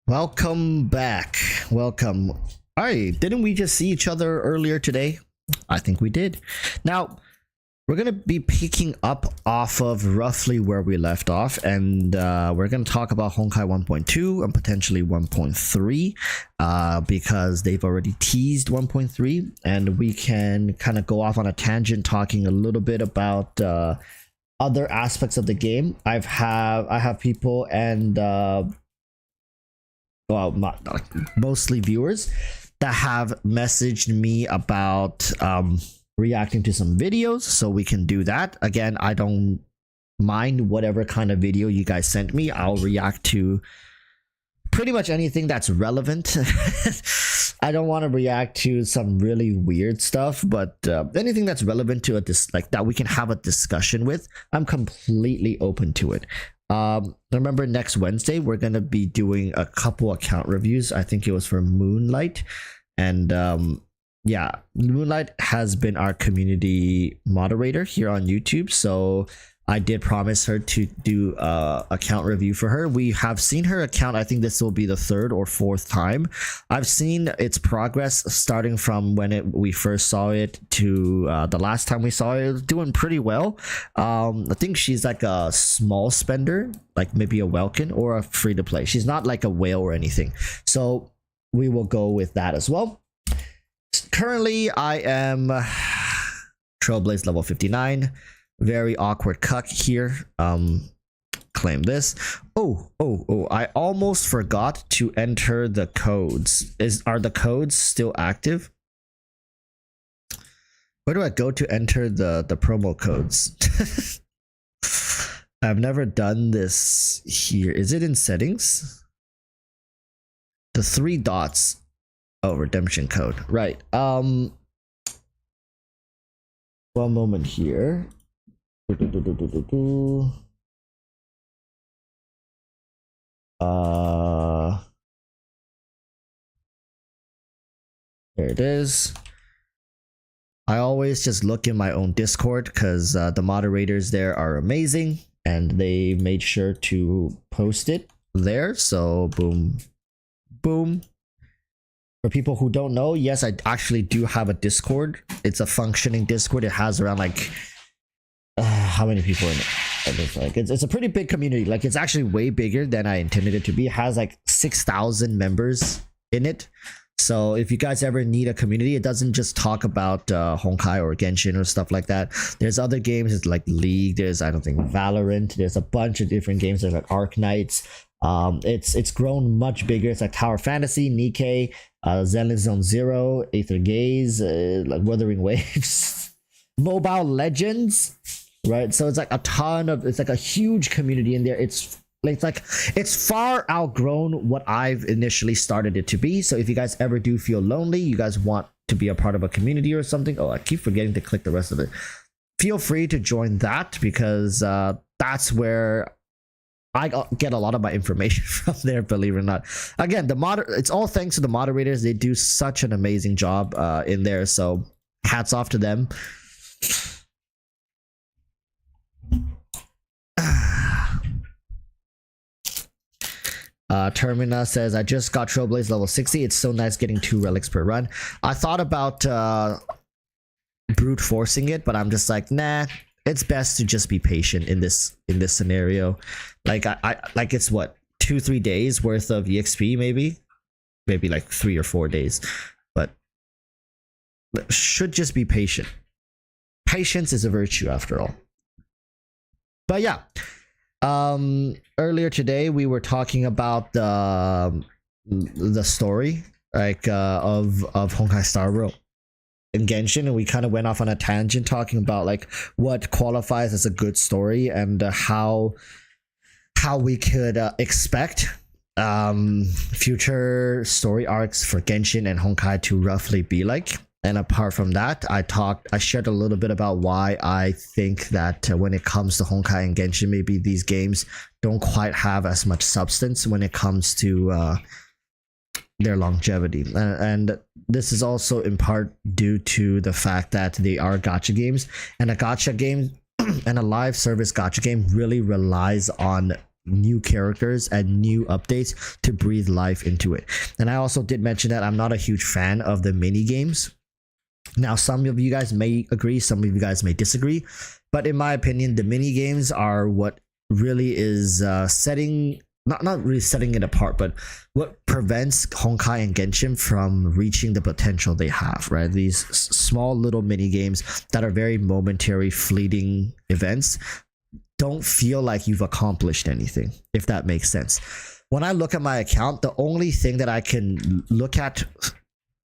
Welcome back. Welcome. Alright, didn't we just see each other earlier today? I think we did. Now, we're going to be picking up off of roughly where we left off, and we're going to talk about Honkai 1.2 and potentially 1.3 because they've already teased 1.3, and we can kind of go off on a tangent talking a little bit about other aspects of the game. I have people and well, not mostly viewers that have messaged me about reacting to some videos, so we can do that. Again, I don't mind whatever kind of video you guys sent me. I'll react to pretty much anything that's relevant. I don't want to react to some really weird stuff, but anything that's relevant to like that we can have a discussion with, I'm completely open to it. Remember, next Wednesday we're gonna be doing a couple account reviews. I think it was for Moonlight, and yeah, Moonlight has been our community moderator here on YouTube, so I did promise her to do account review for her. We have seen her account. I think this will be the third or fourth time. I've seen its progress starting from when we first saw it to the last time we saw it. It was doing pretty well. I think she's like a small spender, like maybe a Welkin or a free to play. She's not like a whale or anything. So we will go with that as well. Currently, I am Trailblaze level 59. Very awkward cuck here. Claim this. Oh, I almost forgot to enter the codes. Are the codes still active? Where do I go to enter the promo codes? I've never done this here. Is it in settings? The 3 dots. Oh, redemption code. Right. One moment here. There it is. I always just look in my own Discord because the moderators there are amazing, and they made sure to post it there. So boom, boom. For people who don't know, yes, I actually do have a Discord. It's a functioning Discord. It has around like how many people in it? It's a pretty big community. Like, it's actually way bigger than I intended it to be. It has like 6,000 members in it. So if you guys ever need a community, it doesn't just talk about Honkai or Genshin or stuff like that. There's other games. It's like League. There's, I don't think, Valorant. There's a bunch of different games. There's like Arc Knights. It's grown much bigger. It's like Tower Fantasy, Nikkei, Zenless Zone Zero, Aether Gaze, like Wuthering Waves, Mobile Legends. Right, so it's like a ton of, it's like a huge community in there. It's far outgrown what I've initially started it to be. So if you guys ever do feel lonely, you guys want to be a part of a community or something, oh, I keep forgetting to click the rest of it, feel free to join that, because that's where I get a lot of my information from there, believe it or not. Again, it's all thanks to the moderators. They do such an amazing job in there, so hats off to them. Termina says, I just got Trailblaze level 60. It's so nice getting 2 relics per run. I thought about brute forcing it, but I'm just like, nah, it's best to just be patient in this scenario. Like, I like, it's what, 2-3 days worth of EXP, maybe like 3 or 4 days, but should just be patient. Patience is a virtue after all. But yeah, earlier today we were talking about the story, like of Honkai Star Rail in Genshin, and we kind of went off on a tangent talking about like what qualifies as a good story, and how we could expect future story arcs for Genshin and Honkai to roughly be like. And apart from that, I shared a little bit about why I think that when it comes to Honkai and Genshin, maybe these games don't quite have as much substance when it comes to their longevity. And this is also in part due to the fact that they are gacha games, and a gacha game and a live service gacha game really relies on new characters and new updates to breathe life into it. And I also did mention that I'm not a huge fan of the mini games. Now, some of you guys may agree, some of you guys may disagree, but in my opinion, the mini games are what really is setting, not really setting it apart, but what prevents Honkai and Genshin from reaching the potential they have, right? These small little mini games that are very momentary, fleeting events don't feel like you've accomplished anything, if that makes sense. When I look at my account, the only thing that I can look at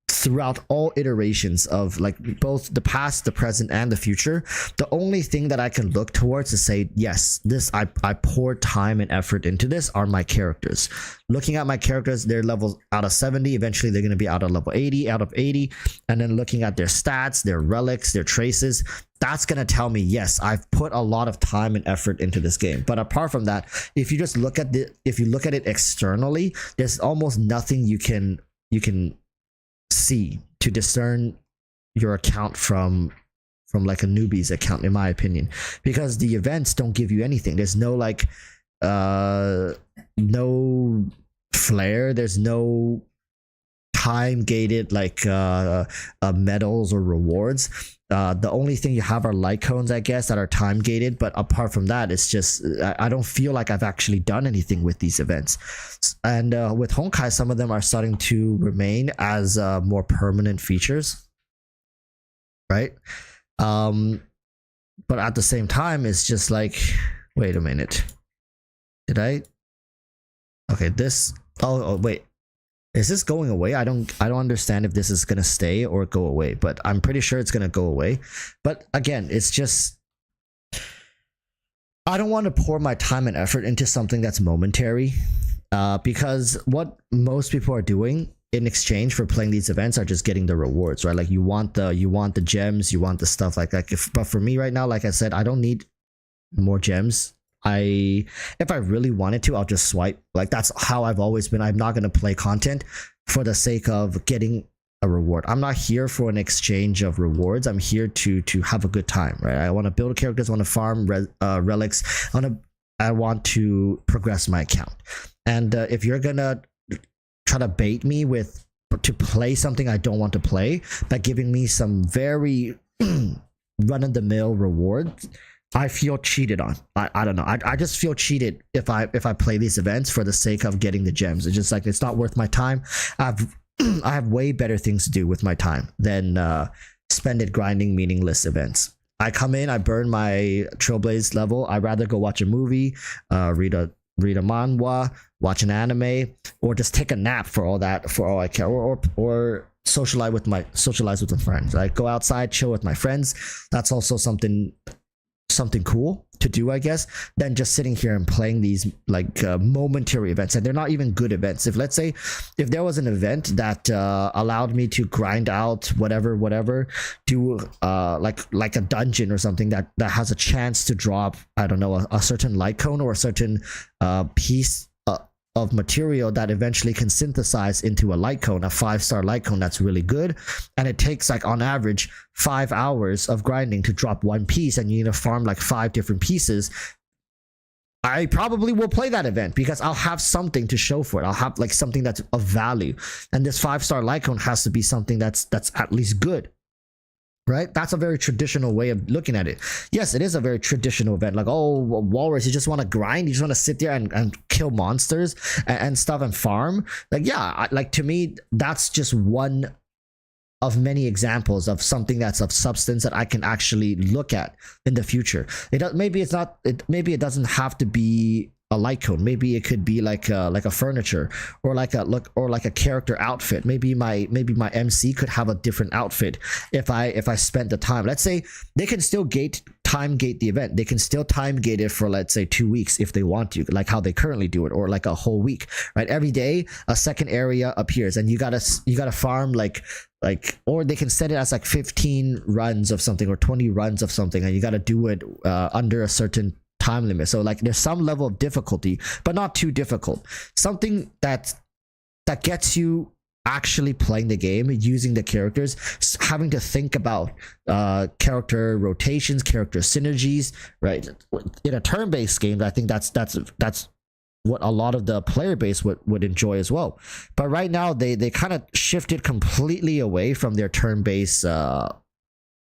throughout all iterations of like both the past, the present, and the future, the only thing that I can look towards to say, yes, this I poured time and effort into this are my characters. Looking at my characters, their levels out of 70, eventually they're going to be out of level 80, out of 80, and then looking at their stats, their relics, their traces, that's going to tell me, yes, I've put a lot of time and effort into this game. But apart from that, if you just look at if you look at it externally, there's almost nothing you can see to discern your account from like a newbie's account, in my opinion, because the events don't give you anything. There's no like no flair, there's no time gated like medals or rewards. The only thing you have are light cones, I guess, that are time gated, but apart from that, it's just I don't feel like I've actually done anything with these events. And with Honkai, some of them are starting to remain as more permanent features, right? But at the same time, it's just like, wait a minute, did I? Okay, this. Oh wait. Is this going away? I don't understand if this is gonna stay or go away, but I'm pretty sure it's gonna go away. But again, it's just I don't want to pour my time and effort into something that's momentary, because what most people are doing in exchange for playing these events are just getting the rewards, right? Like you want the gems, you want the stuff like that. But for me right now, like I said, I don't need more gems. If I really wanted to, I'll just swipe. Like that's how I've always been. I'm not going to play content for the sake of getting a reward. I'm not here for an exchange of rewards. I'm here to have a good time, right? I want to build characters, I want to farm relics, I want to progress my account. And if you're gonna try to bait me to play something I don't want to play by giving me some very run-of-the-mill rewards, I feel cheated on. I don't know. I just feel cheated if I play these events for the sake of getting the gems. It's just like it's not worth my time. I have way better things to do with my time than spend it grinding meaningless events. I come in, I burn my Trailblaze level. I'd rather go watch a movie, read a manhwa, watch an anime, or just take a nap for all I care, or socialize with my friends. Like go outside, chill with my friends. That's also something cool to do, I guess, than just sitting here and playing these like momentary events. And they're not even good events. If let's say if there was an event that allowed me to grind out whatever, do like a dungeon or something that has a chance to drop, I don't know, a certain light cone or a certain piece of material that eventually can synthesize into a light cone, a 5-star light cone that's really good, and it takes like on average 5 hours of grinding to drop one piece, and you need to farm like 5 different pieces, I probably will play that event because I'll have something to show for it. I'll have like something that's of value, and this 5-star light cone has to be something that's at least good. Right? That's a very traditional way of looking at it. Yes, it is a very traditional event. Like, oh, Walrus, you just want to grind, you just want to sit there and kill monsters and stuff and farm. Like, yeah, like to me, that's just one of many examples of something that's of substance that I can actually look at in the future. Maybe it doesn't have to be a light cone. Maybe it could be like a furniture or like a character outfit. Maybe my MC could have a different outfit if I spent the time. Let's say they can still time gate the event. They can still time gate it for, let's say, 2 weeks if they want to, like how they currently do it, or like a whole week, right? Every day a second area appears and you gotta farm like, or they can set it as like 15 runs of something or 20 runs of something, and you gotta do it under a certain time limit. So like there's some level of difficulty, but not too difficult. Something that gets you actually playing the game, using the characters, having to think about character rotations, character synergies, right? In a turn-based game, I think that's what a lot of the player base would enjoy as well. But right now they kind of shifted completely away from their turn-based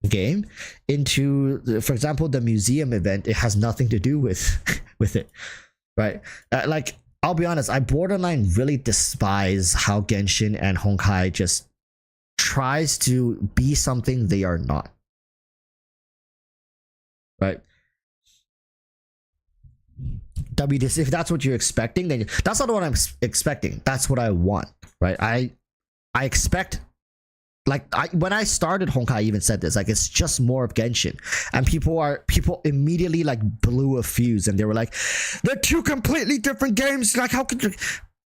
game into, for example, the museum event. It has nothing to do with with it, right? Like, I'll be honest, I borderline really despise how Genshin and Honkai just tries to be something they are not, right? WDC, if that's what you're expecting, then that's not what I'm expecting. That's what I want, right? I expect, like, when I started Honkai, I even said this, like, it's just more of Genshin, and people immediately like blew a fuse, and they were like, they're two completely different games. Like, how could you?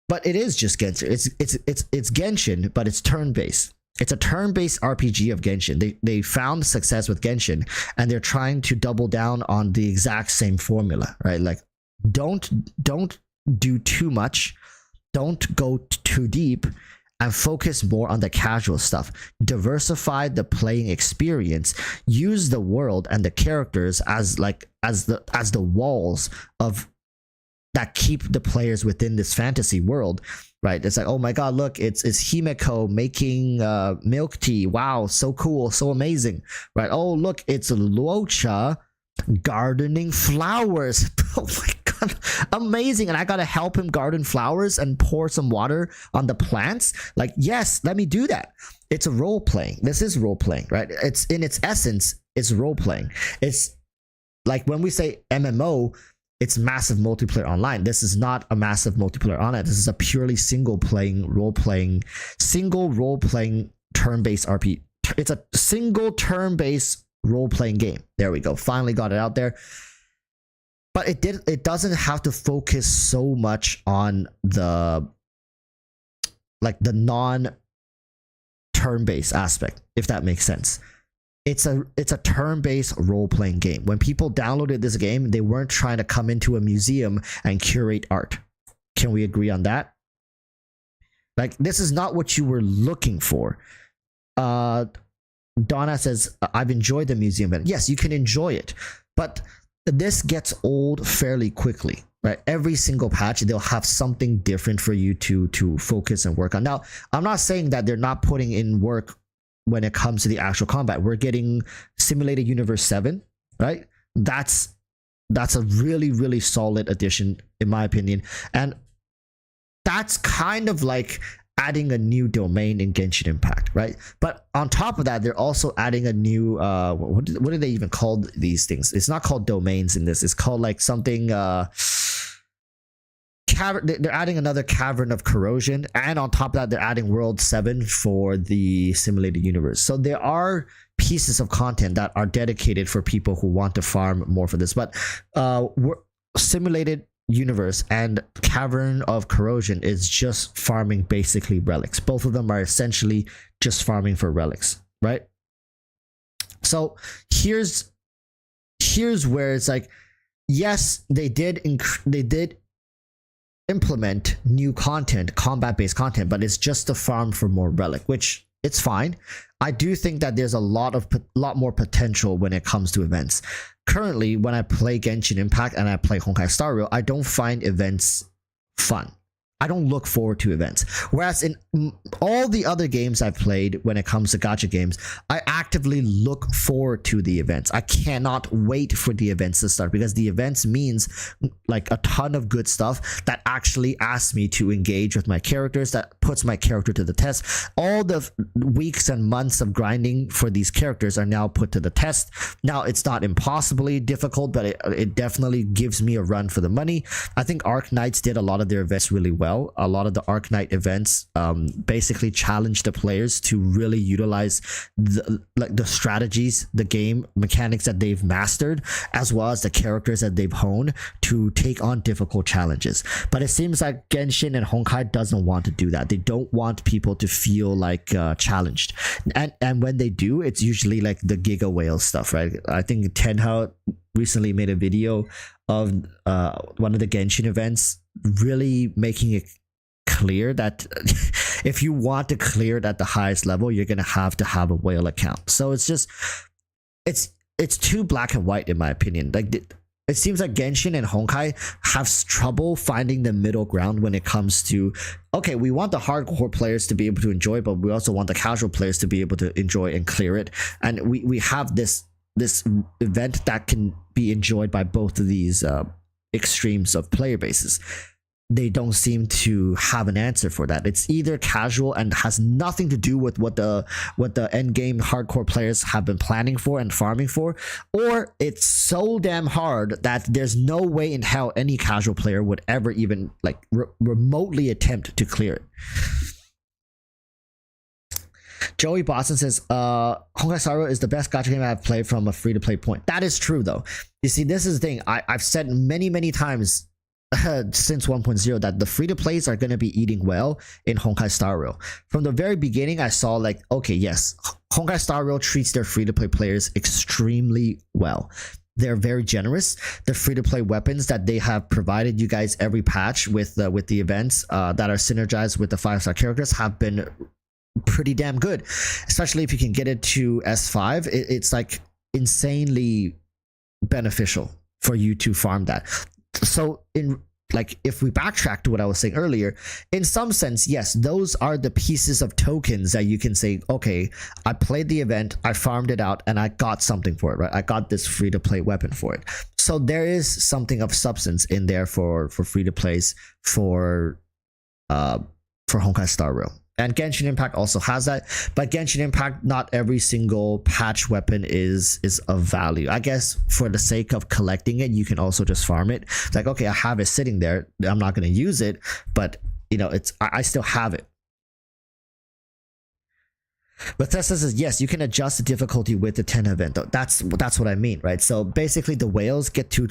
But it is just Genshin. It's Genshin, but it's turn-based. It's a turn-based RPG of Genshin. They found success with Genshin, and they're trying to double down on the exact same formula, right? Like, don't do too much, don't go too deep, and focus more on the casual stuff. Diversify the playing experience. Use the world and the characters as the walls of that keep the players within this fantasy world, right? It's like, oh my god, look, it's Himeko making milk tea. Wow, so cool, so amazing, right? Oh, look, it's Luocha gardening flowers. Oh my god, amazing. And I gotta help him garden flowers and pour some water on the plants. Like, yes, let me do that. It's a role playing. This is role playing, right? It's in its essence, it's role playing. It's like when we say MMO, it's massive multiplayer online. This is not a massive multiplayer online. This is a purely single role playing turn-based RPG. It's a single turn-based role-playing game. There we go. Finally got it out there. But it doesn't have to focus so much on the non turn-based aspect, if that makes sense. It's a turn-based role-playing game. When people downloaded this game, they weren't trying to come into a museum and curate art. Can we agree on that? Like, this is not what you were looking for. Donna says, I've enjoyed the museum event. Yes, you can enjoy it, but this gets old fairly quickly, right? Every single patch, they'll have something different for you to focus and work on. Now, I'm not saying that they're not putting in work when it comes to the actual combat. We're getting Simulated Universe 7, right? That's a really, really solid addition, in my opinion. And that's kind of like adding a new domain in Genshin Impact, right? But on top of that, they're also adding a new what do they even call these things? It's not called domains in this. It's called like something they're adding another Cavern of Corrosion, and on top of that, they're adding World 7 for the Simulated Universe. So there are pieces of content that are dedicated for people who want to farm more for this. But Simulated Universe and Cavern of Corrosion is just farming basically relics. Both of them are essentially just farming for relics, right? So here's where it's like, yes, they did implement new content, combat-based content, but it's just to farm for more relic, which it's fine. I do think that there's a lot more potential when it comes to events. Currently, when I play Genshin Impact and I play Honkai Star Rail, I don't find events fun. I don't look forward to events. Whereas in all the other games I've played, when it comes to gacha games, I actively look forward to the events. I cannot wait for the events to start, because the events means like a ton of good stuff that actually asks me to engage with my characters, that puts my character to the test. All the weeks and months of grinding for these characters are now put to the test. Now, it's not impossibly difficult, but it definitely gives me a run for the money. I think Arc Knights did a lot of their events really well. A lot of the Arc Knight events basically challenge the players to really utilize the strategies, the game mechanics that they've mastered, as well as the characters that they've honed to take on difficult challenges. But it seems like Genshin and Honkai doesn't want to do that. They don't want people to feel like challenged, and when they do, it's usually like the Giga Whale stuff, right? I think Tenha recently made a video of one of the Genshin events, really making it clear that if you want to clear it at the highest level, you're gonna have to have a whale account. So it's just it's too black and white, in my opinion. Like, it seems like Genshin and Honkai have trouble finding the middle ground when it comes to, okay, we want the hardcore players to be able to enjoy, but we also want the casual players to be able to enjoy and clear it. And we have this event that can be enjoyed by both of these extremes of player bases. They don't seem to have an answer for that. It's either casual and has nothing to do with what the end game hardcore players have been planning for and farming for, or it's so damn hard that there's no way in hell any casual player would ever even like remotely attempt to clear it. Joey Boston says, Honkai Star Rail is the best gacha game I've played from a free-to-play point. That is true, though. You see, this is the thing. I've said many times since 1.0 that the free-to-plays are going to be eating well in Honkai Star Rail. From the very beginning, I saw like, okay, yes, Honkai Star Rail treats their free-to-play players extremely well. They're very generous. The free-to-play weapons that they have provided you guys every patch with the events that are synergized with the 5-star characters have been pretty damn good, especially if you can get it to S5. It's like insanely beneficial for you to farm that. So in like, if we backtrack to what I was saying earlier, in some sense, yes, those are the pieces of tokens that you can say, okay, I played the event, I farmed it out, and I got something for it, right? I got this free-to-play weapon for it. So there is something of substance in there for free-to-plays for Honkai Star Rail. And Genshin Impact also has that, but Genshin Impact, not every single patch weapon is of value. I guess for the sake of collecting it, you can also just farm it. It's like, okay, I have it sitting there, I'm not going to use it, but you know, I still have it. Bethesda says, yes, you can adjust the difficulty with the 10 event, though. That's what I mean, right? So basically the whales get to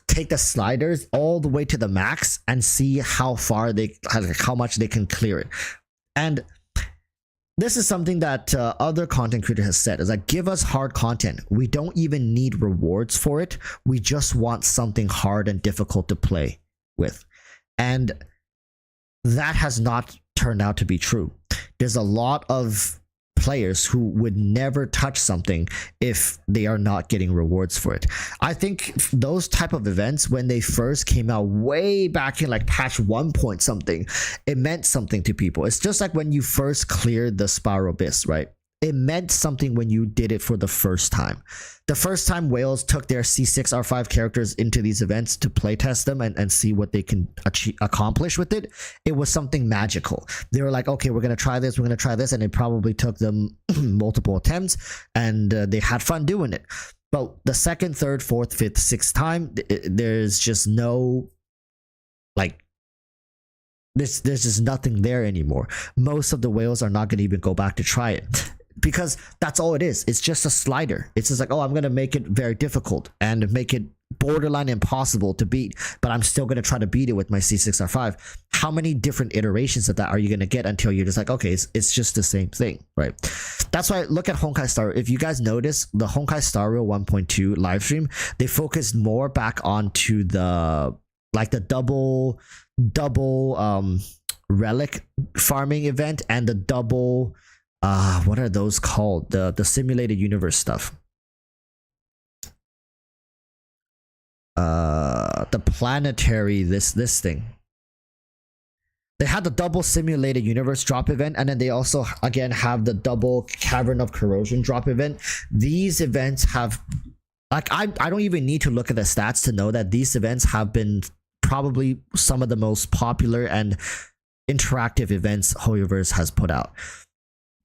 take the sliders all the way to the max and see how far how much they can clear it. And this is something that other content creator has said, is like, give us hard content. We don't even need rewards for it. We just want something hard and difficult to play with. And that has not turned out to be true. There's a lot of players who would never touch something if they are not getting rewards for it. I think those type of events, when they first came out way back in like patch 1 point something, it meant something to people. It's just like when you first cleared the Spiral Abyss, right? It meant something when you did it for the first time. The first time whales took their C6 R5 characters into these events to playtest them and see what they can accomplish with it, it was something magical. They were like, okay, we're going to try this, and it probably took them multiple attempts, and they had fun doing it. But the second, third, fourth, fifth, sixth time, there's just no, like, there's just nothing there anymore. Most of the whales are not going to even go back to try it, because that's all it is. It's just a slider. It's just like, oh, I'm going to make it very difficult and make it borderline impossible to beat, but I'm still going to try to beat it with my C6R5. How many different iterations of that are you going to get until you're just like, okay, it's just the same thing, right? That's why look at Honkai Star. If you guys notice, the Honkai Star Rail 1.2 live stream, they focused more back onto the like the double relic farming event and the double what are those called, the simulated universe stuff, the planetary this thing. They had the double simulated universe drop event, and then they also again have the double cavern of corrosion drop event. These events have, like, I don't even need to look at the stats to know that these events have been probably some of the most popular and interactive events HoYoverse has put out,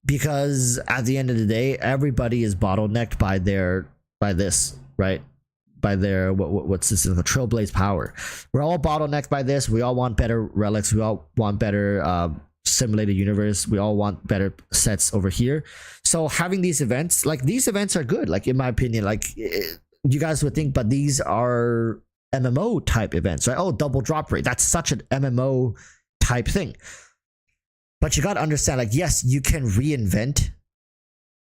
because at the end of the day, everybody is bottlenecked by this, right? By their what's this, the Trailblaze power. We're all bottlenecked by this. We all want better relics. We all want better simulated universe. We all want better sets over here. So having these events, like, these events are good, like, in my opinion. Like, you guys would think, but these are MMO type events, right? Oh, double drop rate, that's such an MMO type thing. But you got to understand, like, yes, you can reinvent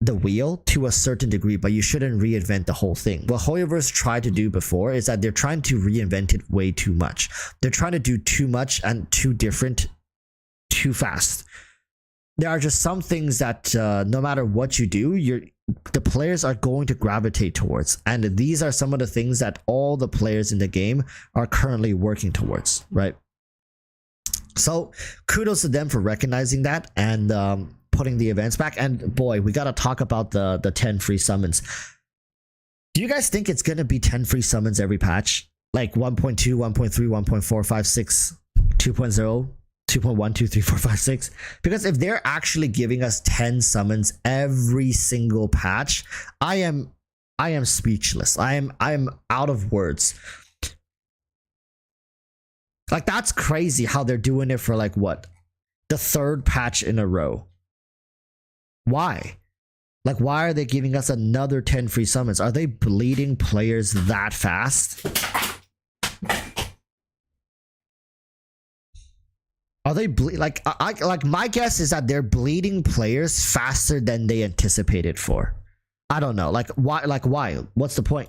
the wheel to a certain degree, but you shouldn't reinvent the whole thing. What HoYoverse tried to do before is that they're trying to reinvent it way too much. They're trying to do too much and too different too fast. There are just some things that no matter what you do, the players are going to gravitate towards, and these are some of the things that all the players in the game are currently working towards, right? So kudos to them for recognizing that and putting the events back. And boy, we got to talk about the 10 free summons. Do you guys think it's going to be 10 free summons every patch? Like 1.2, 1.3, 1.4, 5, 6, 2.0, 2.1, 2, 3, 4, 5, 6? Because if they're actually giving us 10 summons every single patch, I am speechless. I am out of words. Like, that's crazy how they're doing it for like what? The third patch in a row. Why? Like, why are they giving us another 10 free summons? Are they bleeding players that fast? Are they like my guess is that they're bleeding players faster than they anticipated for. I don't know. Like why? What's the point?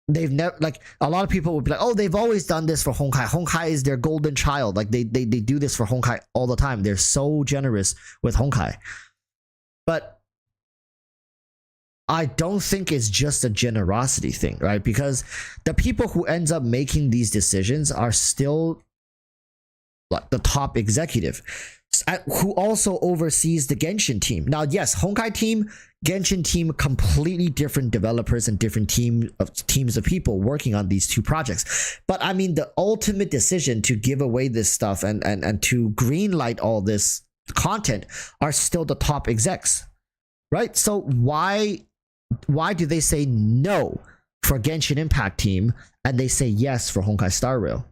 They've never, like, a lot of people would be like, oh, they've always done this for Honkai. Honkai is their golden child. Like they do this for Honkai all the time. They're so generous with Honkai. But I don't think it's just a generosity thing, right? Because the people who ends up making these decisions are still like the top executive who also oversees the Genshin team. Now, yes, Honkai team, Genshin team, completely different developers and different teams of people working on these two projects. But I mean, the ultimate decision to give away this stuff and to greenlight all this content are still the top execs, right? So why do they say no for Genshin Impact team and they say yes for Honkai Star Rail?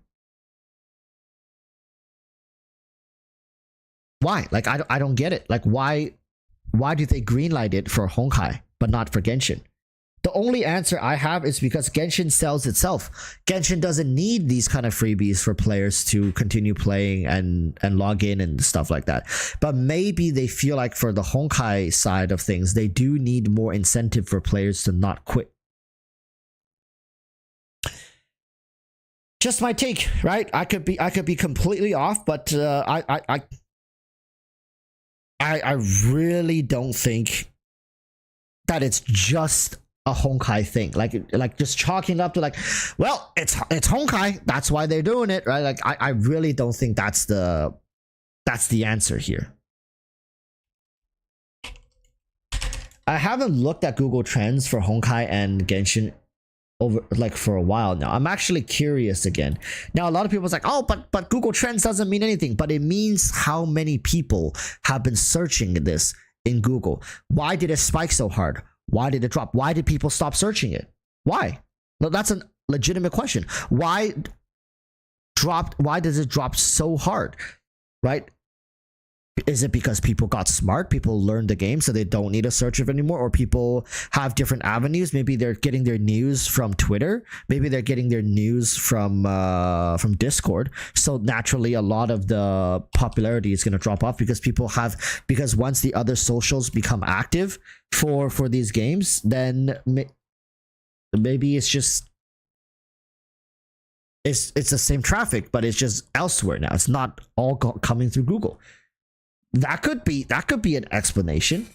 Why? Like, I don't get it. Like, why do they greenlight it for Honkai but not for Genshin? The only answer I have is because Genshin sells itself. Genshin doesn't need these kind of freebies for players to continue playing and log in and stuff like that. But maybe they feel like for the Honkai side of things, they do need more incentive for players to not quit. Just my take, right? I could be completely off, but I really don't think that it's just a Honkai thing. Like just chalking up to like, well, it's Honkai, that's why they're doing it, right? Like I really don't think that's the answer here. I haven't looked at Google Trends for Honkai and Genshin over like for a while now. I'm actually curious again. Now, a lot of people's like, oh, but Google Trends doesn't mean anything, but it means how many people have been searching this in Google. Why did it spike so hard? Why did it drop? Why did people stop searching it? Why? No, that's a legitimate question. Why does it drop so hard? Right? Is it because people got smart? People learned the game so they don't need to search it anymore? Or people have different avenues? Maybe they're getting their news from Twitter. Maybe they're getting their news from Discord. So naturally, a lot of the popularity is going to drop off because because once the other socials become active for these games, then maybe it's just it's the same traffic, but it's just elsewhere now. It's not all coming through Google. That could be an explanation.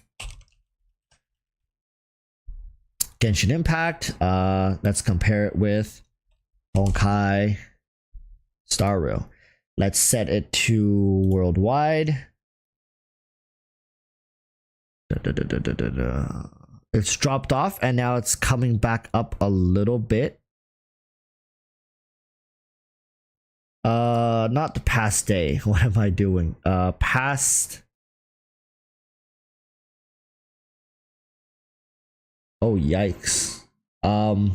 Genshin Impact. Let's compare it with Honkai Star Rail. Let's set it to worldwide. It's dropped off and now it's coming back up a little bit. Not the past day. What am I doing? Past. Oh, yikes. One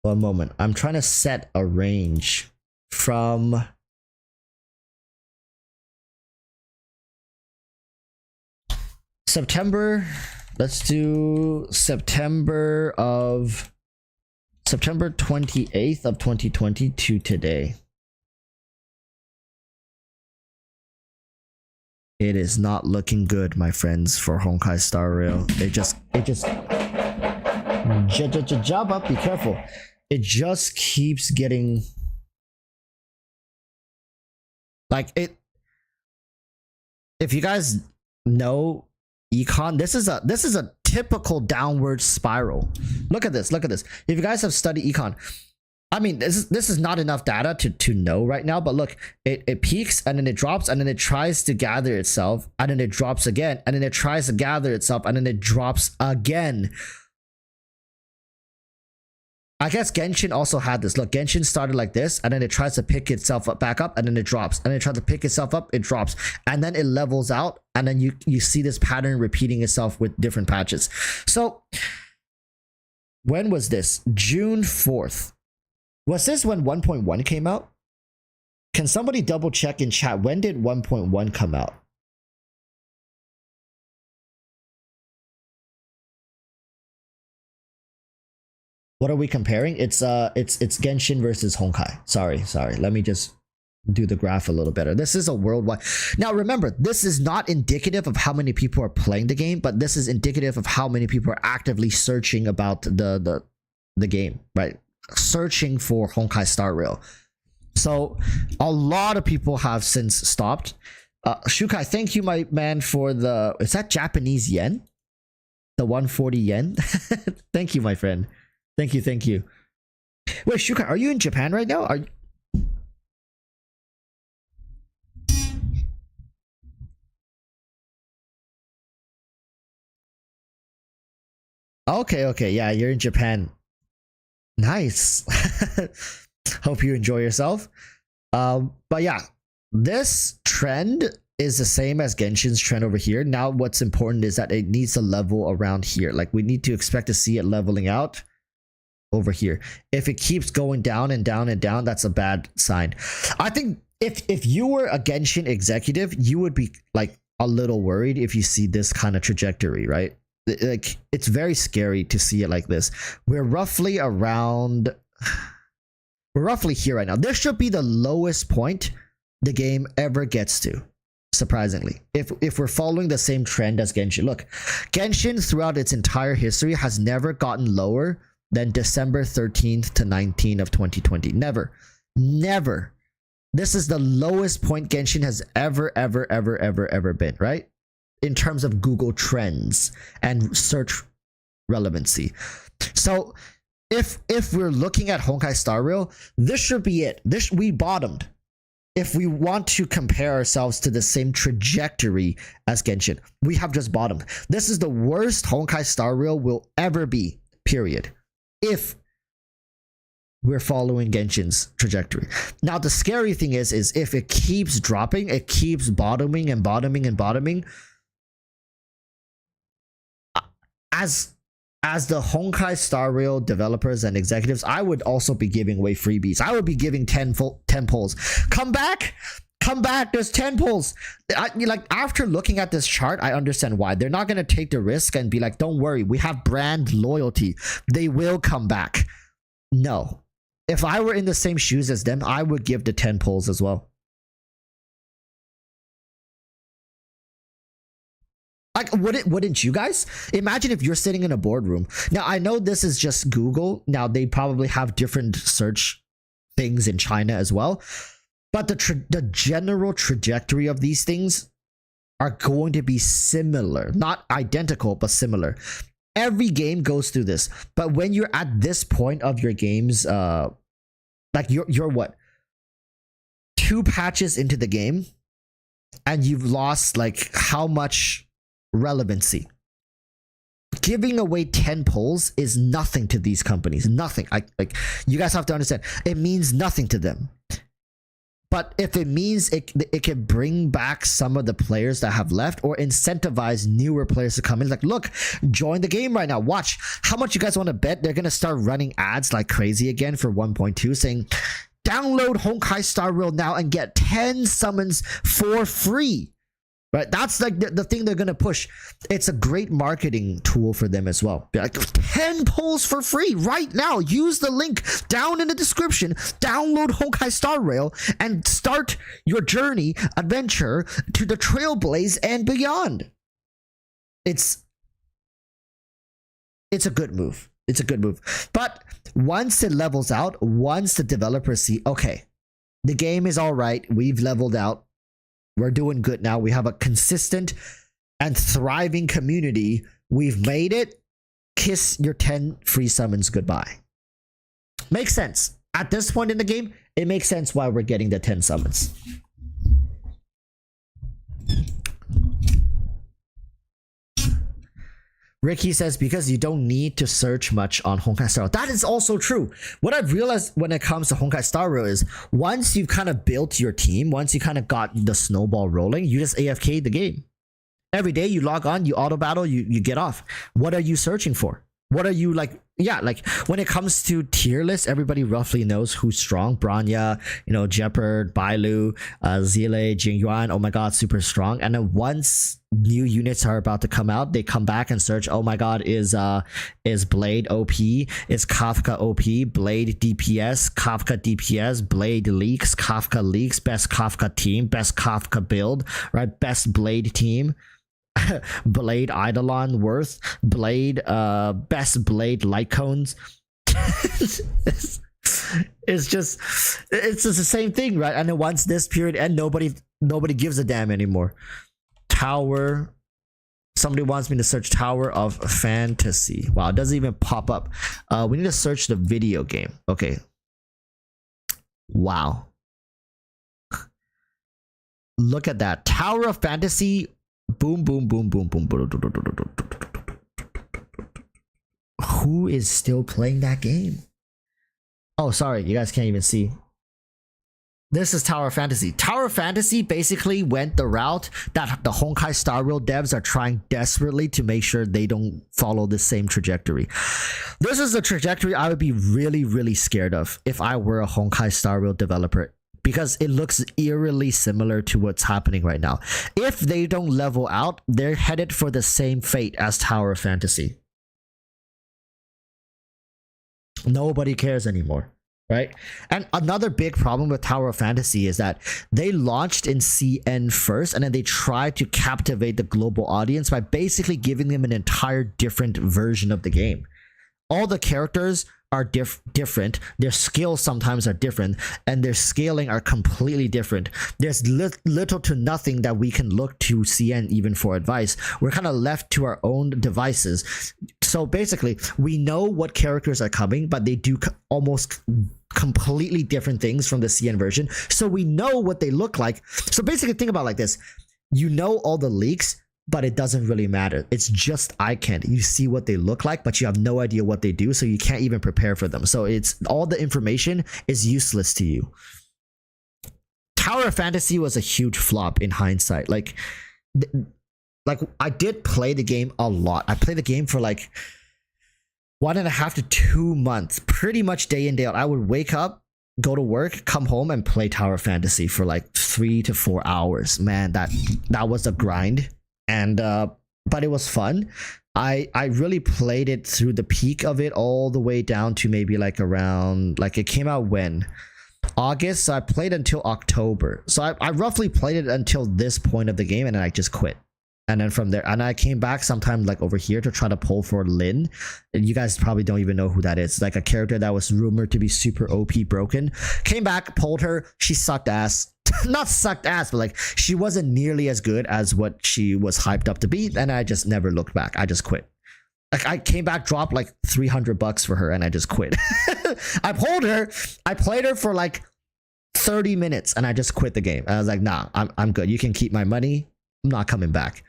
moment. I'm trying to set a range from September. Let's do September 28th of 2020 to today. It is not looking good, my friends, for Honkai Star Rail. It just job up, be careful. It just keeps getting like if you guys know econ, this is a typical downward spiral. Look at this. Look at this. If you guys have studied econ, I mean, this is not enough data to know right now, but look, it peaks and then it drops and then it tries to gather itself and then it drops again and then it tries to gather itself and then it drops again. I guess Genshin also had this. Look, Genshin started like this and then it tries to pick itself up back up and then it drops and then it tries to pick itself up, it drops and then it levels out and then you see this pattern repeating itself with different patches. So when was this? June 4th. Was this when 1.1 came out? Can somebody double check in chat? When did 1.1 come out? What are we comparing? It's Genshin versus Honkai. Sorry. Let me just do the graph a little better. This is a worldwide. Now remember, this is not indicative of how many people are playing the game, but this is indicative of how many people are actively searching about the game, right? Searching for Honkai Star Rail. So a lot of people have since stopped. Shukai, thank you, my man, for the, is that Japanese yen? The 140 yen? Thank you, my friend. Thank you. Wait, Shukai, are you in Japan right now? Are you... Okay, yeah, you're in Japan. Nice. Hope you enjoy yourself. But yeah, this trend is the same as Genshin's trend over here. Now what's important is that it needs to level around here. Like we need to expect to see it leveling out over here. If it keeps going down and down and down, that's a bad sign. I think if you were a Genshin executive, you would be like a little worried if you see this kind of trajectory, right? Like it's very scary to see it like this. We're roughly here right now. This should be the lowest point the game ever gets to, surprisingly, if we're following the same trend as Genshin. Look, Genshin throughout its entire history has never gotten lower than December 13th to 19th of 2020. Never. This is the lowest point Genshin has ever been, right? In terms of Google Trends and search relevancy. So if we're looking at Honkai Star Rail, this should be it. We bottomed. If we want to compare ourselves to the same trajectory as Genshin, we have just bottomed. This is the worst Honkai Star Rail will ever be, period. If we're following Genshin's trajectory. Now, the scary thing is if it keeps dropping, it keeps bottoming and bottoming and bottoming. As the Honkai Star Rail developers and executives, I would also be giving away freebies. I would be giving 10 polls. Come back. There's 10 polls. Like after looking at this chart, I understand why. They're not going to take the risk and be like, don't worry, we have brand loyalty. They will come back. No. If I were in the same shoes as them, I would give the 10 polls as well. Like, wouldn't you guys? Imagine if you're sitting in a boardroom. Now, I know this is just Google. Now, they probably have different search things in China as well. But the general trajectory of these things are going to be similar. Not identical, but similar. Every game goes through this. But when you're at this point of your game's, like you're what? 2 patches into the game, and you've lost like how much relevancy? Giving away 10 polls is nothing to these companies. Nothing. Like you guys have to understand, it means nothing to them. But if it means it can bring back some of the players that have left or incentivize newer players to come in, like, look, join the game right now. Watch how much you guys want to bet they're going to start running ads like crazy again for 1.2 saying, download Honkai Star Rail now and get 10 summons for free. Right, that's like the thing they're gonna push. It's a great marketing tool for them as well. Be like 10 polls for free right now. Use the link down in the description. Download Honkai Star Rail and start your journey, adventure to the Trailblaze and beyond. It's a good move. It's a good move. But once it levels out, once the developers see, okay, the game is all right, we've leveled out. We're doing good now. We have a consistent and thriving community. We've made it. Kiss your 10 free summons goodbye. Makes sense. At this point in the game, it makes sense why we're getting the 10 summons. Ricky says, because you don't need to search much on Honkai Star Rail. That is also true. What I've realized when it comes to Honkai Star Rail is once you've kind of built your team, once you kind of got the snowball rolling, you just AFK the game. Every day you log on, you auto battle, you get off. What are you searching for? What are you like? Yeah, like when it comes to tier list, everybody roughly knows who's strong. Bronya, Jeopard, Bailu, Zile, Jingyuan. Oh my god, super strong. And then once new units are about to come out, they come back and search. Oh my god, is Blade OP? Is Kafka OP? Blade DPS, Kafka DPS, Blade leaks, Kafka leaks, best Kafka team, best Kafka build, right? Best Blade team. Blade Eidolon worth, Blade best Blade light cones. it's just the same thing, right? And then once this period ends, nobody gives a damn anymore. Tower, somebody wants me to search Tower of Fantasy. Wow, it doesn't even pop up. We need to search the video game. Okay, wow, look at that. Tower of Fantasy. Boom, boom, boom, boom, boom, boom. Who is still playing that game? Oh, sorry, you guys can't even see. This is Tower of Fantasy. Tower of Fantasy basically went the route that the Honkai Star Rail devs are trying desperately to make sure they don't follow the same trajectory. This is the trajectory I would be really, really scared of if I were a Honkai Star Rail developer, because it looks eerily similar to what's happening right now. If they don't level out, they're headed for the same fate as Tower of Fantasy. Nobody cares anymore, right? And another big problem with Tower of Fantasy is that they launched in CN first, and then they tried to captivate the global audience by basically giving them an entire different version of the game. All the characters are different, their skills sometimes are different, and their scaling are completely different. There's little to nothing that we can look to CN even for advice. We're kind of left to our own devices. So basically, we know what characters are coming, but they do almost completely different things from the CN version. So we know what they look like. So basically, think about it like this. You know all the leaks, but it doesn't really matter. It's just eye candy. You see what they look like, but you have no idea what they do, so you can't even prepare for them. So it's all the information is useless to you. Tower of Fantasy was a huge flop in hindsight. Like I did play the game a lot. I played the game for like 1.5 to 2 months, pretty much day in, day out. I would wake up, go to work, come home, and play Tower of Fantasy for like 3 to 4 hours. Man, that was a grind. And but it was fun. I really played it through the peak of it all the way down to maybe like around, like it came out when? August. So I played until October. So I roughly played it until this point of the game, and then I just quit. And then from there, and I came back sometime like over here to try to pull for Lin. And you guys probably don't even know who that is. Like a character that was rumored to be super OP broken. Came back, pulled her. She sucked ass. Not sucked ass, but like she wasn't nearly as good as what she was hyped up to be. And I just never looked back. I just quit. Like I came back, dropped like $300 for her, and I just quit. I pulled her. I played her for like 30 minutes, and I just quit the game. I was like, nah, I'm good. You can keep my money. I'm not coming back.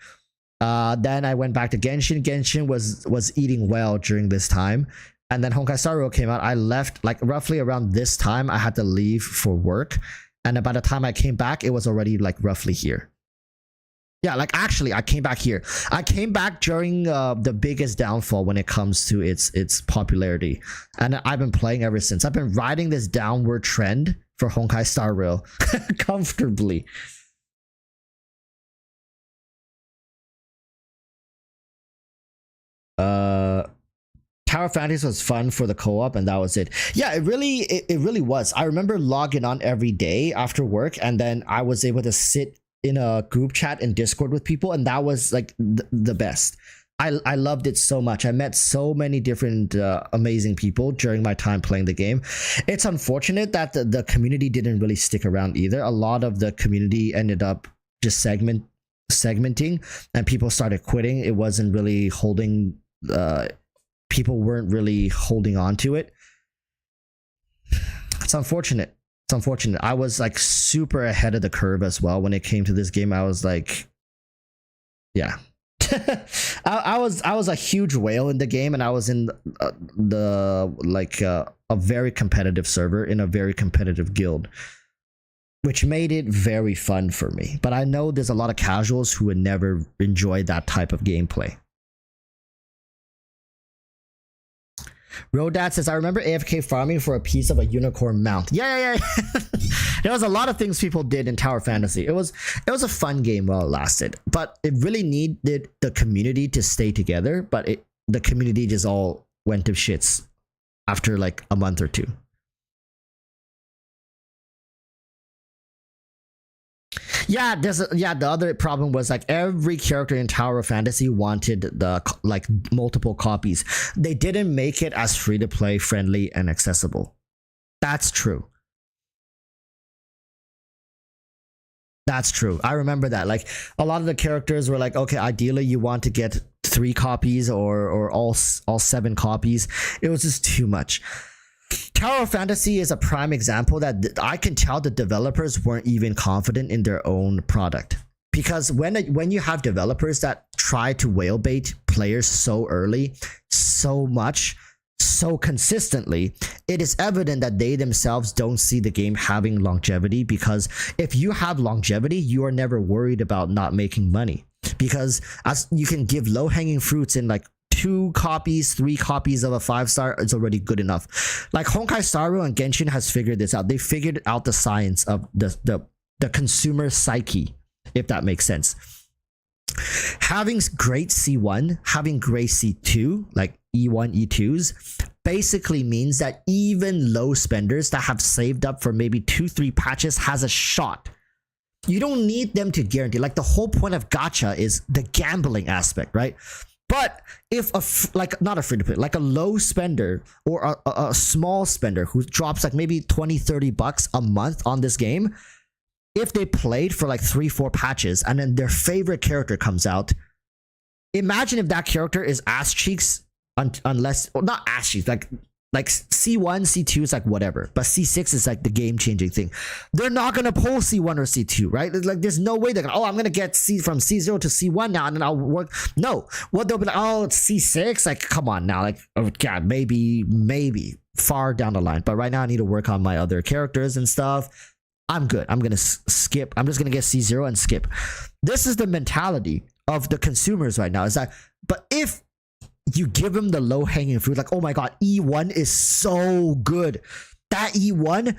Then I went back to Genshin. Genshin was eating well during this time. And then Honkai Star Rail came out. I left like roughly around this time. I had to leave for work. And by the time I came back, it was already like roughly here. Yeah, like actually I came back here. I came back during the biggest downfall when it comes to its popularity. And I've been playing ever since. I've been riding this downward trend for Honkai Star Rail comfortably. Tower of Fantasy was fun for the co-op, and that was it. Yeah, it really was. I remember logging on every day after work, and then I was able to sit in a group chat in Discord with people, and that was like the best. I loved it so much. I met so many different amazing people during my time playing the game. It's unfortunate that the community didn't really stick around either. A lot of the community ended up just segmenting, and people started quitting. It wasn't really holding. People weren't really holding on to it. It's unfortunate. It's unfortunate. I was like super ahead of the curve as well when it came to this game. I was like, yeah. I was a huge whale in the game, and I was in a very competitive server in a very competitive guild, which made it very fun for me. But I know there's a lot of casuals who would never enjoy that type of gameplay. Rodad says, I remember AFK farming for a piece of a unicorn mount. Yeah. There was a lot of things people did in Tower Fantasy. It was a fun game while it lasted, but it really needed the community to stay together. But the community just all went to shits after like a month or two. Yeah, the other problem was like every character in Tower of Fantasy wanted the like multiple copies. They didn't make it as free to play, friendly, and accessible. That's true. That's true. I remember that. Like a lot of the characters were like, okay, ideally you want to get 3 copies or all 7 copies. It was just too much. Tower of Fantasy is a prime example that I can tell the developers weren't even confident in their own product. Because when you have developers that try to whale bait players so early, so much, so consistently, it is evident that they themselves don't see the game having longevity. Because if you have longevity, you are never worried about not making money. Because as you can give low-hanging fruits in like 2 copies, 3 copies of a 5-star, it's already good enough. Like Honkai Star Rail and Genshin has figured this out. They figured out the science of the consumer psyche, if that makes sense. Having great C1, having great C2, like E1, E2s, basically means that even low spenders that have saved up for maybe 2-3 patches has a shot. You don't need them to guarantee. Like the whole point of gacha is the gambling aspect, right? But if not a free to play, like a low spender or a small spender who drops like maybe 20-30 bucks a month on this game, if they played for like 3-4 patches and then their favorite character comes out, imagine if that character is ass cheeks, unless, well, not ass cheeks, like C1, C2 is like whatever, but C6 is like the game-changing thing. They're not gonna pull C1 or C2, right? Like there's no way they're gonna, oh, I'm gonna get from C0 to C1 now and then I'll work. No, what they'll be like, oh, it's C6. Like, come on now, like, oh god, maybe far down the line. But right now I need to work on my other characters and stuff. I'm good. I'm gonna skip. I'm just gonna get C0 and skip. This is the mentality of the consumers right now. Is that, but if you give them the low-hanging fruit, like, oh my god, E1 is so good. That E1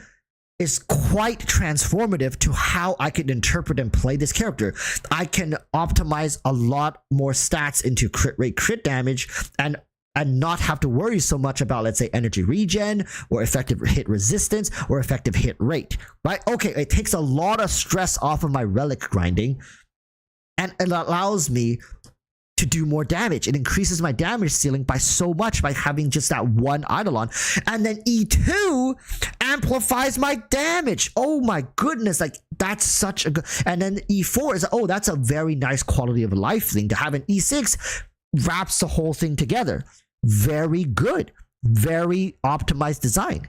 is quite transformative to how I can interpret and play this character. I can optimize a lot more stats into crit rate, crit damage, and not have to worry so much about, let's say, energy regen or effective hit resistance or effective hit rate, right? Okay, it takes a lot of stress off of my relic grinding, and it allows me to do more damage. It increases my damage ceiling by so much by having just that one Eidolon. And then E2 amplifies my damage. Oh my goodness, like that's such a good. And then E4 is, oh, that's a very nice quality of life thing to have. An E6 wraps the whole thing together. Very good, very optimized design.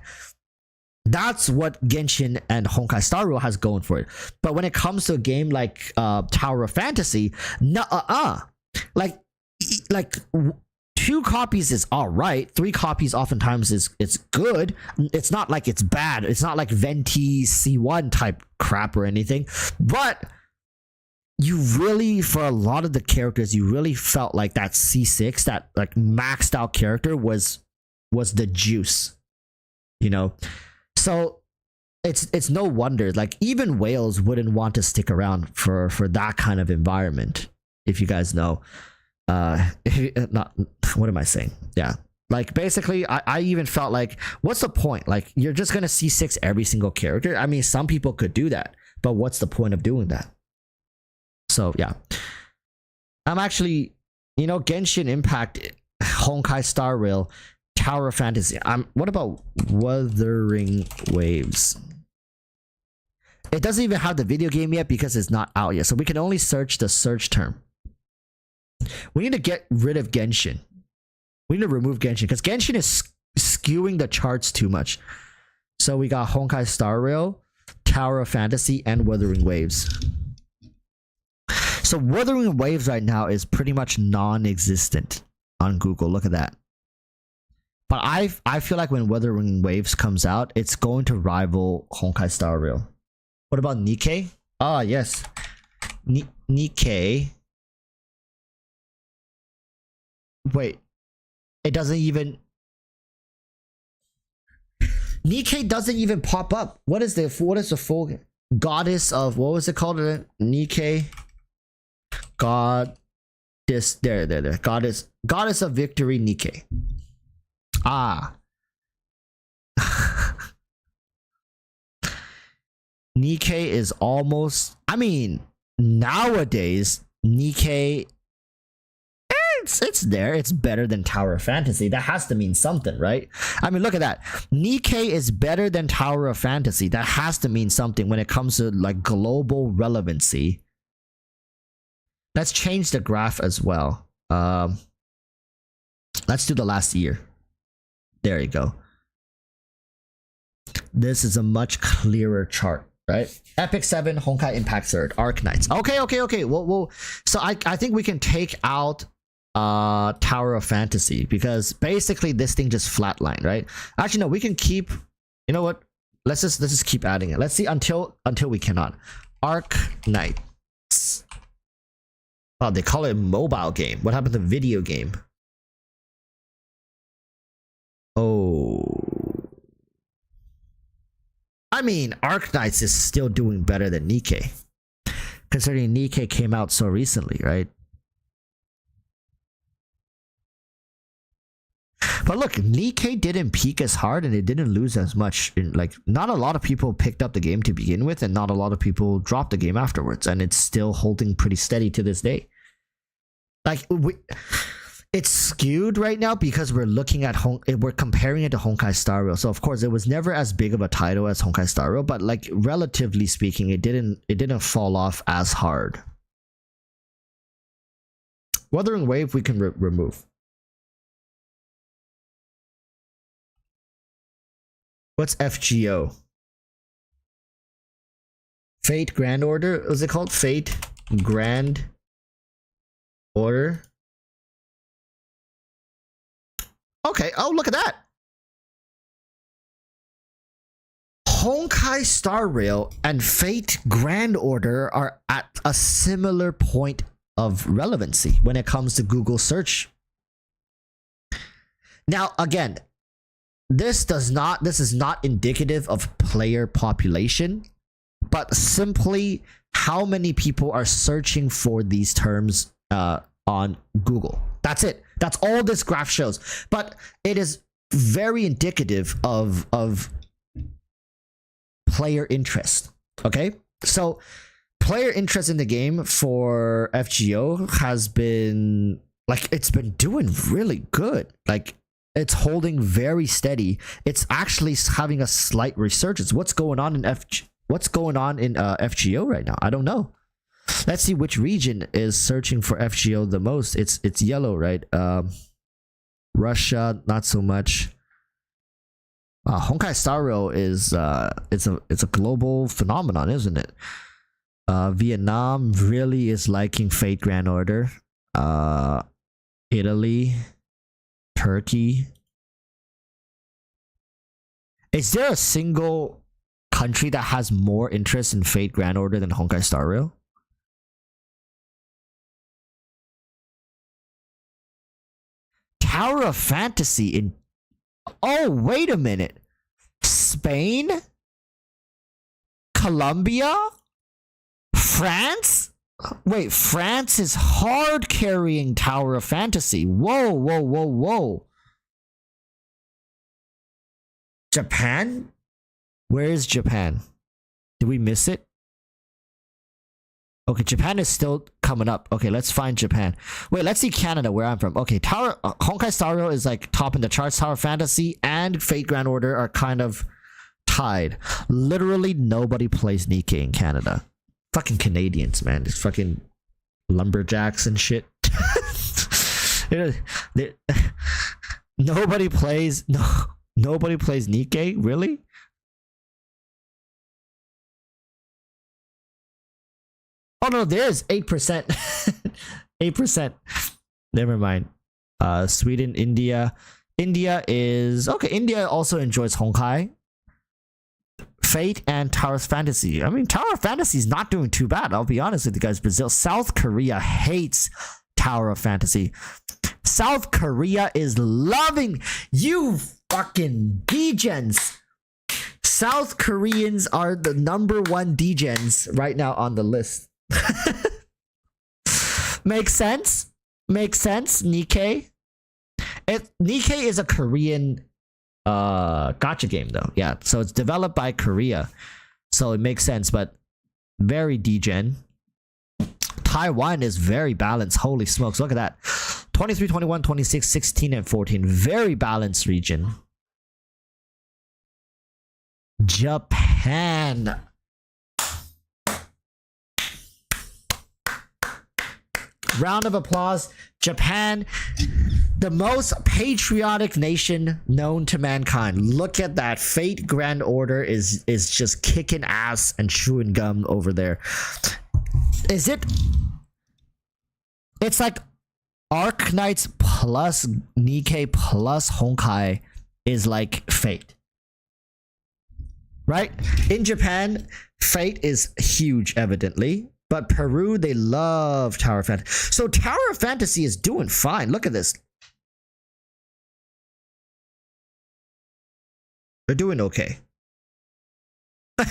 That's what Genshin and Honkai Star Rail has going for it. But when it comes to a game like Tower of Fantasy, like 2 copies is all right. 3 copies oftentimes it's good. It's not like it's bad. It's not like Venti C1 type crap or anything. But you really, for a lot of the characters, you really felt like that C6, that like maxed out character was the juice, you know. So it's no wonder like even whales wouldn't want to stick around for that kind of environment, if you guys know. Not, what am I saying? Yeah, like basically I even felt like, what's the point? Like, you're just gonna C6 every single character. I mean, some people could do that, but what's the point of doing that? So yeah, I'm actually, you know, Genshin Impact, Honkai Star Rail, Tower of Fantasy. What about Wuthering Waves? It doesn't even have the video game yet because it's not out yet. So we can only search the search term. We need to get rid of Genshin. We need to remove Genshin because Genshin is skewing the charts too much. So we got Honkai Star Rail, Tower of Fantasy, and Wuthering Waves. So Wuthering Waves right now is pretty much non-existent on Google. Look at that. But I feel like when Wuthering Waves comes out, it's going to rival Honkai Star Rail. What about Nikkei? Ah, yes. Nikkei. Wait. It doesn't even... Nikkei doesn't even pop up. What is the full goddess of... What was it called? Nikkei? Goddess... There. Goddess of Victory Nikkei. Ah. Nikkei is almost... I mean, nowadays, Nikkei... It's there. It's better than Tower of Fantasy. That has to mean something, right? I mean, look at that. Nikkei is better than Tower of Fantasy. That has to mean something when it comes to like global relevancy. Let's change the graph as well. Let's do the last year. There you go. This is a much clearer chart, right? Epic 7, Honkai Impact 3rd, Arc Knights. Okay. Well, so I think we can take out Tower of Fantasy because basically this thing just flatlined, right? Actually, no, we can keep. You know what? Let's just keep adding it. Let's see until we cannot. Arc Knights. Oh, they call it a mobile game. What happened to video game? Oh. I mean, Arc Knights is still doing better than Nikkei. Considering Nikkei came out so recently, right? But look, Nikkei didn't peak as hard and it didn't lose as much. Like, not a lot of people picked up the game to begin with and not a lot of people dropped the game afterwards. And it's still holding pretty steady to this day. Like, it's skewed right now because we're looking at we're comparing it to Honkai Star Rail. So of course it was never as big of a title as Honkai Star Rail, but like relatively speaking, it didn't fall off as hard. Wuthering Wave we can remove. What's FGO? Fate Grand Order? Was it called Fate Grand Order? Okay, oh, look at that. Honkai Star Rail and Fate Grand Order are at a similar point of relevancy when it comes to Google search. Now, again, this is not indicative of player population, but simply how many people are searching for these terms on Google. That's it. That's all this graph shows. But it is very indicative of player interest. Okay? So player interest in the game for FGO has been like, it's been doing really good. Like, it's holding very steady. It's actually having a slight resurgence. What's going on in FGO right now? I don't know. Let's see which region is searching for FGO the most. It's yellow, right? Russia, not so much. Honkai Star Rail is it's a global phenomenon, isn't it? Vietnam really is liking Fate Grand Order. Italy, Turkey. Is there a single country that has more interest in Fate Grand Order than Honkai Star Rail? Tower of Fantasy in... Oh, wait a minute. Spain? Colombia? France? Wait, France is hard carrying Tower of Fantasy. Whoa. Japan? Where is Japan? Did we miss it? Okay, Japan is still coming up. Okay, let's find Japan. Wait, let's see Canada, where I'm from. Okay, Honkai Star Rail is like top in the charts. Tower of Fantasy and Fate Grand Order are kind of tied. Literally nobody plays Nikkei in Canada. Fucking Canadians, man. It's fucking lumberjacks and shit. Nobody plays Nikkei, really? Oh no, there's 8%. 8%. Never mind. Sweden, India. India is okay. India also enjoys Honkai, Fate, and Tower Fantasy. I mean, Tower Fantasy is not doing too bad. I'll be honest with you guys. Brazil, South Korea hates Tower of Fantasy. South Korea is loving you fucking degens. South Koreans are the #1 degens right now on the list. Makes sense. Makes sense. Nikkei. Nikkei is a Korean gacha game though. Yeah, so it's developed by Korea, so it makes sense. But very degen. Taiwan is very balanced. Holy smokes, look at that. 23, 21, 26, 16, and 14. Very balanced region. Japan. Round of applause. Japan, the most patriotic nation known to mankind. Look at that. Fate Grand Order is just kicking ass and chewing gum over there. Is it? It's like Arknights plus Nikkei plus Honkai is like Fate. Right? In Japan, Fate is huge, evidently. But Peru, they love Tower of Fantasy. So Tower of Fantasy is doing fine. Look at this. They're doing okay.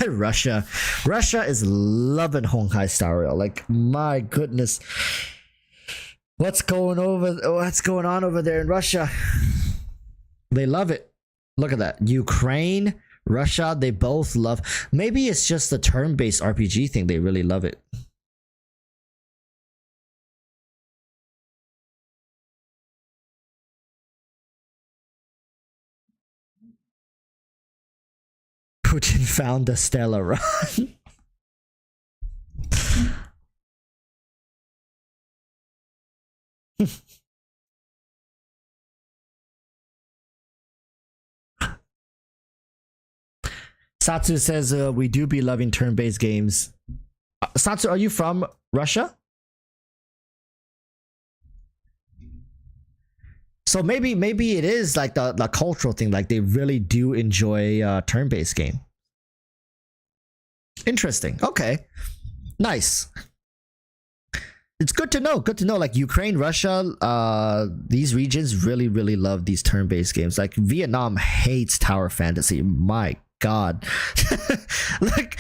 Russia. Russia is loving Honkai Star Rail. Like, my goodness. What's going on over there in Russia? They love it. Look at that. Ukraine, Russia, they both love. Maybe it's just the turn-based RPG thing. They really love it. Putin found the Stella run. Satsu says we do be loving turn-based games. Satsu, are you from Russia? So maybe it is like the cultural thing. Like they really do enjoy turn-based game. Interesting. Okay, nice. It's good to know. Good to know. Like Ukraine, Russia, these regions really love these turn-based games. Like Vietnam hates Tower Fantasy. My God, like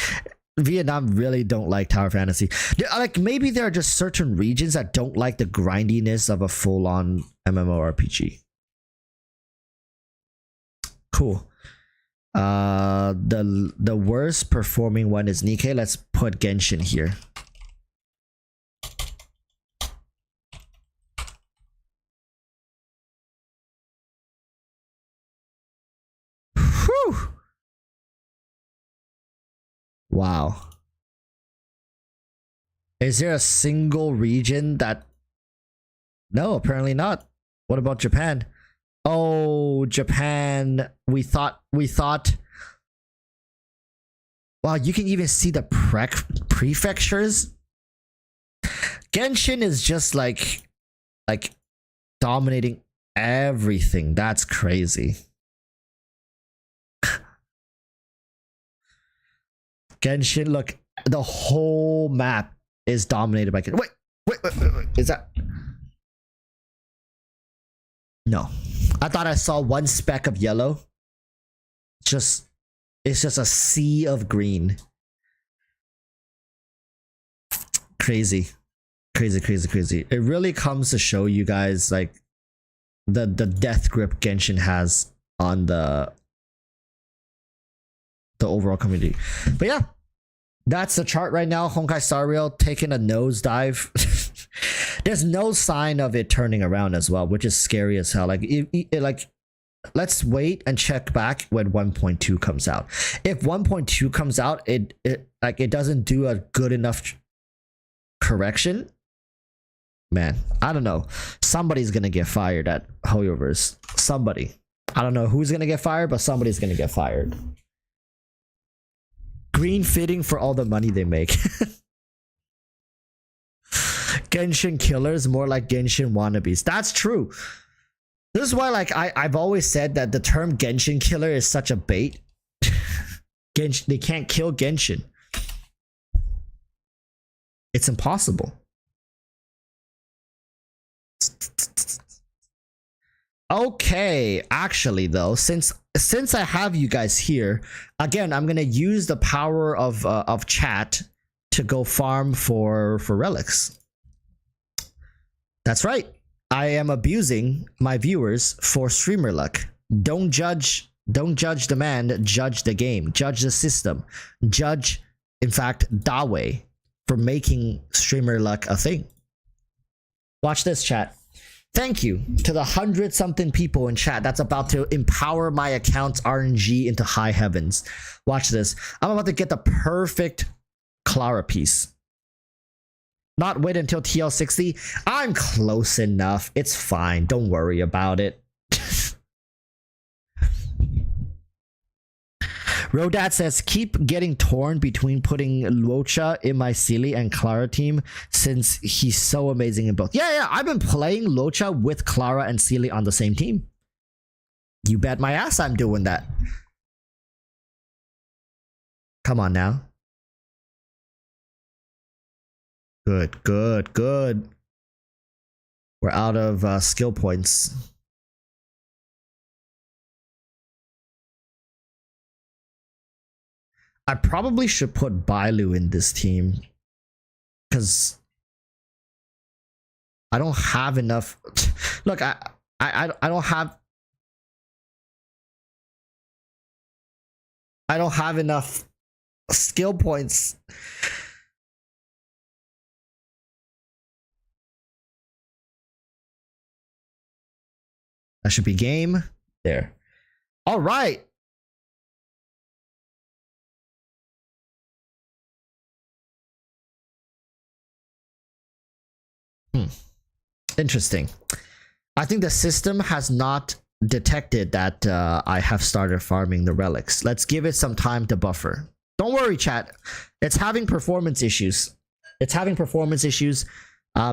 Vietnam really don't like Tower Fantasy. Like maybe there are just certain regions that don't like the grindiness of a full-on MMORPG. Cool. The worst performing one is Nikkei. Let's put Genshin here. Whew. Wow. Is there a single region that... No, apparently not. What about Japan? Oh, Japan. We thought... Wow, you can even see the prefectures. Genshin is just like dominating everything. That's crazy. Genshin, look, the whole map is dominated by Genshin. Wait. Is that... No. I thought I saw one speck of yellow. It's just a sea of green. Crazy. It really comes to show you guys like the death grip Genshin has on the overall community. But yeah, that's the chart right now. Honkai Star Rail taking a nosedive. There's no sign of it turning around as well, which is scary as hell. Like let's wait and check back when 1.2 comes out. If 1.2 comes out, it like it doesn't do a good enough correction, man, I don't know. Somebody's gonna get fired at Hoyoverse. Somebody. I don't know who's gonna get fired, but somebody's gonna get fired. Green fitting for all the money they make. Genshin killers, more like Genshin wannabes. That's true. This is why, like, I've always said that the term Genshin killer is such a bait. Genshin, they can't kill Genshin. It's impossible. Okay, actually though, since I have you guys here, again, I'm gonna use the power of chat to go farm for relics. That's right. I am abusing my viewers for streamer luck. Don't judge the man, judge the game, judge the system, judge, in fact, Dawei for making streamer luck a thing. Watch this, chat. Thank you to the 100-something people in chat that's about to empower my account's RNG into high heavens. Watch this. I'm about to get the perfect Clara piece. Not wait until TL60. I'm close enough. It's fine. Don't worry about it. Rodat says, keep getting torn between putting Luocha in my Sealy and Clara team since he's so amazing in both. Yeah, I've been playing Luocha with Clara and Sealy on the same team. You bet my ass I'm doing that. Come on now. Good. We're out of skill points. I probably should put Bailu in this team because I don't have enough. Look, I don't have enough skill points. That should be game. There. All right. Interesting. I think the system has not detected that I have started farming the relics. Let's give it some time to buffer. Don't worry, chat. It's having performance issues.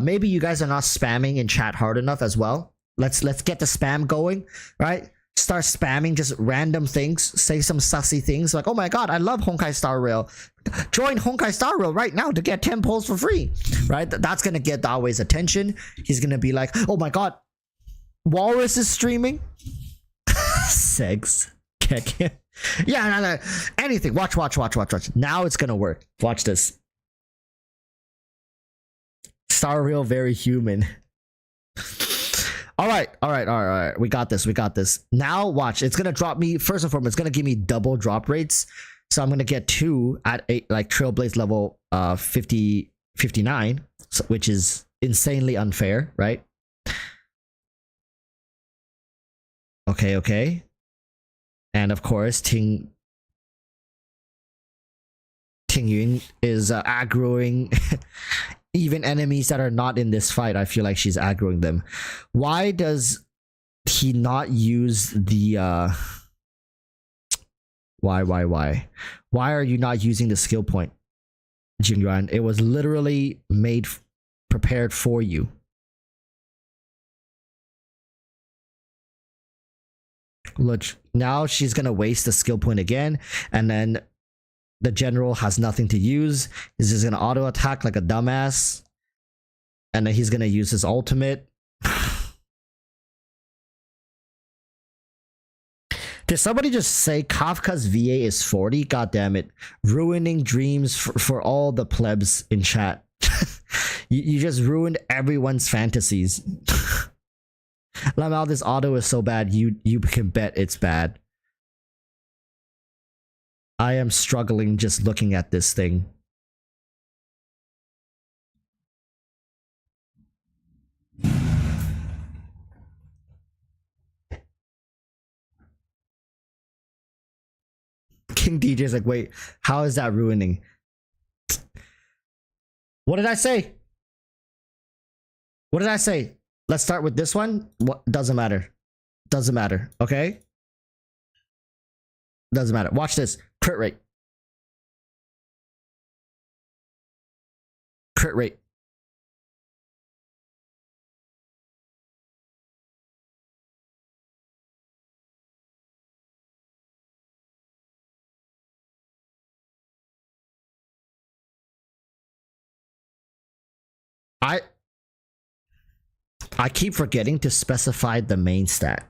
Maybe you guys are not spamming in chat hard enough as well. Let's get the spam going, right? Start spamming just random things. Say some sussy things like, oh my god, I love Honkai Star Rail. Join Honkai Star Rail right now to get 10 polls for free, right? That's gonna get Dawei's attention. He's gonna be like, oh my god, Walrus is streaming. Segs. Yeah, no. Anything. Watch. Now it's gonna work. Watch this. Star Rail very human. All right. We got this. Now watch. It's gonna drop me, first and foremost, it's gonna give me double drop rates. So I'm gonna get 2 at like Trailblaze level 59, which is insanely unfair, right? Okay. And of course, Ting Yun is aggroing even enemies that are not in this fight. I feel like she's aggroing them. Why does he not use the why are you not using the skill point, Jingyuan? It was literally prepared for you. Look, now she's gonna waste the skill point again, and then the general has nothing to use. He's just gonna auto attack like a dumbass, and then he's gonna use his ultimate. Did somebody just say Kafka's VA is 40? God damn it. Ruining dreams for all the plebs in chat. you just ruined everyone's fantasies. Lamal, this auto is so bad, you can bet it's bad. I am struggling just looking at this thing. King DJ's like, wait, how is that ruining? What did I say? What did I say? Let's start with this one. What doesn't matter. Doesn't matter. Okay? Doesn't matter. Watch this. Crit rate. Crit rate. I keep forgetting to specify the main stat.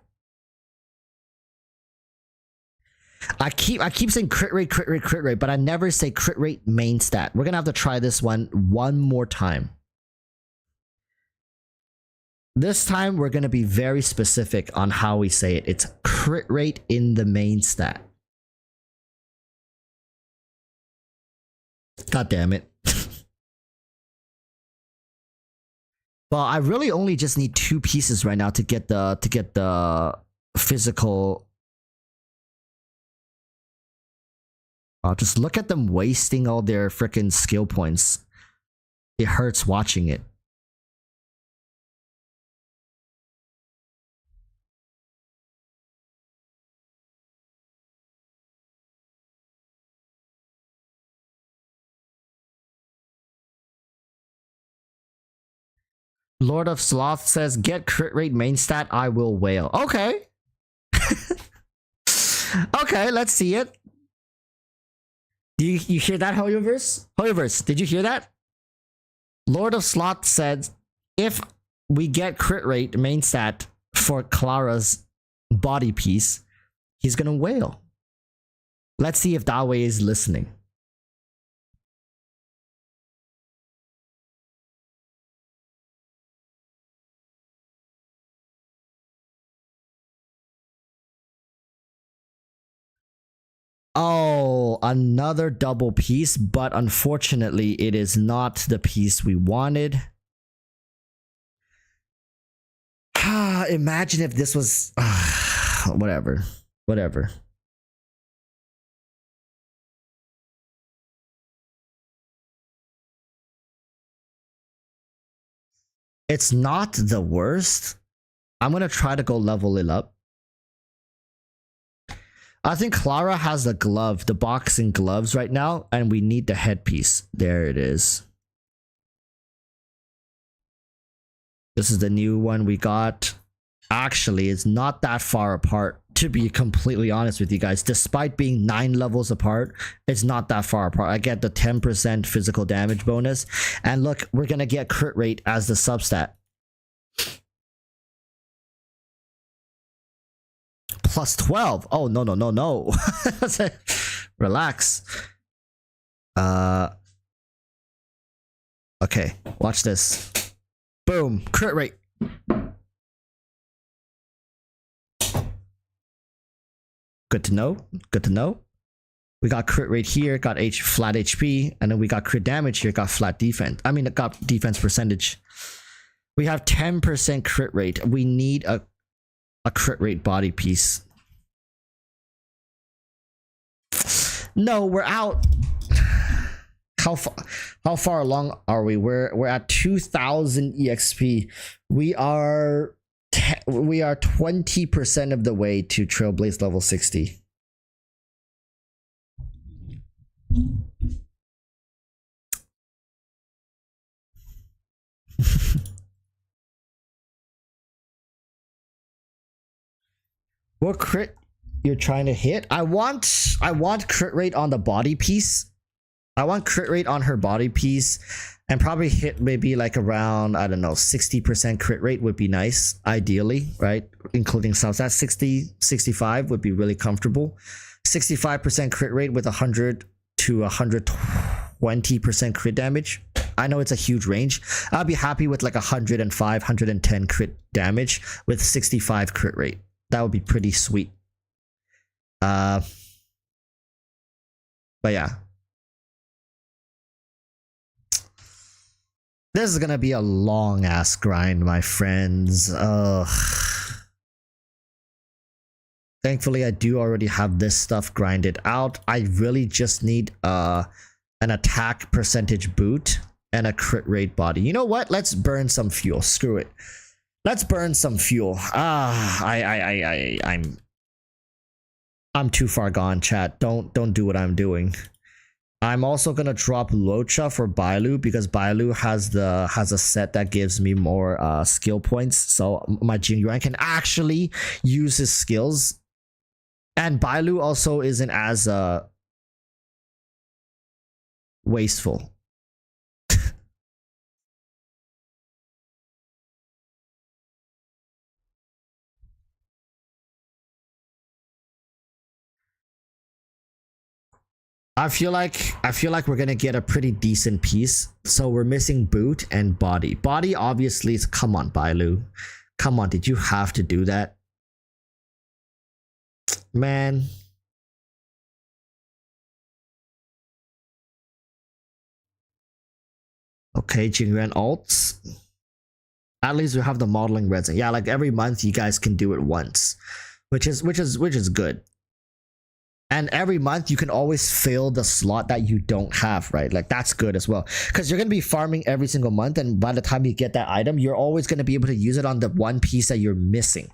I keep saying crit rate, but I never say crit rate main stat. We're gonna have to try this one more time. This time we're gonna be very specific on how we say it. It's crit rate in the main stat. God damn it. Well, I really only just need 2 pieces right now to get the physical. Just look at them wasting all their freaking skill points. It hurts watching it. Lord of Sloth says, get crit rate main stat, I will wail. Okay. Okay, let's see it. You hear that, Hoyoverse? Hoyoverse, did you hear that? Lord of Sloth said, if we get crit rate main stat for Clara's body piece, he's gonna wail. Let's see if Dawe is listening. Oh, another double piece, but unfortunately it is not the piece we wanted. Imagine if this was whatever. It's not the worst. I'm gonna try to go level it up. I think Clara has the glove, the boxing gloves right now, and we need the headpiece. There it is. This is the new one we got. Actually, it's not that far apart, to be completely honest with you guys. Despite being 9 levels apart, it's not that far apart. I get the 10% physical damage bonus. And look, we're gonna get crit rate as the substat. Plus 12. Oh, no. Relax. Okay, watch this. Boom, crit rate. Good to know. Good to know. We got crit rate here, got flat HP, and then we got crit damage here, got flat defense. I mean, it got defense percentage. We have 10% crit rate. We need a crit rate body piece. No, we're out. How far along are we? We're at 2,000 EXP. We are 20% of the way to Trailblaze level 60. What crit you're trying to hit? I want crit rate on the body piece. I want crit rate on her body piece and probably hit maybe like around, I don't know, 60% crit rate would be nice, ideally, right? Including substats. 60, 65 would be really comfortable. 65% crit rate with 100 to 120% crit damage. I know it's a huge range. I'll be happy with like 105, 110 crit damage with 65 crit rate. That would be pretty sweet. But yeah. This is gonna be a long ass grind, my friends. Ugh. Thankfully, I do already have this stuff grinded out. I really just need an attack percentage boot and a crit rate body. You know what? Let's burn some fuel. Screw it. Let's burn some fuel. I'm too far gone, chat. Don't do what I'm doing. I'm also gonna drop Locha for Bailu because Bailu has a set that gives me more skill points, so my Jingyuan can actually use his skills. And Bailu also isn't as wasteful. I feel like we're gonna get a pretty decent piece. So we're missing boot and body. Body obviously is, come on, Bailu. Come on, did you have to do that? Man. Okay, Jingyuan alts. At least we have the modeling resin. Yeah, like every month you guys can do it once, which is good. And every month you can always fill the slot that you don't have, right? Like that's good as well, because you're gonna be farming every single month, and by the time you get that item, you're always gonna be able to use it on the one piece that you're missing.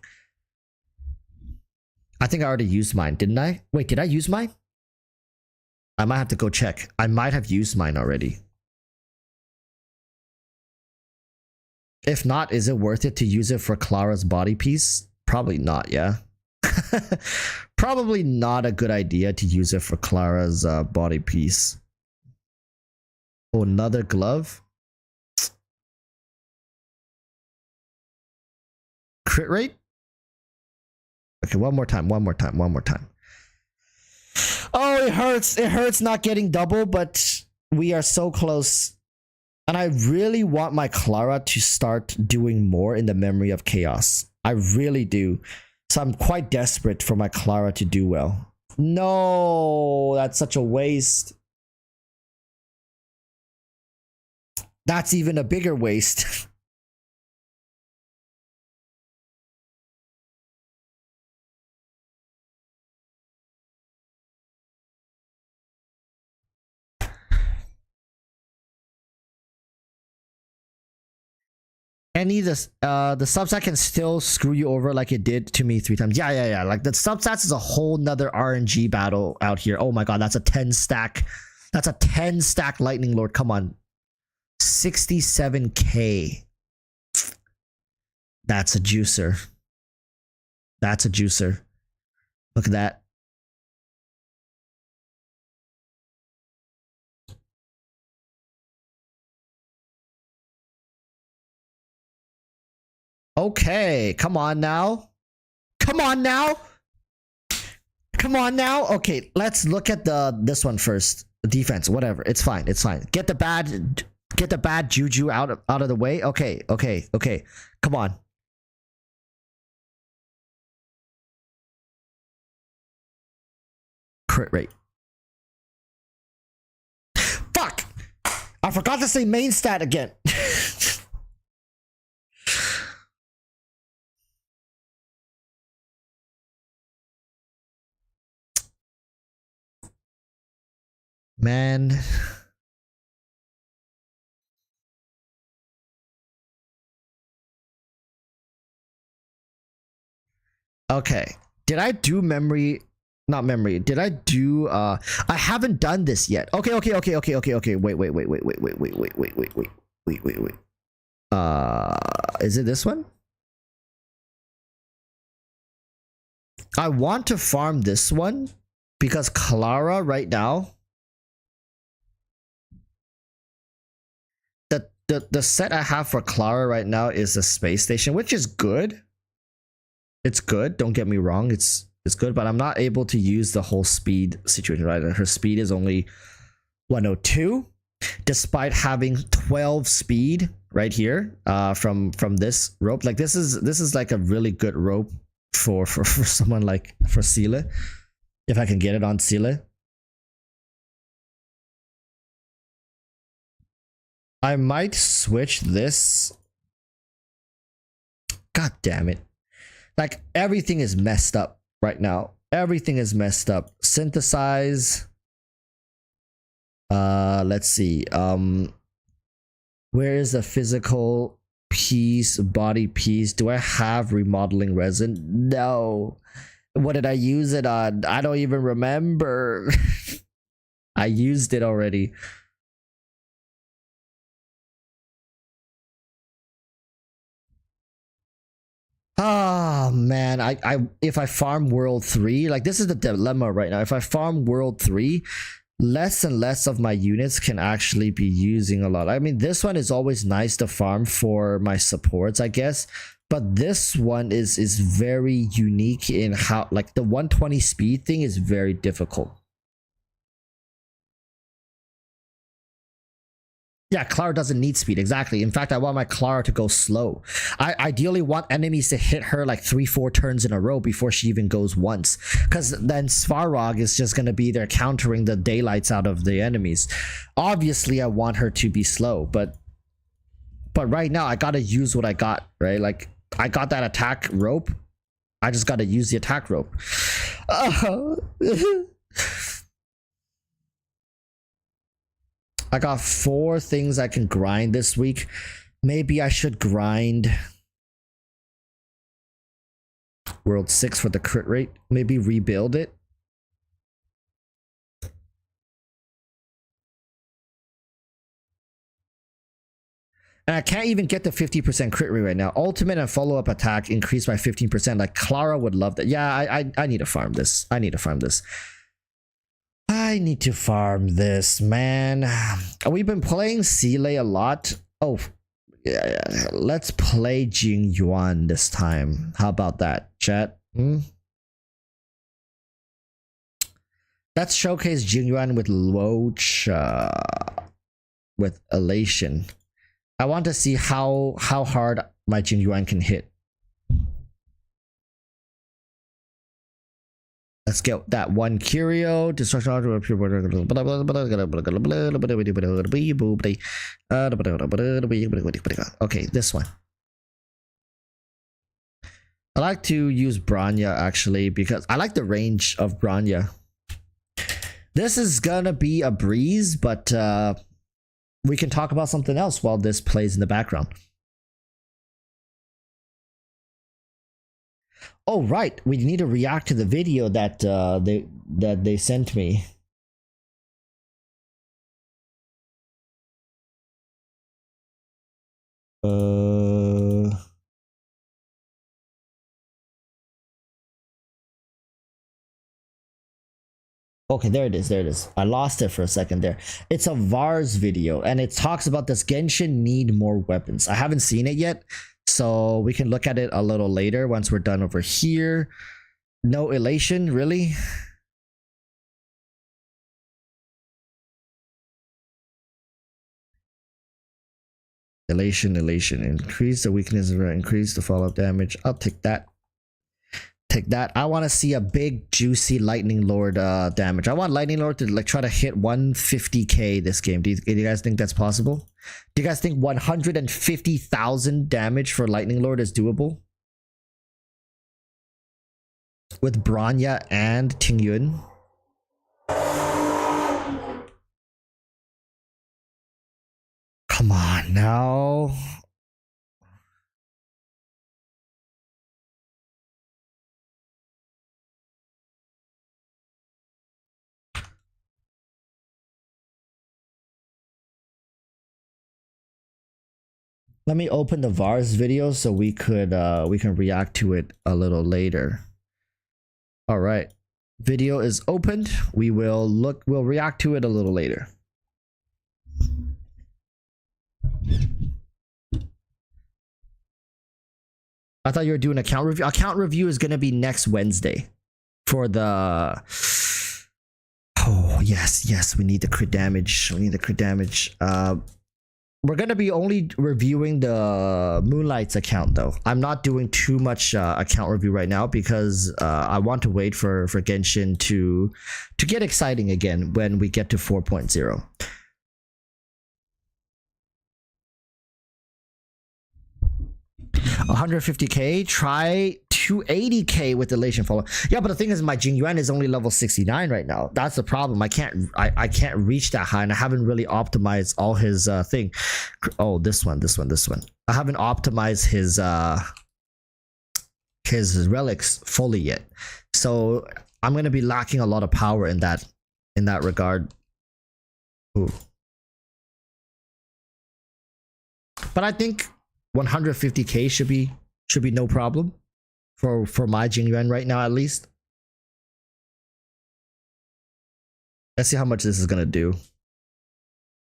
I think I already used mine, didn't I? Wait, did I use mine? I might have to go check. I might have used mine already. If not, is it worth it to use it for Clara's body piece? Probably not, yeah. Probably not a good idea to use it for Clara's body piece. Oh, another glove. Crit rate? Okay, one more time. Oh, it hurts. It hurts not getting double, but we are so close. And I really want my Clara to start doing more in the Memory of Chaos. I really do. So I'm quite desperate for my Clara to do well. No, that's such a waste. That's even a bigger waste. Any the substat can still screw you over like it did to me 3 times. Yeah. Like the substats is a whole nother RNG battle out here. Oh my god, that's a 10 stack. That's a 10 stack Lightning Lord. Come on. 67k. That's a juicer. That's a juicer. Look at that. Okay, come on now. Come on now. Come on now. Okay, let's look at this one first. The defense, whatever. It's fine. It's fine. Get the bad juju out of the way. Okay. Come on. Crit rate. Fuck! I forgot to say main stat again. Man. Okay. Did I do memory? Not memory. Did I do I haven't done this yet. Okay. Wait. Is it this one? I want to farm this one because Clara right now, the set I have for Clara right now is a space station, which is good. It's good, don't get me wrong, it's good, but I'm not able to use the whole speed situation, right? Her speed is only 102 despite having 12 speed right here from this rope. Like this is like a really good rope for someone like for Sile, if I can get it on Sile. I might switch this. God damn it. Like everything is messed up. right now. Everything is messed up. Synthesize. Let's see. Where is the physical piece, body piece? Do I have remodeling resin? No. What did I use it on? I don't even remember. I used it already. Oh man, I if I farm World 3, like this is the dilemma right now. If I farm World 3, less and less of my units can actually be using a lot. I mean, this one is always nice to farm for my supports, I guess. But this one is very unique in how, like, the 120 speed thing is very difficult. Yeah, Clara doesn't need speed, exactly. In fact, I want my Clara to go slow. I ideally want enemies to hit her like 3-4 turns in a row before she even goes once. Because then Svarog is just going to be there countering the daylights out of the enemies. Obviously, I want her to be slow, but right now, I gotta use what I got, right? Like, I got that attack rope. I just gotta use the attack rope. I got 4 things I can grind this week. Maybe I should grind World 6 for the crit rate. Maybe rebuild it. And I can't even get the 50% crit rate right now. Ultimate and follow-up attack increased by 15%. Like, Clara would love that. Yeah, I need to farm this. I need to farm this. I need to farm this, man. We've been playing Seeley a lot. Oh, yeah, let's play Jing Yuan this time. How about that, chat? Let's showcase Jing Yuan with Loach, with Elation. I want to see how hard my Jing Yuan can hit. Let's get that one curio. Destruction of pure. Okay, this one. I like to use Branya actually because I like the range of Branya. This is gonna be a breeze, but we can talk about something else while this plays in the background. Oh right, we need to react to the video that they sent me. Okay, there it is. There it is. I lost it for a second there. It's a Vars video, and it talks about does Genshin need more weapons? I haven't seen it yet, so we can look at it a little later once we're done over here. No elation, really? Elation. Increase the weakness, increase the follow-up damage. I'll take that. Take that. I want to see a big juicy Lightning Lord damage. I want Lightning Lord to like try to hit 150k this game. Do you guys think that's possible? Do you guys think 150,000 damage for Lightning Lord is doable? With Branya and Tingyun? Come on now. Let me open the Vars video so we can react to it a little later. All right. Video is opened. We'll react to it a little later. I thought you were doing account review. Account review is going to be next Wednesday for the... Oh, yes, we need the crit damage. We're going to be only reviewing the Moonlight's account, though. I'm not doing too much account review right now because I want to wait for Genshin to get exciting again when we get to 4.0. $150k. Try 280k with elation follow. Yeah, but the thing is, my Jing Yuan is only level 69 right now. That's the problem. I can't reach that high, and I haven't really optimized all his thing. Oh, this one. I haven't optimized his relics fully yet, so I'm gonna be lacking a lot of power in that regard. Ooh. But I think 150k should be no problem for my Jing Yuan right now, at least. Let's see how much this is gonna do.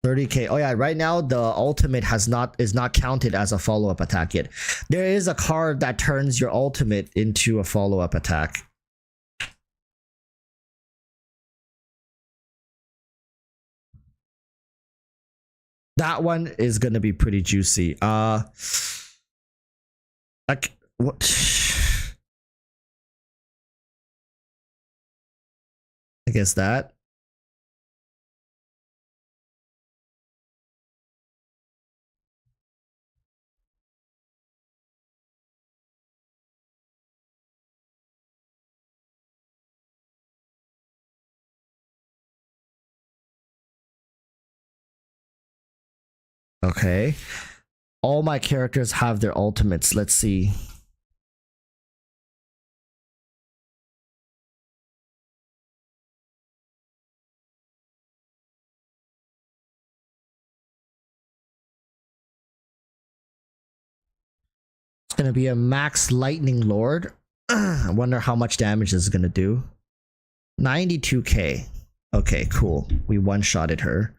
30k. Oh yeah, right now the ultimate is not counted as a follow-up attack yet. There is a card that turns your ultimate into a follow-up attack. That one is gonna be pretty juicy. Like what? I guess that. Okay. All my characters have their ultimates. Let's see. It's gonna be a max lightning lord. I wonder how much damage this is gonna do. 92k. Okay, cool. We one-shotted her.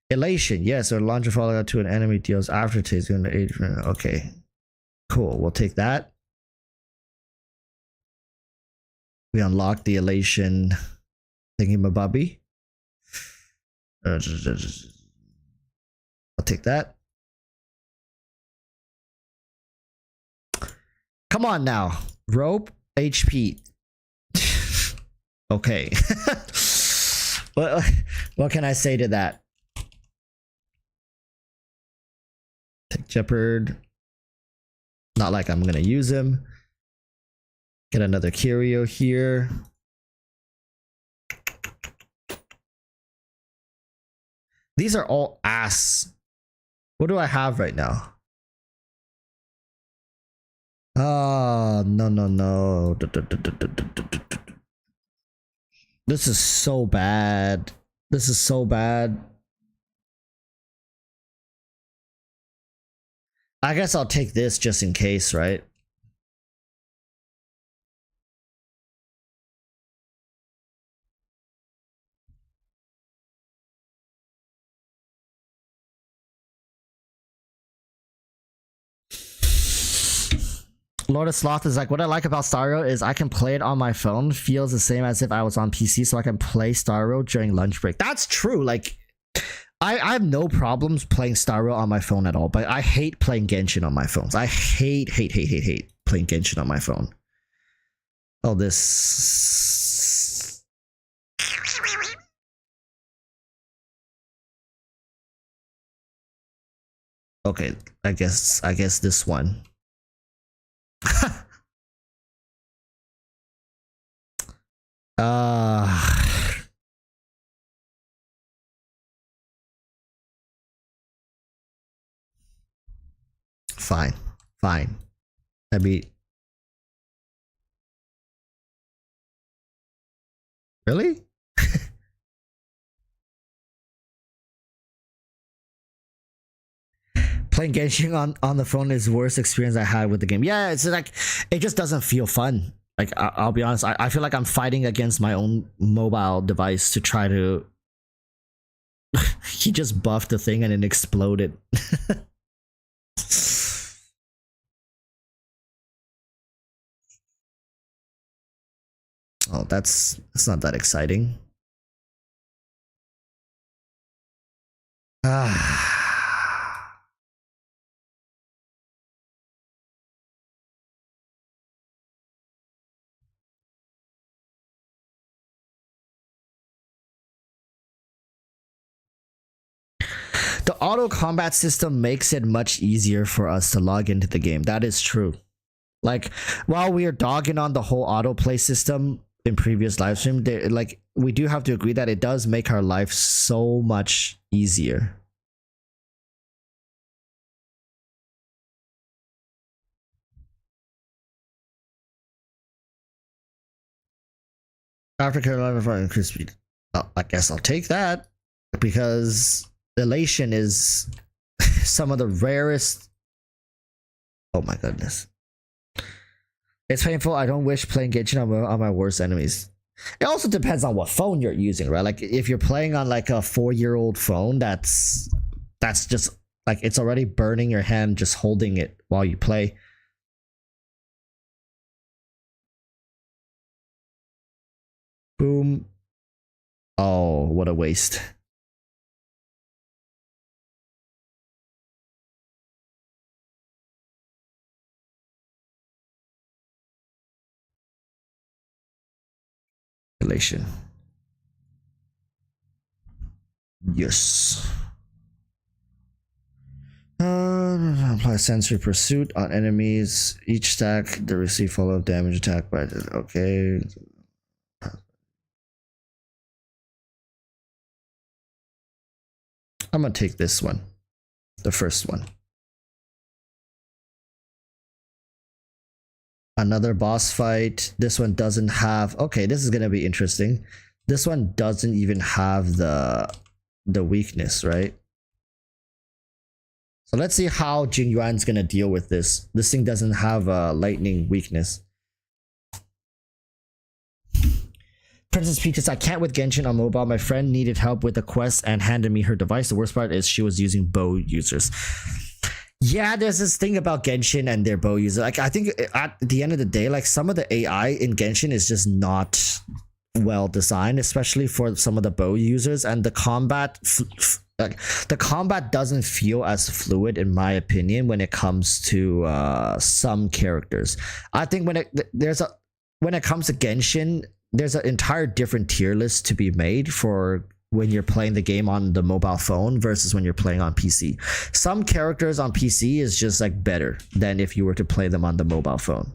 Elation, yes, or launcher fallout to an enemy deals aftertaste. Okay, cool. We'll take that. We unlocked the elation thingy-mabobby. I'll take that. Come on now. Rope HP. Okay. What can I say to that? Take Jeopard. Not like I'm gonna use him. Get another curio here. These are all ass. What do I have right now? Oh, no. This is so bad. This is so bad. I guess I'll take this just in case, right? Lord of Sloth is like, what I like about Starro is I can play it on my phone. Feels the same as if I was on PC, so I can play Starro during lunch break. That's true. Like, I have no problems playing Starro on my phone at all, but I hate playing Genshin on my phones. I hate playing Genshin on my phone. Oh, this. Okay, I guess this one. Fine. I mean, really? Playing Genshin on the phone is the worst experience I had with the game. Yeah, it's like, it just doesn't feel fun. Like, I'll be honest, I feel like I'm fighting against my own mobile device to try to... He just buffed the thing and it exploded. Oh, that's not that exciting. The auto combat system makes it much easier for us to log into the game. That is true. Like while we are dogging on the whole autoplay system in previous live stream, like we do have to agree that it does make our life so much easier. Africa for increased speed. Oh, I guess I'll take that because elation is some of the rarest. Oh my goodness. It's painful. I don't wish playing Genshin on my worst enemies. It also depends on what phone you're using, right? Like if you're playing on like a 4-year-old phone, that's just like it's already burning your hand just holding it while you play. Boom. Oh, what a waste. Elation. Yes. Apply sensory pursuit on enemies. Each stack they receive follow-up damage attack by okay. I'm gonna take this one. The first one. Another boss fight. This one doesn't have okay, this is gonna be interesting. This one doesn't even have the weakness, right? So let's see how Jing Yuan's gonna deal with this. This thing doesn't have a lightning weakness. Princess Peaches, I can't with Genshin on mobile. My friend needed help with the quest and handed me her device. The worst part is she was using bow users. Yeah, there's this thing about Genshin and their bow users. Like I think at the end of the day, like some of the AI in Genshin is just not well designed, especially for some of the bow users, and the combat like the combat doesn't feel as fluid in my opinion when it comes to some characters. I think when it comes to Genshin, there's an entire different tier list to be made for when you're playing the game on the mobile phone versus when you're playing on PC. Some characters on PC is just like better than if you were to play them on the mobile phone.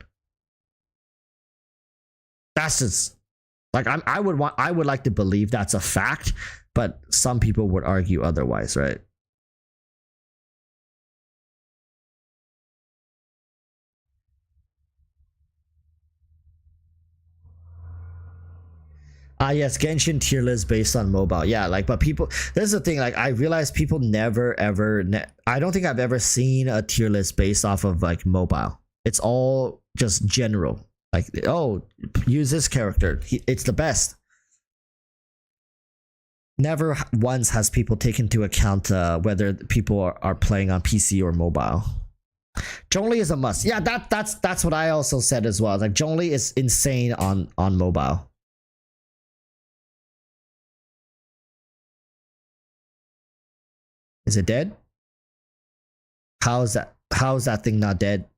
That's just like I would like to believe that's a fact, but some people would argue otherwise, right? Yes, Genshin tier list based on mobile. Yeah, like, but people, there's the thing, like, I realize people never ever, I don't think I've ever seen a tier list based off of like mobile. It's all just general. Like, oh, use this character. It's the best. Never once has people taken into account whether people are playing on PC or mobile. Zhongli is a must. Yeah, that's what I also said as well. Like Zhongli is insane on mobile. Is it dead? How is that thing not dead?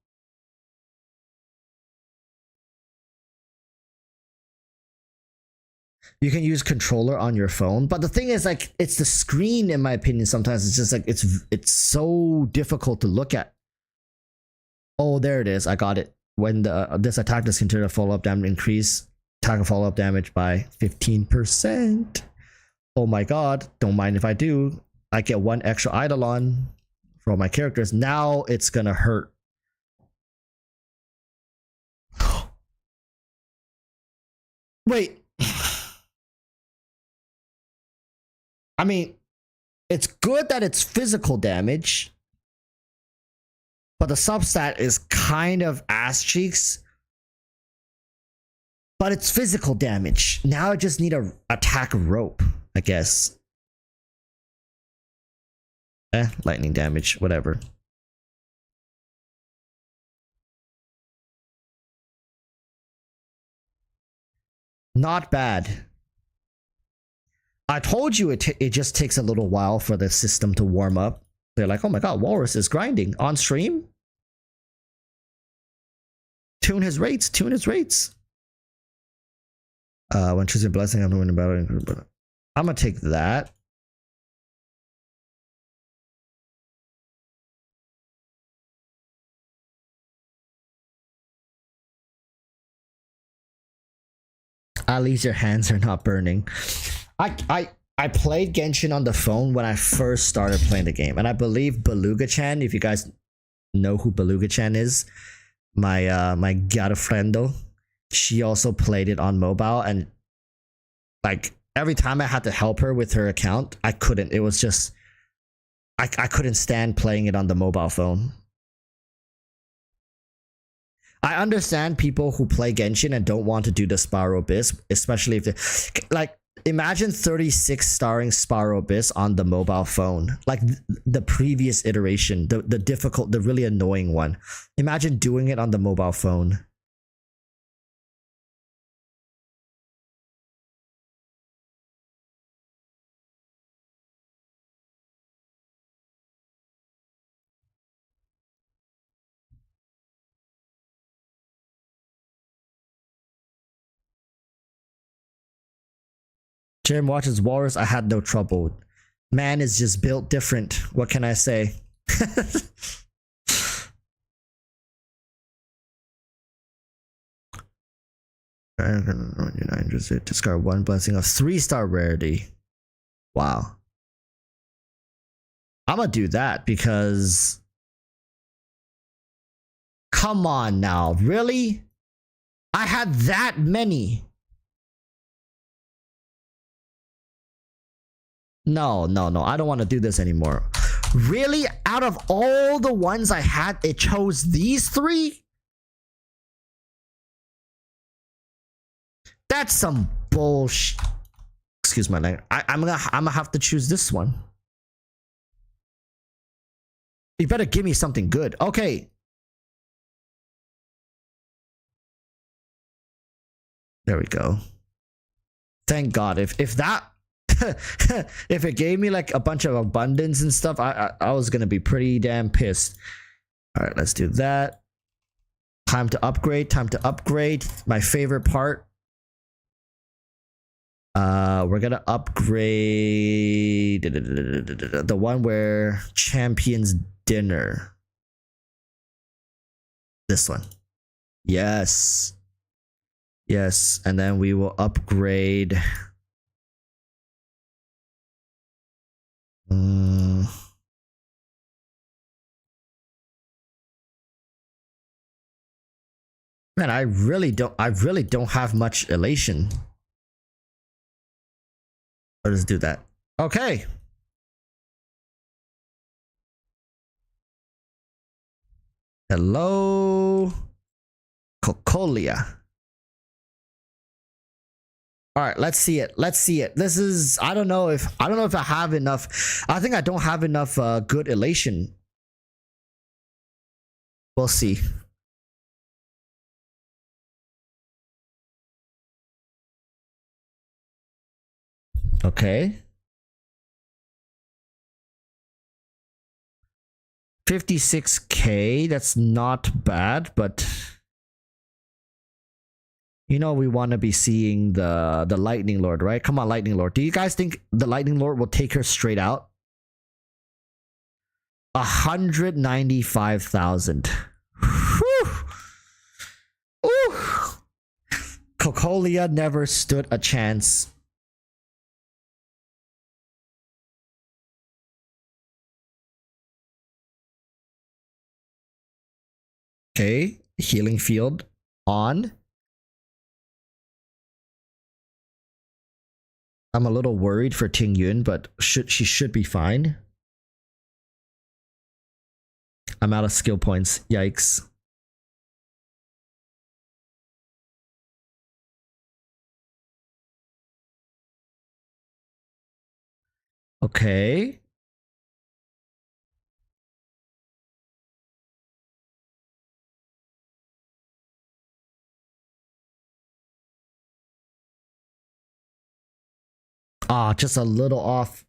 You can use controller on your phone, but the thing is, like, it's the screen. In my opinion, sometimes it's just like it's so difficult to look at. Oh, there it is. I got it. When this attack does continue to follow up damage increase, attack and follow up damage by 15%. Oh my god! Don't mind if I do. I get 1 extra Eidolon for all my characters. Now it's gonna hurt. Wait. I mean, it's good that it's physical damage, but the substat is kind of ass cheeks. But it's physical damage. Now I just need a attack rope, I guess. Lightning damage, whatever. Not bad. I told you it just takes a little while for the system to warm up. They're like, oh my god, Walrus is grinding on stream. Tune his rates, tune his rates. When choosing blessing, I'm winning battle. I'm gonna take that. At least your hands are not burning. I played Genshin on the phone when I first started playing the game, and I believe Beluga-chan, if you guys know who Beluga-chan is, my girlfriendo, she also played it on mobile, and like every time I had to help her with her account, I couldn't. It was just I couldn't stand playing it on the mobile phone. I understand people who play Genshin and don't want to do the Spiral Abyss, especially if they like imagine 36 starring Spiral Abyss on the mobile phone, like the previous iteration, the difficult, the really annoying one. Imagine doing it on the mobile phone. Jim watches Walrus. I had no trouble. Man is just built different. What can I say? Discard one blessing of 3-star rarity. Wow. I'm gonna do that because come on now, really? I had that many. No, I don't want to do this anymore. Really? Out of all the ones I had, it chose these 3? That's some bullshit. Excuse my language. I'm gonna have to choose this one. You better give me something good. Okay. There we go. Thank God. If that if it gave me like a bunch of abundance and stuff, I was gonna be pretty damn pissed. All right, let's do that. Time to upgrade. My favorite part. We're gonna upgrade the one where champions dinner. This one. Yes, and then we will upgrade. Man, I really don't have much elation. Let's do that. Okay. Hello, Cocolia. All right, let's see it. This is I don't know if I have enough. I think I don't have enough good elation. We'll see. Okay. 56k, that's not bad, but you know we want to be seeing the Lightning Lord, right? Come on, Lightning Lord. Do you guys think the Lightning Lord will take her straight out? 195,000. Ooh. Cocolia never stood a chance. Okay, healing field on. I'm a little worried for Ting Yun, but she should be fine. I'm out of skill points. Yikes. Okay. Ah, just a little off.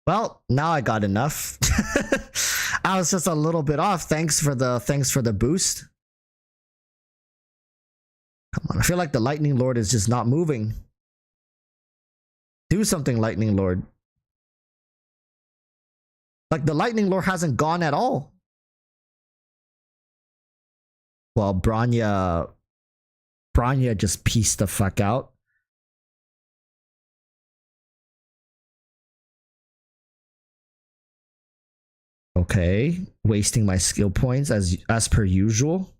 Well, now I got enough. I was just a little bit off. Thanks for the boost. Come on, I feel like the Lightning Lord is just not moving. Do something, Lightning Lord. Like the Lightning Lord hasn't gone at all. Well, Branya Branya just pieced the fuck out. Okay, wasting my skill points as per usual.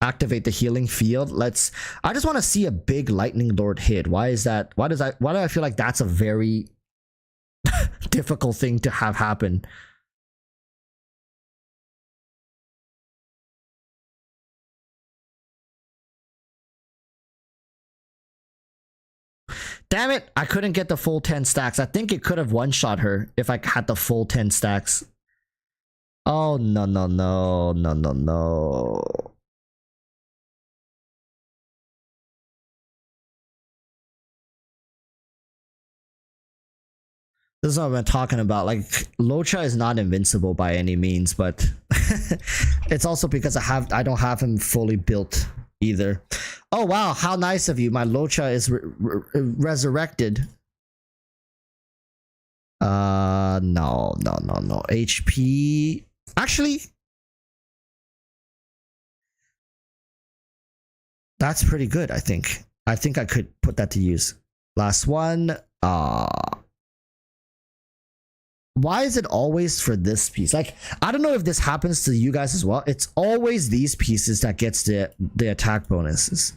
Activate the healing field. I just want to see a big lightning lord hit. Why is that? Why do I feel like that's a very difficult thing to have happen? Damn it, I couldn't get the full 10 stacks. I think it could have one-shot her if I had the full 10 stacks. Oh, no, no, no, no, no, no. This is what I'm talking about. Like, Locha is not invincible by any means, but it's also because I don't have him fully built either. Oh wow, how nice of you. My Locha is resurrected. No. HP. Actually, that's pretty good, I think. I think I could put that to use. Last one. Why is it always for this piece? Like, I don't know if this happens to you guys as well. It's always these pieces that gets the attack bonuses.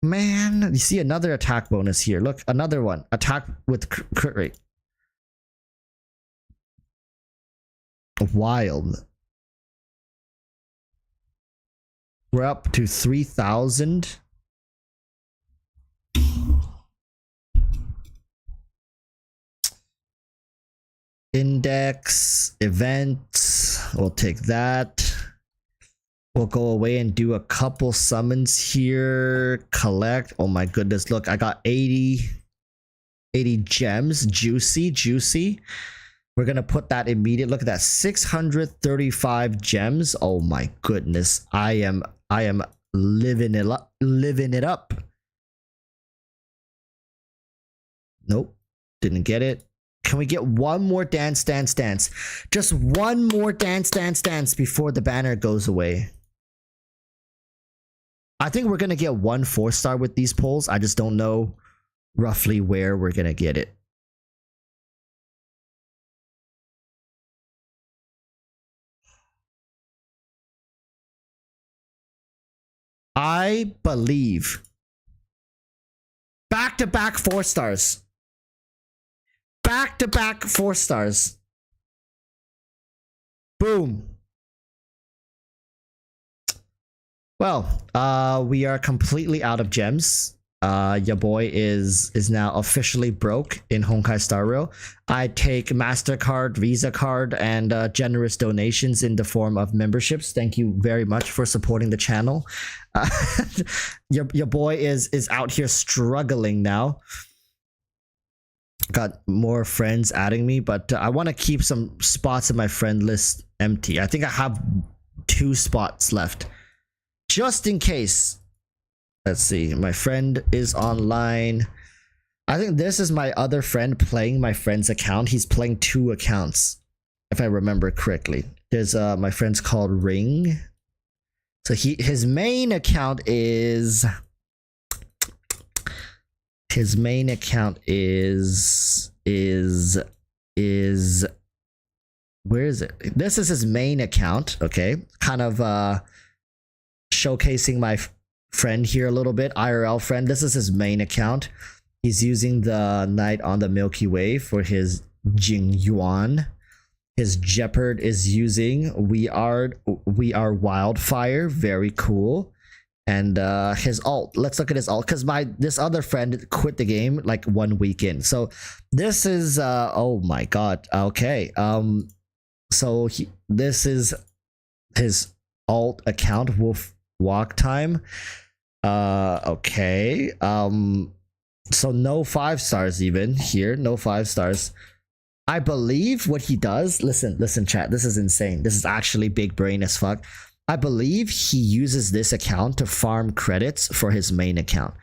Man, you see another attack bonus here. Look, another one. Attack with crit rate. Wild. We're up to 3,000. Index, events, we'll take that. We'll go away and do a couple summons here. Collect. Oh my goodness, look, I got 80 gems. Juicy. We're gonna put that immediate. Look at that, 635 gems. Oh my goodness, I am living it up. Nope, didn't get it. Can we get one more dance? Just one more dance before the banner goes away. I think we're gonna get one 4-star with these polls. I just don't know roughly where we're gonna get it. I believe back-to-back 4-stars. Back-to-back 4-stars. Boom. Well, we are completely out of gems. Your boy is now officially broke in Honkai Star Rail. I take MasterCard, Visa card, and generous donations in the form of memberships. Thank you very much for supporting the channel. Your boy is out here struggling now. Got more friends adding me, but I want to keep some spots in my friend list empty. I think I have 2 spots left just in case. Let's see, my friend is online. I think this is my other friend playing my friend's account. He's playing 2 accounts if I remember correctly. There's my friend's called Ring. So his main account is where is it? This is his main account. Okay, kind of showcasing my friend here a little bit. IRL friend. This is his main account. He's using the Night on the Milky Way for his Jing Yuan. His Jeopard is using We Are Wildfire. Very cool. And his alt, let's look at his alt, because this other friend quit the game like 1 week in. So this is oh my god. Okay, so this is his alt account, Wolf Walk Time. Okay, so no 5-stars even here, no 5-stars. I believe what he does, listen chat, this is insane, this is actually big brain as fuck. I believe he uses this account to farm credits for his main account.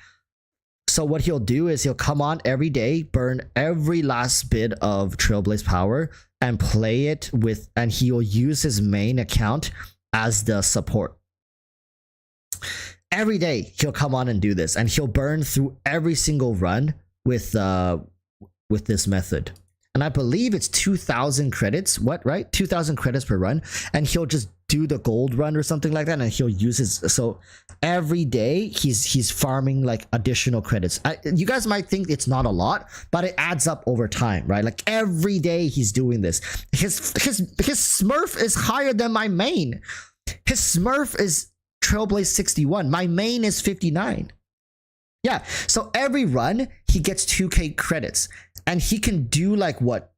So what he'll do is he'll come on every day, burn every last bit of Trailblaze power, and play it with, and he'll use his main account as the support. Every day he'll come on and do this, and he'll burn through every single run with this method. And I believe it's 2,000 credits. What, right? 2,000 credits per run, and he'll just do the gold run or something like that, and he'll use his. So every day he's farming like additional credits. You guys might think it's not a lot, but it adds up over time, right? Like every day he's doing this. His Smurf is higher than my main. His Smurf is Trailblaze 61. My main is 59. Yeah, so every run he gets 2k credits, and he can do like what,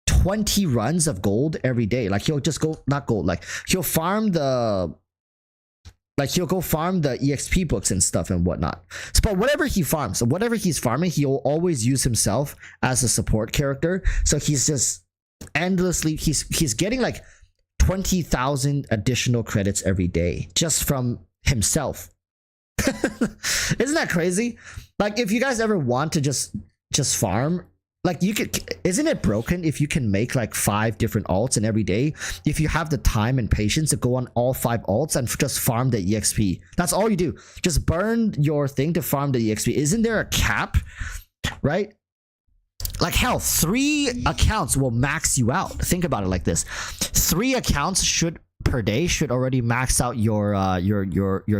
20 runs of gold every day. Like he'll just go, not gold, like he'll farm the, like he'll go farm the exp books and stuff and whatnot. So, but whatever he farms, so whatever he's farming, he'll always use himself as a support character. So he's just endlessly, he's getting like 20,000 additional credits every day just from himself. Isn't that crazy? Like if you guys ever want to just farm, like you could, isn't it broken if you can make like 5 different alts, and every day if you have the time and patience to go on all 5 alts and just farm the exp, that's all you do, just burn your thing to farm the exp. Isn't there a cap, right? Like hell, 3 accounts will max you out. Think about it like this: 3 accounts should per day should already max out your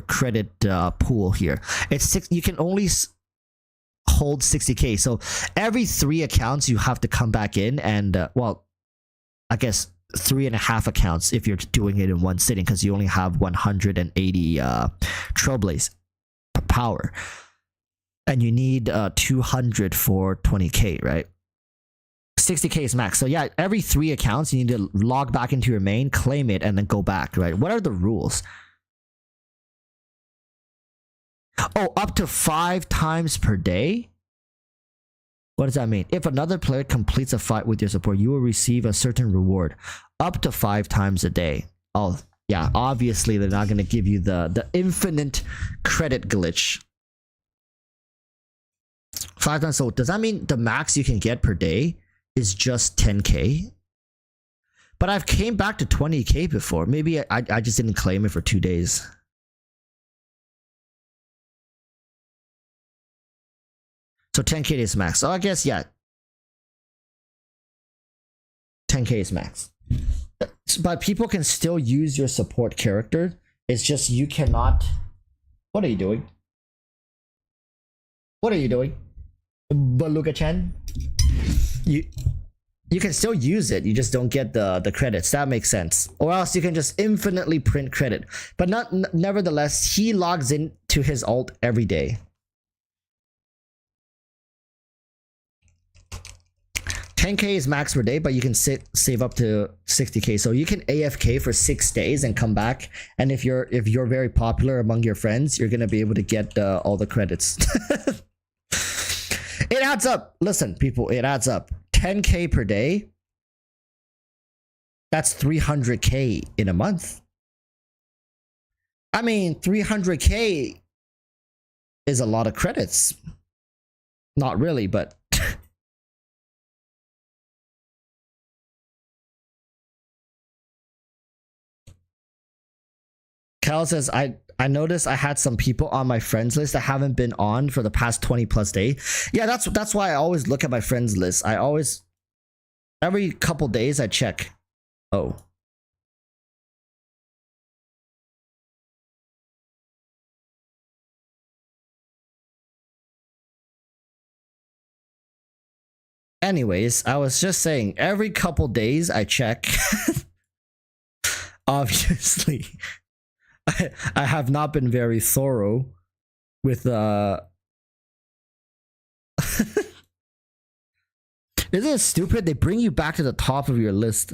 credit pool here. It's 6. You can only hold 60k, so every 3 accounts you have to come back in and well, I guess 3.5 accounts if you're doing it in one sitting, because you only have 180 Trailblaze power, and you need 200 for 20k, right? 60k is max. So yeah, every 3 accounts you need to log back into your main, claim it, and then go back, right? What are the rules? Oh, up to 5 times per day? What does that mean? If another player completes a fight with your support, you will receive a certain reward up to 5 times a day. Oh yeah, obviously they're not going to give you the infinite credit glitch. 5 times. So does that mean the max you can get per day is just 10k? But I've came back to 20k before. Maybe I just didn't claim it for 2 days. So 10k is max. So I guess, yeah, 10k is max. But people can still use your support character. It's just you cannot. What are you doing? What are you doing, Beluga-chan? You can still use it, you just don't get the credits. That makes sense. Or else you can just infinitely print credit. But nevertheless, he logs in to his alt every day. 10k is max per day, but you can save up to 60k. So you can AFK for 6 days and come back. And if you're very popular among your friends, you're gonna be able to get all the credits. It adds up. Listen, people, it adds up. 10k per day. That's 300k in a month. I mean, 300k is a lot of credits. Not really, but Cal says, I noticed I had some people on my friends list that haven't been on for the past 20 plus days. Yeah, that's why I always look at my friends list. I always, every couple days I check. Oh. Anyways, I was just saying, every couple days I check. Obviously. I have not been very thorough with Isn't it stupid? They bring you back to the top of your list.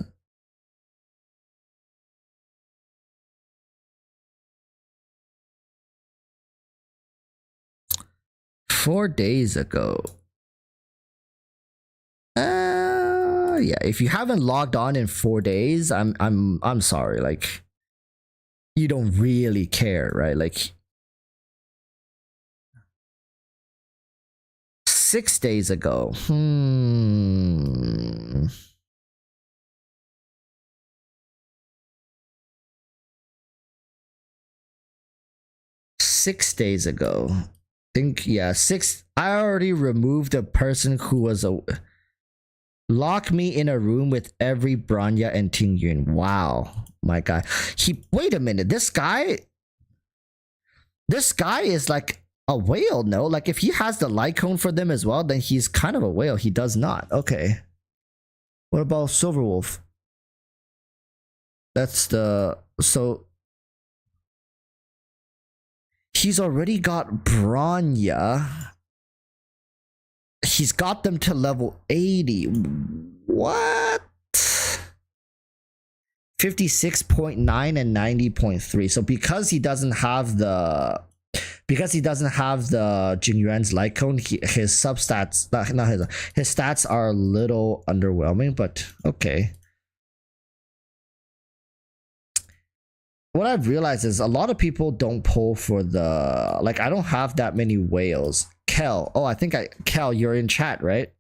Four days ago. Yeah, if you haven't logged on in 4 days, I'm sorry, like you don't really care, right? Like 6 days ago. 6 days ago. I think, yeah, 6. I already removed a person who was a lock me in a room with every Bronya and Tingyun. Wow, my guy. Wait a minute. This guy is like a whale, no? Like if he has the light cone for them as well, then he's kind of a whale. He does not. Okay. What about Silverwolf? That's the he's already got Bronya. He's got them to level 80. What? 56.9 and 90.3. So because he doesn't have the Jingyuan's light cone, his substats, his stats are a little underwhelming, but okay. What I've realized is a lot of people don't pull for the, like, I don't have that many whales. Kel, oh, Kel, you're in chat, right?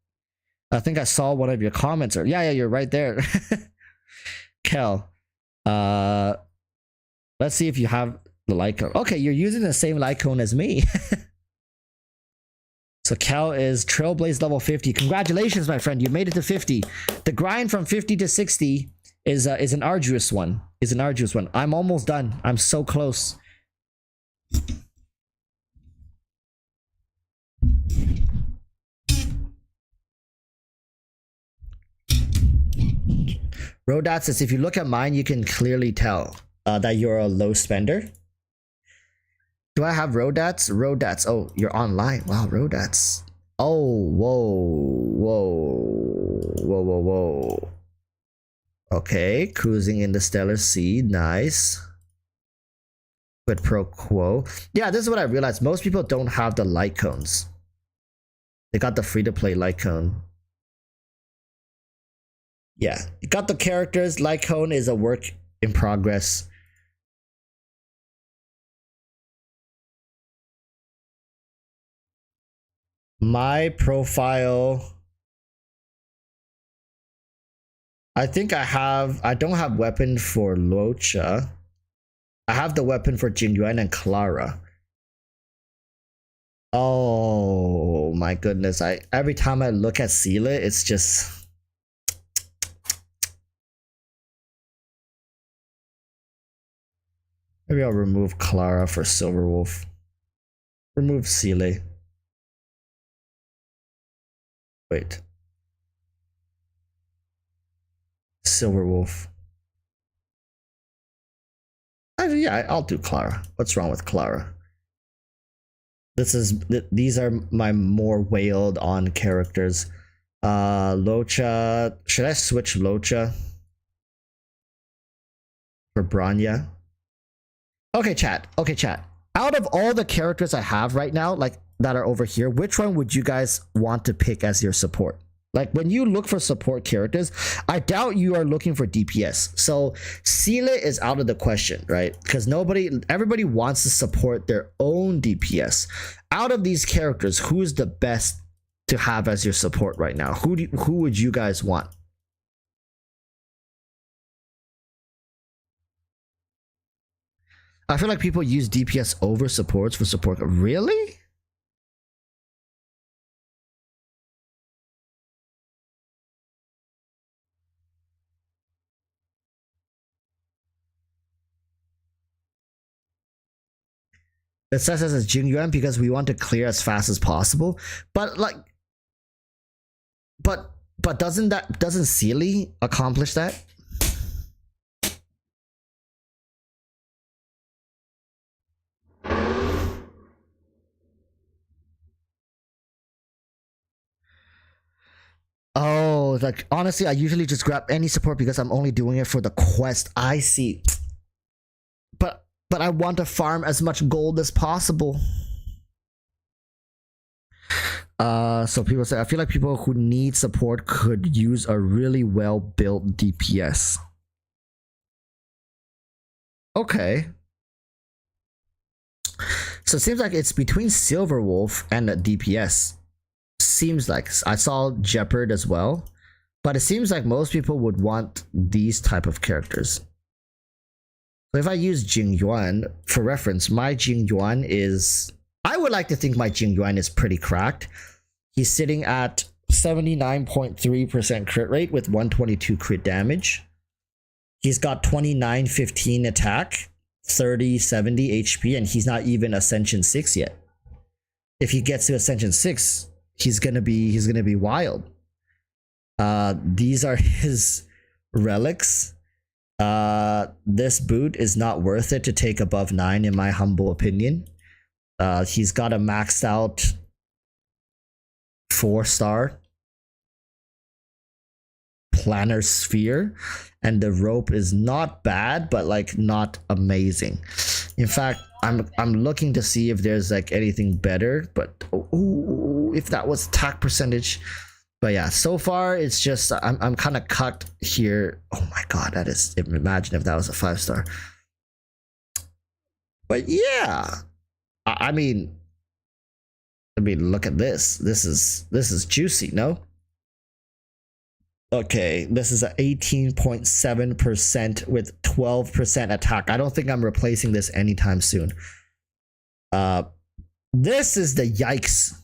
I think I saw one of your comments. Or yeah, you're right there. Kel, let's see if you have the light cone. Okay, you're using the same light cone as me. So Kel is Trailblaze level 50. Congratulations, my friend. You made it to 50. The grind from 50 to 60 is an arduous one. I'm almost done. I'm so close. Rodat says, if you look at mine, you can clearly tell that you're a low spender. Do I have Rodats? Rodats. Oh, you're online. Wow, Rodats. Oh, whoa. Okay, cruising in the stellar sea. Nice. Quid pro quo. Yeah, this is what I realized. Most people don't have the light cones. They got the free-to-play light cone. Yeah, you got the characters. Light cone is a work in progress. My profile, I think I don't have weapon for Locha. I have the weapon for Jingyuan and Clara. Oh my goodness. Every time I look at Seela, it's just, maybe I'll remove Clara for Silverwolf. Remove Seela. Wait. Silverwolf. Yeah, I'll do Clara. What's wrong with Clara? These are my more wailed on characters. Locha. Should I switch Locha for Bronya? Okay, chat. Out of all the characters I have right now, like that are over here, which one would you guys want to pick as your support? Like when you look for support characters, I doubt you are looking for DPS. So Seela is out of the question, right? Because everybody wants to support their own DPS. Out of these characters, who is the best to have as your support right now? Who would you guys want? I feel like people use DPS over supports for support. Really? It says as Jingyuan because we want to clear as fast as possible. But doesn't Seela accomplish that? Oh, like honestly, I usually just grab any support because I'm only doing it for the quest. I see. But I want to farm as much gold as possible. So people say, I feel like people who need support could use a really well-built DPS. Okay. So it seems like it's between Silverwolf and a DPS. seems like I saw Jeopard as well, but it seems like most people would want these type of characters. So if I use Jingyuan for reference, my Jingyuan is, I would like to think my Jingyuan is pretty cracked. He's sitting at 79.3% crit rate with 122 crit damage. He's got 2915 attack, 3070 HP, and he's not even Ascension 6 yet. If he gets to Ascension 6, he's gonna be wild. These are his relics. This boot is not worth it to take above 9 in my humble opinion. He's got a maxed out 4-star planar sphere, and the rope is not bad, but like not amazing. In fact, I'm looking to see if there's like anything better, but ooh, if that was attack percentage. But yeah, so far it's just I'm kind of cut here. Oh my god, that is, imagine if that was a 5-star. But yeah, I mean look at this. This is juicy, no? Okay, this is a 18.7% with 12% attack. I don't think I'm replacing this anytime soon. This is the yikes.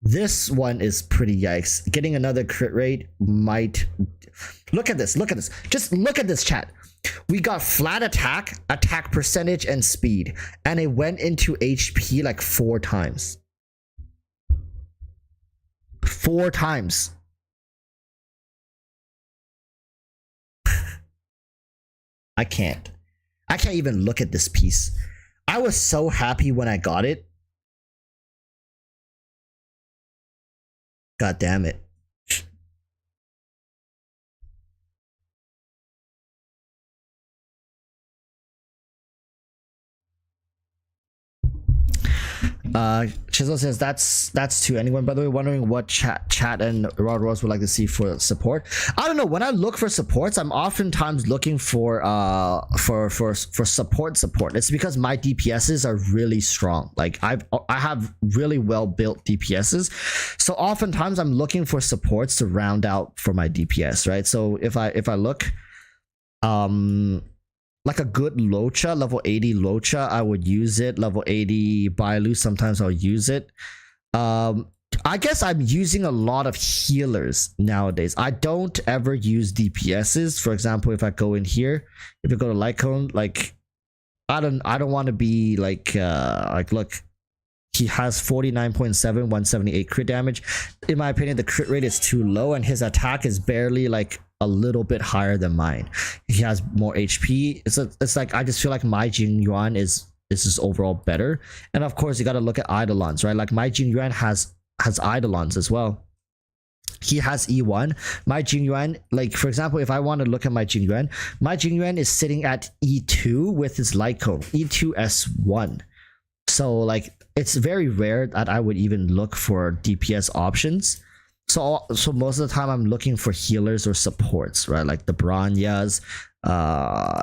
This one is pretty yikes. Getting another crit rate might... Look at this, look at this. Just look at this, chat. We got flat attack, attack percentage, and speed. And it went into HP like 4 times. 4 times. I can't even look at this piece. I was so happy when I got it. God damn it. Chisel says that's to anyone, by the way, wondering what chat and EroticWalruss would like to see for support. I don't know, when I look for supports, I'm oftentimes looking for support. It's because my DPSs are really strong. Like I have really well built DPSs, so oftentimes I'm looking for supports to round out for my DPS, right? So if I look like a good Locha, level 80 Locha, I would use it. Level 80 Bailu, sometimes I'll use it. I guess I'm using a lot of healers nowadays. I don't ever use DPSs. For example, if I go in here, if I go to Lycone, like I don't want to be like look, he has 49.7, 178 crit damage. In my opinion, the crit rate is too low, and his attack is barely like a little bit higher than mine. He has more HP. It's like I just feel like my Jingyuan is just overall better. And of course, you got to look at Eidolons, right? Like my Jingyuan has Eidolons as well. He has E1. My Jingyuan, like for example, if I want to look at my Jingyuan is sitting at E2 with his Lycone, E2S1. So like it's very rare that I would even look for DPS options. So most of the time I'm looking for healers or supports, right? Like the Branyas.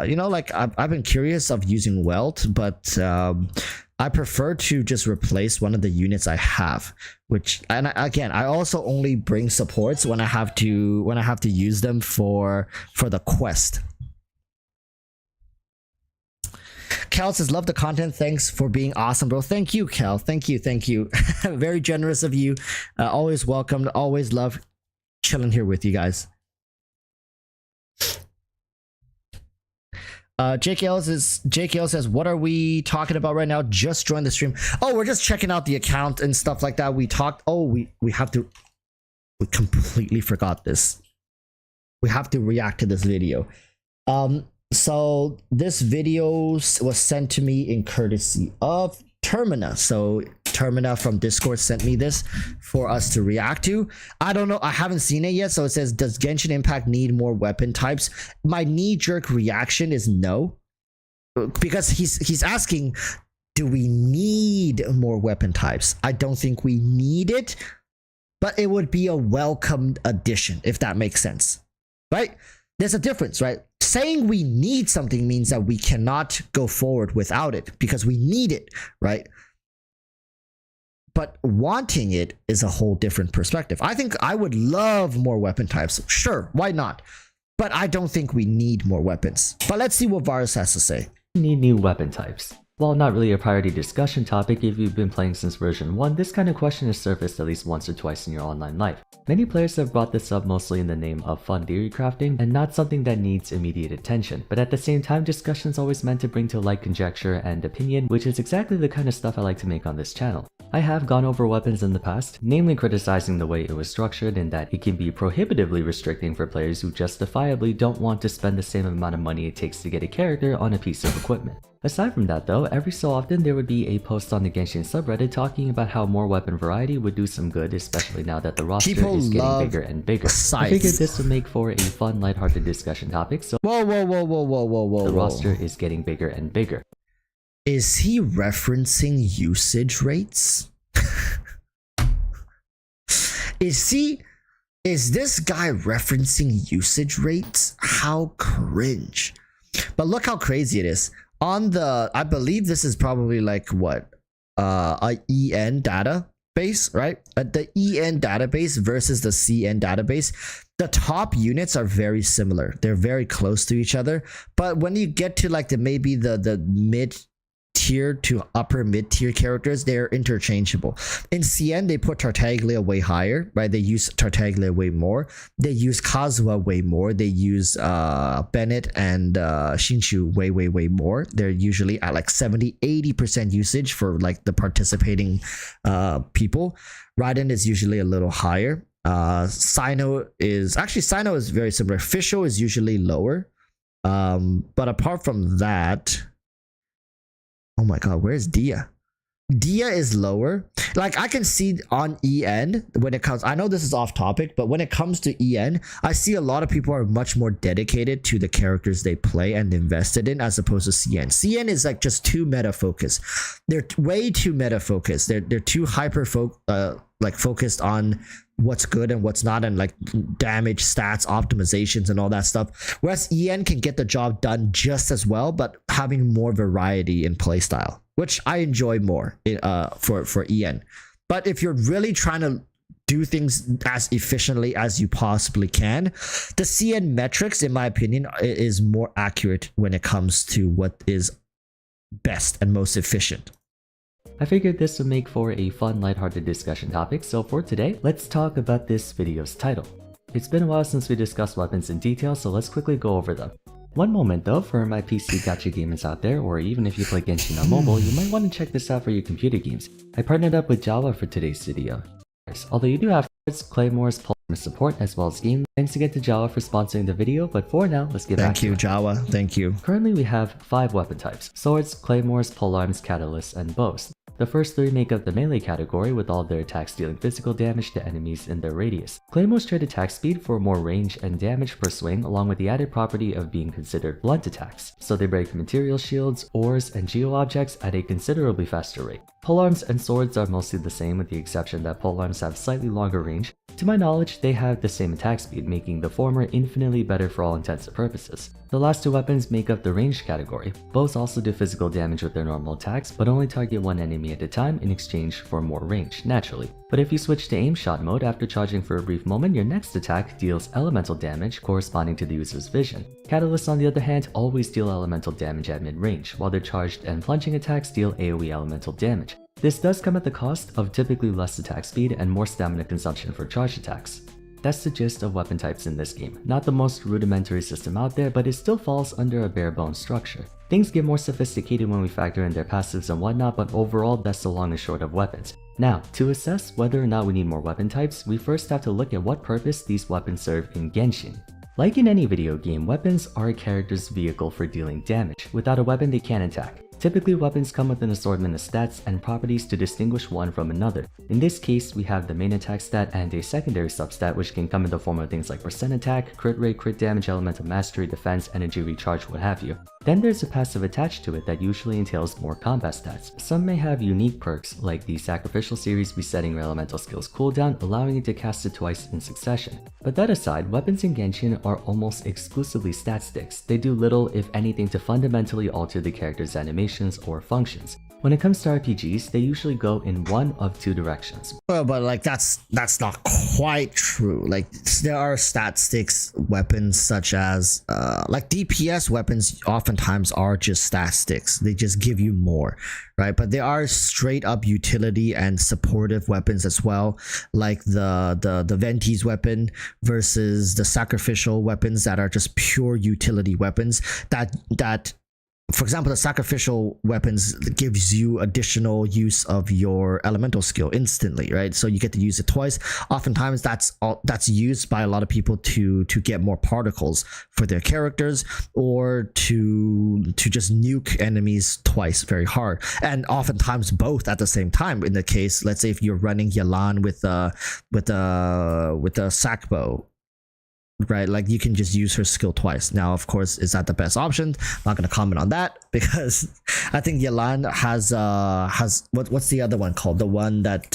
You know, like I've been curious of using Welt, but I prefer to just replace one of the units I have. Which, and again, I also only bring supports when I have to use them for the quest. Cal says, love the content. Thanks for being awesome, bro. Thank you, Cal. Thank you. Very generous of you. Always welcome. Always love chilling here with you guys. JKL says, what are we talking about right now? Just join the stream. Oh, we're just checking out the account and stuff like that. We talked. Oh, we completely forgot this. We have to react to this video. So this video was sent to me in courtesy of Termina. So Termina from Discord sent me this for us to react to. I don't know, I haven't seen it yet. So it says, does Genshin Impact need more weapon types? My knee-jerk reaction is no, because he's asking, do we need more weapon types? I don't think we need it, but it would be a welcomed addition, if that makes sense, right? There's a difference, right? Saying we need something means that we cannot go forward without it because we need it, right? but wanting it is a whole different perspective. I think I would love more weapon types. Sure, why not? But I don't think we need more weapons. But let's see what Varus has to say. Need new weapon types. While not really a priority discussion topic if you've been playing since version 1, this kind of question has surfaced at least once or twice in your online life. Many players have brought this up mostly in the name of fun theory crafting and not something that needs immediate attention, but at the same time discussion's always meant to bring to light conjecture and opinion, which is exactly the kind of stuff I like to make on this channel. I have gone over weapons in the past, namely criticizing the way it was structured in that it can be prohibitively restricting for players who justifiably don't want to spend the same amount of money it takes to get a character on a piece of equipment. Aside from that though, every so often there would be a post on the Genshin subreddit talking about how more weapon variety would do some good, especially now that the roster is getting bigger and bigger. I figured this would make for a fun, lighthearted discussion topic, so Whoa. the roster is getting bigger and bigger. Is he referencing usage rates? Is this guy referencing usage rates? How cringe. But look how crazy it is. On the, I believe this is probably like what? A EN database, right? The EN database versus the CN database. The top units are very similar. They're very close to each other. But when you get to like maybe the mid tier to upper mid tier characters, they're interchangeable. In CN they put Tartaglia way higher, right? They use Tartaglia way more. They use Kazuha way more. They use Bennett and Shinshu way more. They're usually at like 70-80% usage for like the participating people. Raiden is usually a little higher. Sino is very similar. Fischl is usually lower, but apart from that, oh my god, where's Dia? Dia is lower. Like I can see on EN when it comes, I know this is off topic, but when it comes to EN, I see a lot of people are much more dedicated to the characters they play and invested in as opposed to CN. CN is like just too meta focused. They're way too meta focused. They're too focused on what's good and what's not, and like damage stats optimizations and all that stuff, whereas EN can get the job done just as well but having more variety in playstyle, which I enjoy more for EN. But if you're really trying to do things as efficiently as you possibly can, the CN metrics in my opinion is more accurate when it comes to what is best and most efficient. I figured this would make for a fun, lighthearted discussion topic, so for today, let's talk about this video's title. It's been a while since we discussed weapons in detail, so let's quickly go over them. One moment though, for my PC gacha gamers out there, or even if you play Genshin on mobile, you might want to check this out for your computer games. I partnered up with Java for today's video. Although you do have Claymore's Polymer support as well as game. Thanks again to Java for sponsoring the video, but for now, let's get back to it. Thank you, Java. Thank you. Currently we have 5 weapon types: swords, claymores, polearms, catalysts, and bows. The first 3 make up the melee category, with all their attacks dealing physical damage to enemies in their radius. Claymores trade attack speed for more range and damage per swing, along with the added property of being considered blunt attacks, so they break material shields, ores, and geo-objects at a considerably faster rate. Polearms and swords are mostly the same, with the exception that polearms have slightly longer range. To my knowledge, they have the same attack speed, making the former infinitely better for all intents and purposes. The last 2 weapons make up the ranged category. Both also do physical damage with their normal attacks, but only target one enemy at a time in exchange for more range, naturally. But if you switch to aim shot mode after charging for a brief moment, your next attack deals elemental damage corresponding to the user's vision. Catalysts, on the other hand, always deal elemental damage at mid-range, while their charged and plunging attacks deal AoE elemental damage. This does come at the cost of typically less attack speed and more stamina consumption for charge attacks. That's the gist of weapon types in this game. Not the most rudimentary system out there, but it still falls under a bare bones structure. Things get more sophisticated when we factor in their passives and whatnot, but overall that's the long and short of weapons. Now, to assess whether or not we need more weapon types, we first have to look at what purpose these weapons serve in Genshin. Like in any video game, weapons are a character's vehicle for dealing damage. Without a weapon, they can't attack. Typically, weapons come with an assortment of stats and properties to distinguish one from another. In this case, we have the main attack stat and a secondary substat, which can come in the form of things like percent attack, crit rate, crit damage, elemental mastery, defense, energy recharge, what have you. Then there's a passive attached to it that usually entails more combat stats. Some may have unique perks, like the sacrificial series resetting your elemental skills cooldown, allowing you to cast it twice in succession. But that aside, weapons in Genshin are almost exclusively stat sticks. They do little, if anything, to fundamentally alter the character's animations or functions. When it comes to RPGs, they usually go in one of two directions. Well, but like that's not quite true. Like there are stat sticks weapons such as like DPS weapons oftentimes are just stat sticks. They just give you more, right? But there are straight up utility and supportive weapons as well, like the Venti's weapon versus the sacrificial weapons that are just pure utility weapons that for example, the sacrificial weapons gives you additional use of your elemental skill instantly, right? So you get to use it twice. Oftentimes that's used by a lot of people to get more particles for their characters, or to just nuke enemies twice very hard, and oftentimes both at the same time. In the case, let's say if you're running Yalan with a sack bow, right? Like you can just use her skill twice. Now, of course, is that the best option? I'm not going to comment on that because I think Yalan has what's the other one called? The one that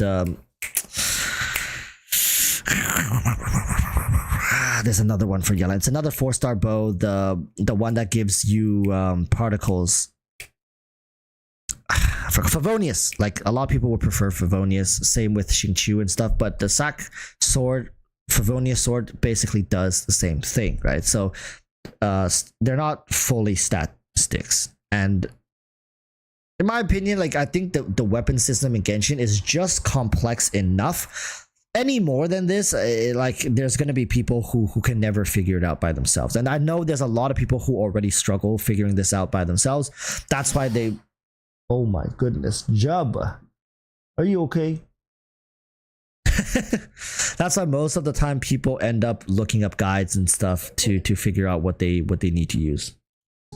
there's another one for Yalan. It's another 4-star bow. The one that gives you particles. Favonius. Like a lot of people would prefer Favonius. Same with Xingqiu and stuff. But the sack sword, Favonius sword, basically does the same thing, right? So they're not fully stat sticks, and in my opinion, like I think the weapon system in Genshin is just complex enough. Any more than this, like there's gonna be people who can never figure it out by themselves, and I know there's a lot of people who already struggle figuring this out by themselves. That's why they, oh my goodness, Jub, are you okay? That's why most of the time people end up looking up guides and stuff to figure out what they need to use.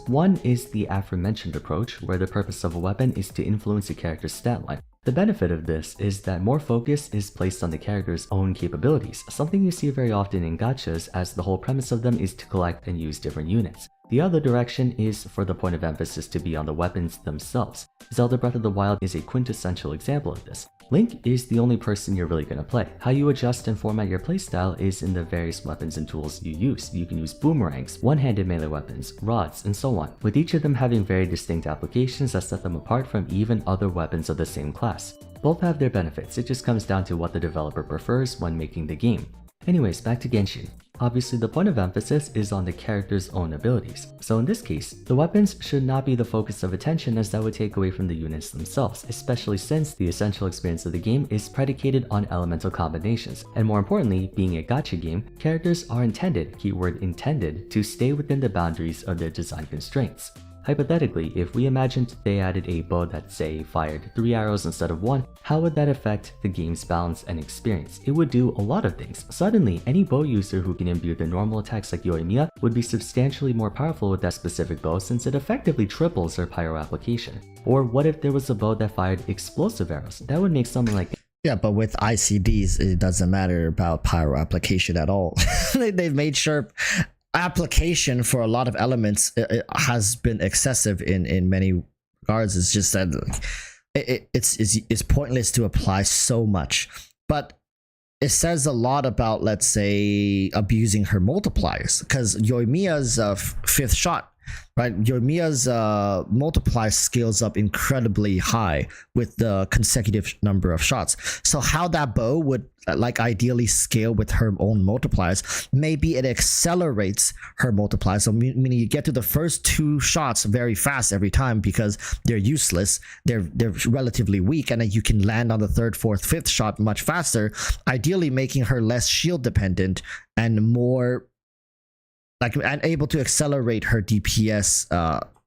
One is the aforementioned approach, where the purpose of a weapon is to influence a character's stat line. The benefit of this is that more focus is placed on the character's own capabilities, something you see very often in gachas, as the whole premise of them is to collect and use different units. The other direction is for the point of emphasis to be on the weapons themselves. Zelda Breath of the Wild is a quintessential example of this. Link is the only person you're really going to play. How you adjust and format your playstyle is in the various weapons and tools you use. You can use boomerangs, one-handed melee weapons, rods, and so on, with each of them having very distinct applications that set them apart from even other weapons of the same class. Both have their benefits, it just comes down to what the developer prefers when making the game. Anyways, back to Genshin. Obviously, the point of emphasis is on the character's own abilities. So in this case, the weapons should not be the focus of attention, as that would take away from the units themselves, especially since the essential experience of the game is predicated on elemental combinations. And more importantly, being a gacha game, characters are intended, keyword intended, to stay within the boundaries of their design constraints. Hypothetically, if we imagined they added a bow that, say, fired 3 arrows instead of 1, how would that affect the game's balance and experience? It would do a lot of things. Suddenly, any bow user who can imbue the normal attacks like Yoimiya would be substantially more powerful with that specific bow, since it effectively triples their pyro application. Or what if there was a bow that fired explosive arrows? That would make something like Yeah, but with ICDs, it doesn't matter about pyro application at all. They've made sure application for a lot of elements it has been excessive in many regards. It's just that it's pointless to apply so much, but it says a lot about, let's say, abusing her multipliers, because Yoimiya's 5th shot, right? Yoimiya's multiplier scales up incredibly high with the consecutive number of shots. So how that bow would like ideally scale with her own multipliers, maybe it accelerates her multipliers. So meaning you get to the first 2 shots very fast every time because they're useless, they're relatively weak, and then you can land on the 3rd, 4th, 5th shot much faster, ideally making her less shield dependent and more like and able to accelerate her DPS,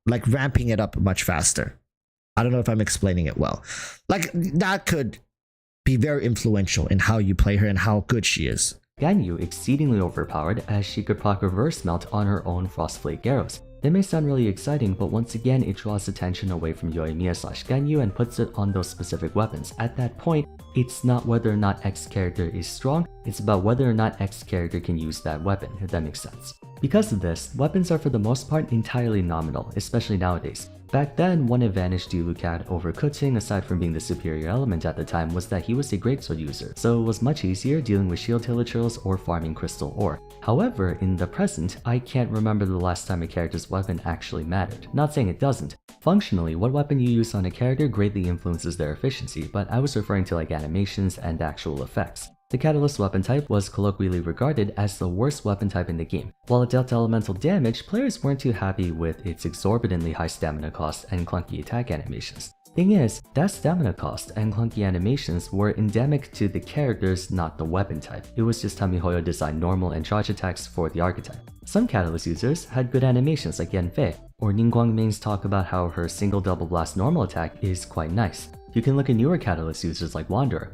like ramping it up much faster. I don't know if I'm explaining it well. Like that could be very influential in how you play her and how good she is. Ganyu exceedingly overpowered, as she could proc reverse melt on her own Frostflake arrows. They may sound really exciting, but once again it draws attention away from Yoimiya/Ganyu and puts it on those specific weapons. At that point, it's not whether or not X character is strong, it's about whether or not X character can use that weapon, if that makes sense. Because of this, weapons are for the most part entirely nominal, especially nowadays. Back then, one advantage Diluc had over Kuting, aside from being the superior element at the time, was that he was a greatsword user, so it was much easier dealing with shield hilichurls or farming crystal ore. However, in the present, I can't remember the last time a character's weapon actually mattered. Not saying it doesn't. Functionally, what weapon you use on a character greatly influences their efficiency, but I was referring to like animations and actual effects. The Catalyst weapon type was colloquially regarded as the worst weapon type in the game. While it dealt elemental damage, players weren't too happy with its exorbitantly high stamina cost and clunky attack animations. Thing is, that stamina cost and clunky animations were endemic to the characters, not the weapon type. It was just how MiHoYo designed normal and charge attacks for the archetype. Some Catalyst users had good animations like Yanfei, or Ningguang Ming's talk about how her single double blast normal attack is quite nice. You can look at newer Catalyst users like Wanderer,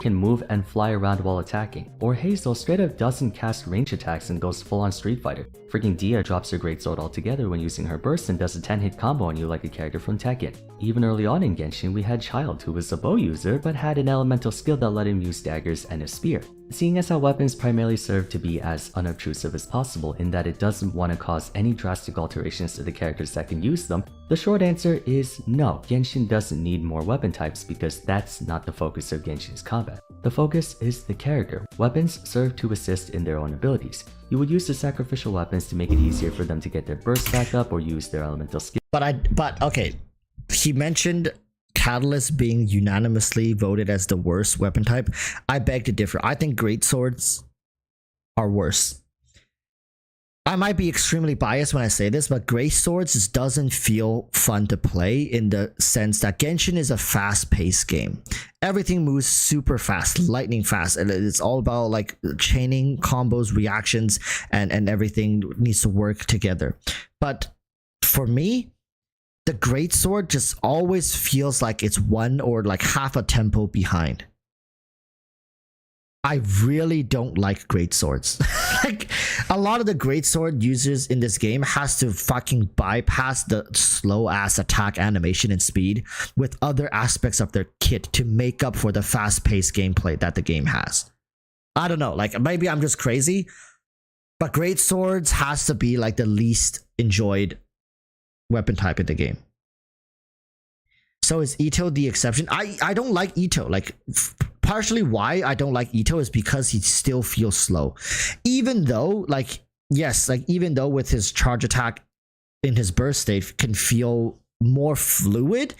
can move and fly around while attacking, or Hazel straight up doesn't cast range attacks and goes full on Street Fighter. Freaking Dia drops her greatsword altogether when using her burst and does a 10-hit combo on you like a character from Tekken. Even early on in Genshin, we had Child, who was a bow user but had an elemental skill that let him use daggers and a spear. Seeing as how weapons primarily serve to be as unobtrusive as possible in that it doesn't want to cause any drastic alterations to the characters that can use them, the short answer is no, Genshin doesn't need more weapon types because that's not the focus of Genshin's combat. The focus is the character. Weapons serve to assist in their own abilities. You would use the sacrificial weapons to make it easier for them to get their burst back up or use their elemental skill. But okay, he mentioned Catalyst being unanimously voted as the worst weapon type. I beg to differ. I think greatswords are worse. I might be extremely biased when I say this, but greatswords just doesn't feel fun to play in the sense that Genshin is a fast-paced game. Everything moves super fast, lightning fast, and it's all about like chaining combos, reactions, and everything needs to work together. But for me, the greatsword just always feels like it's one or like half a tempo behind. I really don't like greatswords. Like a lot of the greatsword users in this game has to fucking bypass the slow ass attack animation and speed with other aspects of their kit to make up for the fast paced gameplay that the game has. I don't know, like maybe I'm just crazy, but greatswords has to be like the least enjoyed weapon type in the game. So is Ito the exception? I don't like Ito. Like partially why I don't like Ito is because he still feels slow. Even though like yes, like even though with his charge attack in his burst state can feel more fluid,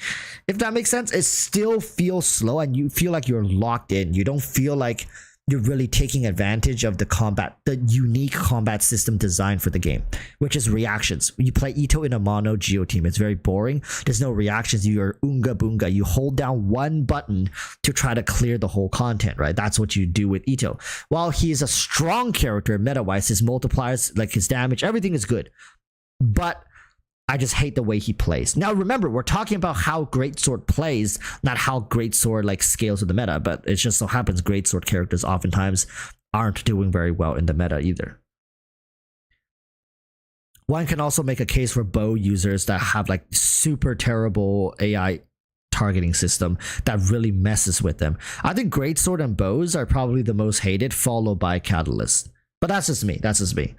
if that makes sense, it still feels slow and you feel like you're locked in. You don't feel like you're really taking advantage of the unique combat system design for the game, which is reactions. You play Ito in a mono Geo team, it's very boring. There's no reactions. You're unga boonga. You hold down one button to try to clear the whole content, right? That's what you do with Ito. While he is a strong character meta-wise, his multipliers, like his damage, everything is good. But I just hate the way he plays. Now remember, we're talking about how Greatsword plays, not how Greatsword like scales with the meta, but it just so happens Greatsword characters oftentimes aren't doing very well in the meta either. One can also make a case for bow users that have like super terrible AI targeting system that really messes with them. I think Greatsword and bows are probably the most hated, followed by Catalyst. But that's just me. That's just me.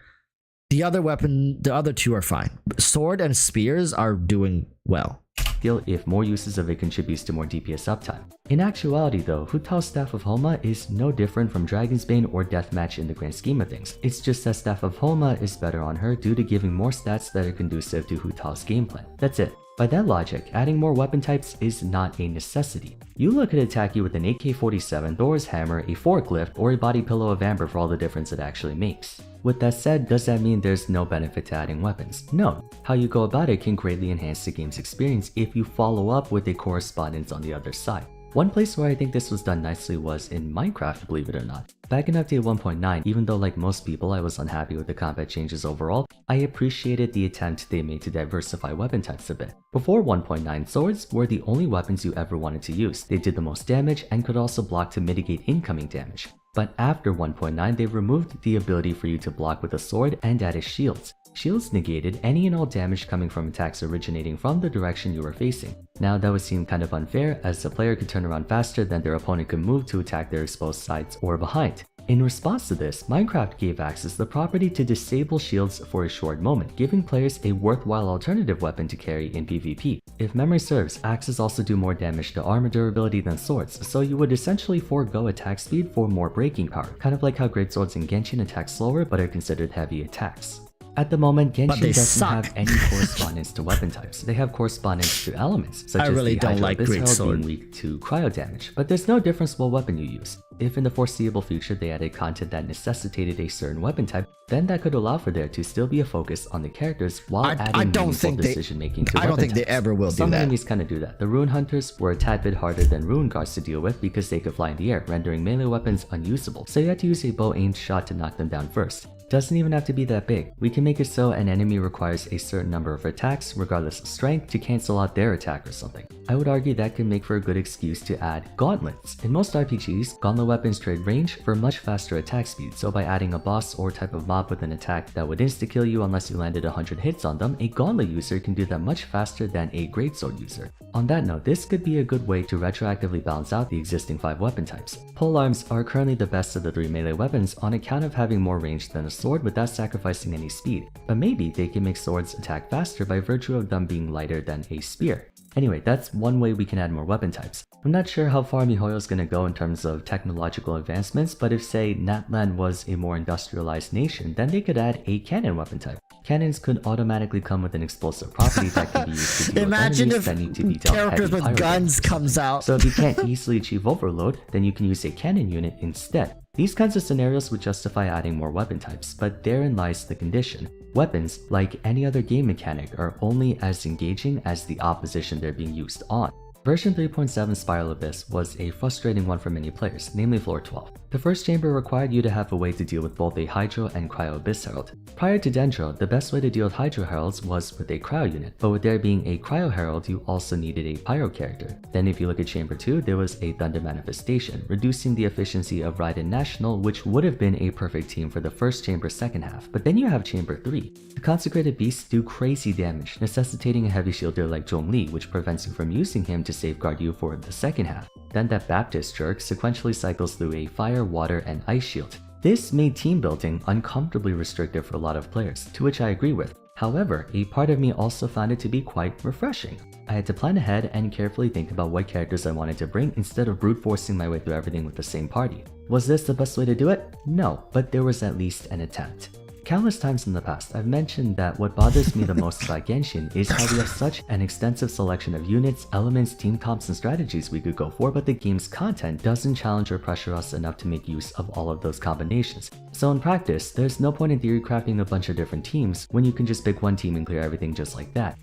The other two are fine. Sword and spears are doing well. If more uses of it contributes to more DPS uptime. In actuality though, Hu Tao's Staff of Homa is no different from Dragon's Bane or Deathmatch in the grand scheme of things. It's just that Staff of Homa is better on her due to giving more stats that are conducive to Hu Tao's gameplay. That's it. By that logic, adding more weapon types is not a necessity. Yulo could attack you with an AK-47, Thor's hammer, a forklift, or a body pillow of amber for all the difference it actually makes. With that said, does that mean there's no benefit to adding weapons? No. How you go about it can greatly enhance the game's experience if you follow up with a correspondence on the other side. One place where I think this was done nicely was in Minecraft, believe it or not. Back in update 1.9, even though like most people I was unhappy with the combat changes overall, I appreciated the attempt they made to diversify weapon types a bit. Before 1.9, swords were the only weapons you ever wanted to use. They did the most damage and could also block to mitigate incoming damage. But after 1.9, they removed the ability for you to block with a sword and added shields. Shields negated any and all damage coming from attacks originating from the direction you were facing. Now that would seem kind of unfair, as the player could turn around faster than their opponent could move to attack their exposed sides or behind. In response to this, Minecraft gave Axis the property to disable shields for a short moment, giving players a worthwhile alternative weapon to carry in PvP. If memory serves, axes also do more damage to armor durability than swords, so you would essentially forego attack speed for more breaking power, kind of like how greatswords in Genshin attack slower but are considered heavy attacks. At the moment, they Genshin doesn't suck. have any correspondence to weapon types. They have correspondence to elements, such I as really the don't Hydro like Abyss Great Herald Sword. being weak to cryo damage, but there's no difference what weapon you use. If in the foreseeable future they added content that necessitated a certain weapon type, then that could allow for there to still be a focus on the characters while adding meaningful decision making to I don't weapon think they types. ever will do Some that. enemies kind of do that. The Rune Hunters were a tad bit harder than Rune Guards to deal with because they could fly in the air, rendering melee weapons unusable, so you had to use a bow aimed shot to knock them down first. Doesn't even have to be that big. We can make it so an enemy requires a certain number of attacks, regardless of strength, to cancel out their attack or something. I would argue that could make for a good excuse to add gauntlets. In most RPGs, gauntlet weapons trade range for much faster attack speed, so by adding a boss or type of mob with an attack that would insta-kill you unless you landed 100 hits on them, a gauntlet user can do that much faster than a greatsword user. On that note, this could be a good way to retroactively balance out the existing 5 weapon types. Polearms are currently the best of the 3 melee weapons on account of having more range than a sword without sacrificing any speed, but maybe they can make swords attack faster by virtue of them being lighter than a spear. Anyway, that's one way we can add more weapon types. I'm not sure how far MiHoYo's gonna go in terms of technological advancements, but if say Natlan was a more industrialized nation, then they could add a cannon weapon type. Cannons could automatically come with an explosive property that can be used to deal Imagine with if enemies that need to be dealt characters heavy with pyro guns damage. comes out. So if you can't easily achieve overload, then you can use a cannon unit instead. These kinds of scenarios would justify adding more weapon types, but therein lies the condition. Weapons, like any other game mechanic, are only as engaging as the opposition they're being used on. Version 3.7 Spiral Abyss was a frustrating one for many players, namely floor 12. The first chamber required you to have a way to deal with both a Hydro and Cryo Abyss Herald. Prior to Dendro, the best way to deal with Hydro Heralds was with a Cryo unit, but with there being a Cryo Herald, you also needed a Pyro character. Then if you look at Chamber 2, there was a Thunder Manifestation, reducing the efficiency of Raiden National, which would have been a perfect team for the first chamber second half. But then you have Chamber 3. The Consecrated Beasts do crazy damage, necessitating a heavy shielder like Zhongli, which prevents you from using him to safeguard you for the second half. Then that Baptist jerk sequentially cycles through a fire, water, and ice shield. This made team building uncomfortably restrictive for a lot of players, to which I agree with. However, a part of me also found it to be quite refreshing. I had to plan ahead and carefully think about what characters I wanted to bring instead of brute forcing my way through everything with the same party. Was this the best way to do it? No, but there was at least an attempt. Countless times in the past, I've mentioned that what bothers me the most about Genshin is how we have such an extensive selection of units, elements, team comps, and strategies we could go for, but the game's content doesn't challenge or pressure us enough to make use of all of those combinations. So in practice, there's no point in theory crafting a bunch of different teams when you can just pick one team and clear everything just like that.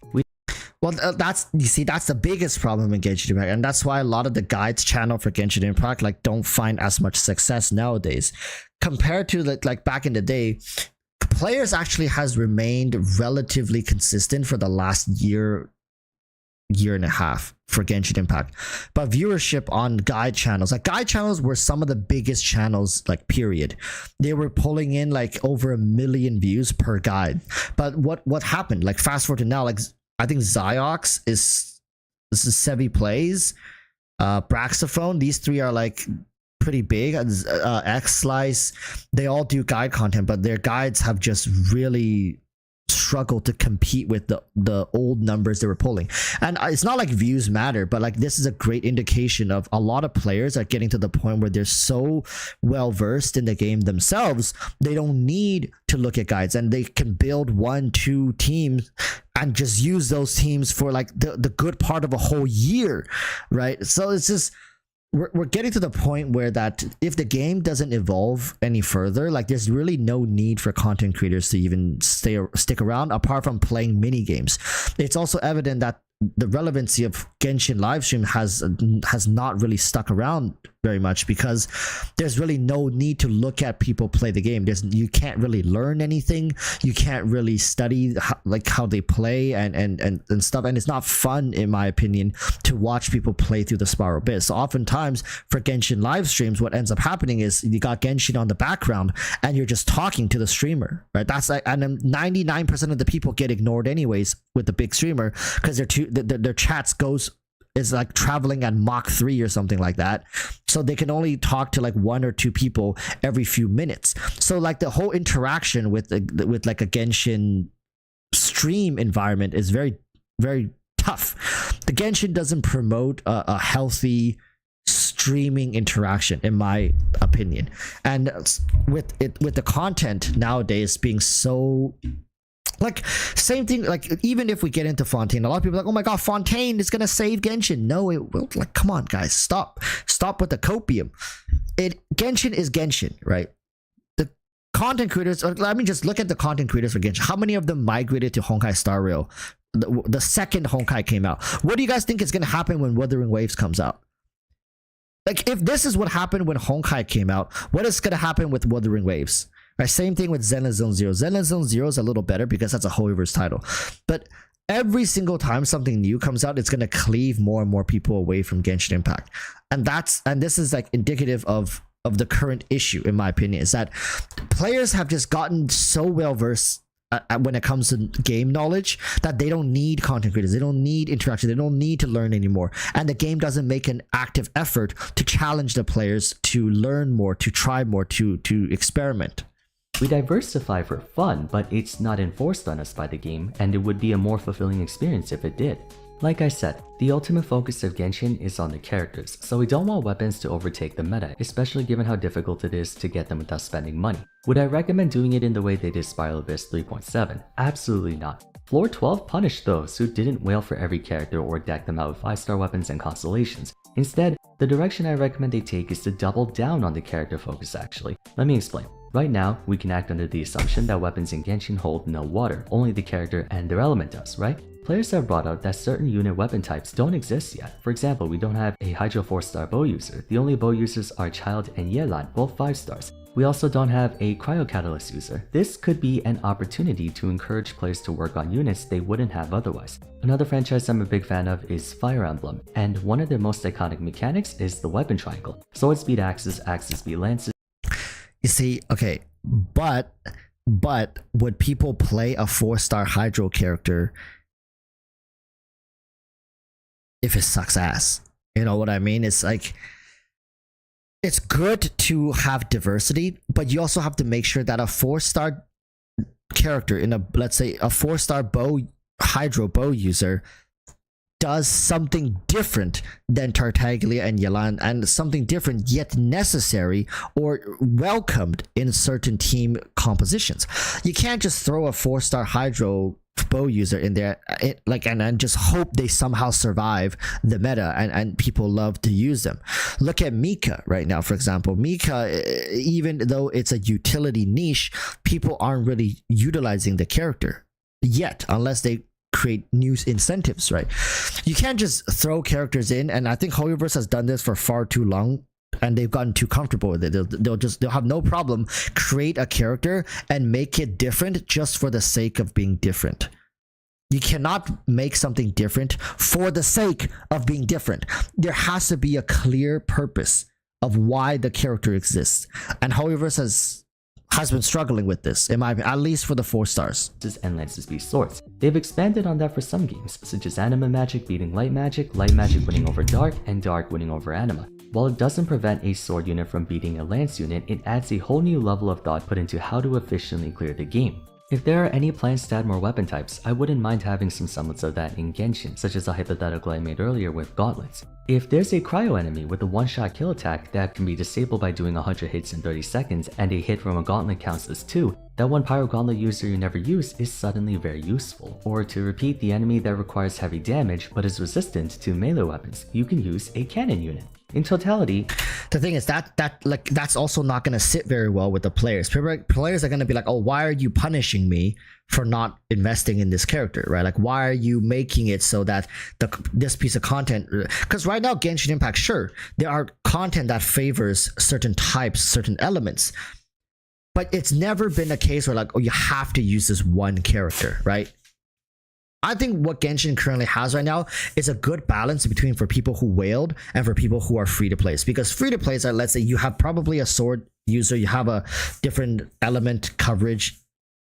Well, that's the biggest problem in Genshin Impact, and that's why a lot of the guides channel for Genshin Impact don't find as much success nowadays compared to like back in the day. Players actually has remained relatively consistent for the last year and a half for Genshin Impact, but viewership on guide channels were some of the biggest channels, period. They were pulling in over 1 million views per guide. But what happened, fast forward to now, I think Ziox this is Sevi Plays, Braxophone, these 3 are pretty big. X Slice, they all do guide content, but their guides have just really struggled to compete with the old numbers they were pulling. And it's not like views matter, but this is a great indication of a lot of players are getting to the point where they're so well versed in the game themselves, they don't need to look at guides, and they can build 1-2 teams and just use those teams for the good part of a whole year, right? So it's just we're getting to the point where that if the game doesn't evolve any further, there's really no need for content creators to even stick around apart from playing mini games. It's also evident that the relevancy of Genshin livestream has not really stuck around very much because there's really no need to look at people play the game. You can't really learn anything. You can't really study how they play and stuff. And it's not fun, in my opinion, to watch people play through the Spiral Abyss. So oftentimes for Genshin live streams, what ends up happening is you got Genshin on the background and you're just talking to the streamer, right? That's and then 99% of the people get ignored anyways with the big streamer because their chats is traveling at Mach 3 or something like that, so they can only talk to 1 or 2 people every few minutes. So the whole interaction with a Genshin stream environment is very, very tough. The Genshin doesn't promote a healthy streaming interaction, in my opinion, and with the content nowadays being so Like, same thing, like, even if we get into Fontaine, a lot of people are like, oh my god, Fontaine is gonna save Genshin. No, it will. Like, come on, guys, stop with the copium. Genshin is Genshin, right? The content creators, let me just look at the content creators for Genshin. How many of them migrated to Honkai Star Rail the second Honkai came out? What do you guys think is gonna happen when Wuthering Waves comes out? Like, if this is what happened when Honkai came out, what is gonna happen with Wuthering Waves? Right, same thing with Zenless Zone Zero. Zenless Zone Zero is a little better because that's a Hoyoverse title. But every single time something new comes out, it's going to cleave more and more people away from Genshin Impact. And this is like indicative of the current issue, in my opinion, is that players have just gotten so well versed when it comes to game knowledge that they don't need content creators, they don't need interaction, they don't need to learn anymore, and the game doesn't make an active effort to challenge the players to learn more, to try more, to experiment. We diversify for fun, but it's not enforced on us by the game, and it would be a more fulfilling experience if it did. Like I said, the ultimate focus of Genshin is on the characters, so we don't want weapons to overtake the meta, especially given how difficult it is to get them without spending money. Would I recommend doing it in the way they did Spiral Abyss 3.7? Absolutely not. Floor 12 punished those who didn't wail for every character or deck them out with 5-star weapons and constellations. Instead, the direction I recommend they take is to double down on the character focus actually. Let me explain. Right now, we can act under the assumption that weapons in Genshin hold no water, only the character and their element does, right? Players have brought out that certain unit weapon types don't exist yet. For example, we don't have a Hydro 4-star bow user. The only bow users are Child and Yelan, both 5 stars. We also don't have a Cryo Catalyst user. This could be an opportunity to encourage players to work on units they wouldn't have otherwise. Another franchise I'm a big fan of is Fire Emblem, and one of their most iconic mechanics is the weapon triangle. Sword speed axes, axis speed lances. You see, okay, but would people play a 4-star Hydro character if it sucks ass? You know what I mean? It's like, it's good to have diversity, but you also have to make sure that a 4-star character in a, let's say, a 4-star Hydro bow user does something different than Tartaglia and Yelan, and something different yet necessary or welcomed in certain team compositions. You can't just throw a 4-star Hydro bow user in there and just hope they somehow survive the meta and people love to use them. Look at Mika right now, for example. Mika, even though it's a utility niche, people aren't really utilizing the character yet unless they create new incentives, right? You can't just throw characters in, and I think Hoyoverse has done this for far too long, and they've gotten too comfortable with it. They'll have no problem create a character and make it different just for the sake of being different. You cannot make something different for the sake of being different. There has to be a clear purpose of why the character exists, and Hoyoverse has been struggling with this, in my opinion, at least for the 4 stars. And Lances be swords. They've expanded on that for some games, such as Anima Magic beating Light Magic winning over Dark, and Dark winning over Anima. While it doesn't prevent a sword unit from beating a lance unit, it adds a whole new level of thought put into how to efficiently clear the game. If there are any plans to add more weapon types, I wouldn't mind having some semblance of that in Genshin, such as the hypothetical I made earlier with gauntlets. If there's a cryo enemy with a one-shot kill attack that can be disabled by doing 100 hits in 30 seconds and a hit from a gauntlet counts as 2, that one pyro gauntlet user you never use is suddenly very useful. Or to repeat the enemy that requires heavy damage but is resistant to melee weapons, you can use a cannon unit. In totality, the thing is that's also not going to sit very well with the players. Players are going to be like, oh, why are you punishing me for not investing in this character, right? Like, why are you making it so that this piece of content, because right now Genshin Impact, sure, there are content that favors certain types, certain elements, but it's never been a case where like, oh, you have to use this one character, right? I think what Genshin currently has right now is a good balance between for people who wailed and for people who are free to play. Because free to plays are, let's say you have probably a sword user, you have a different element coverage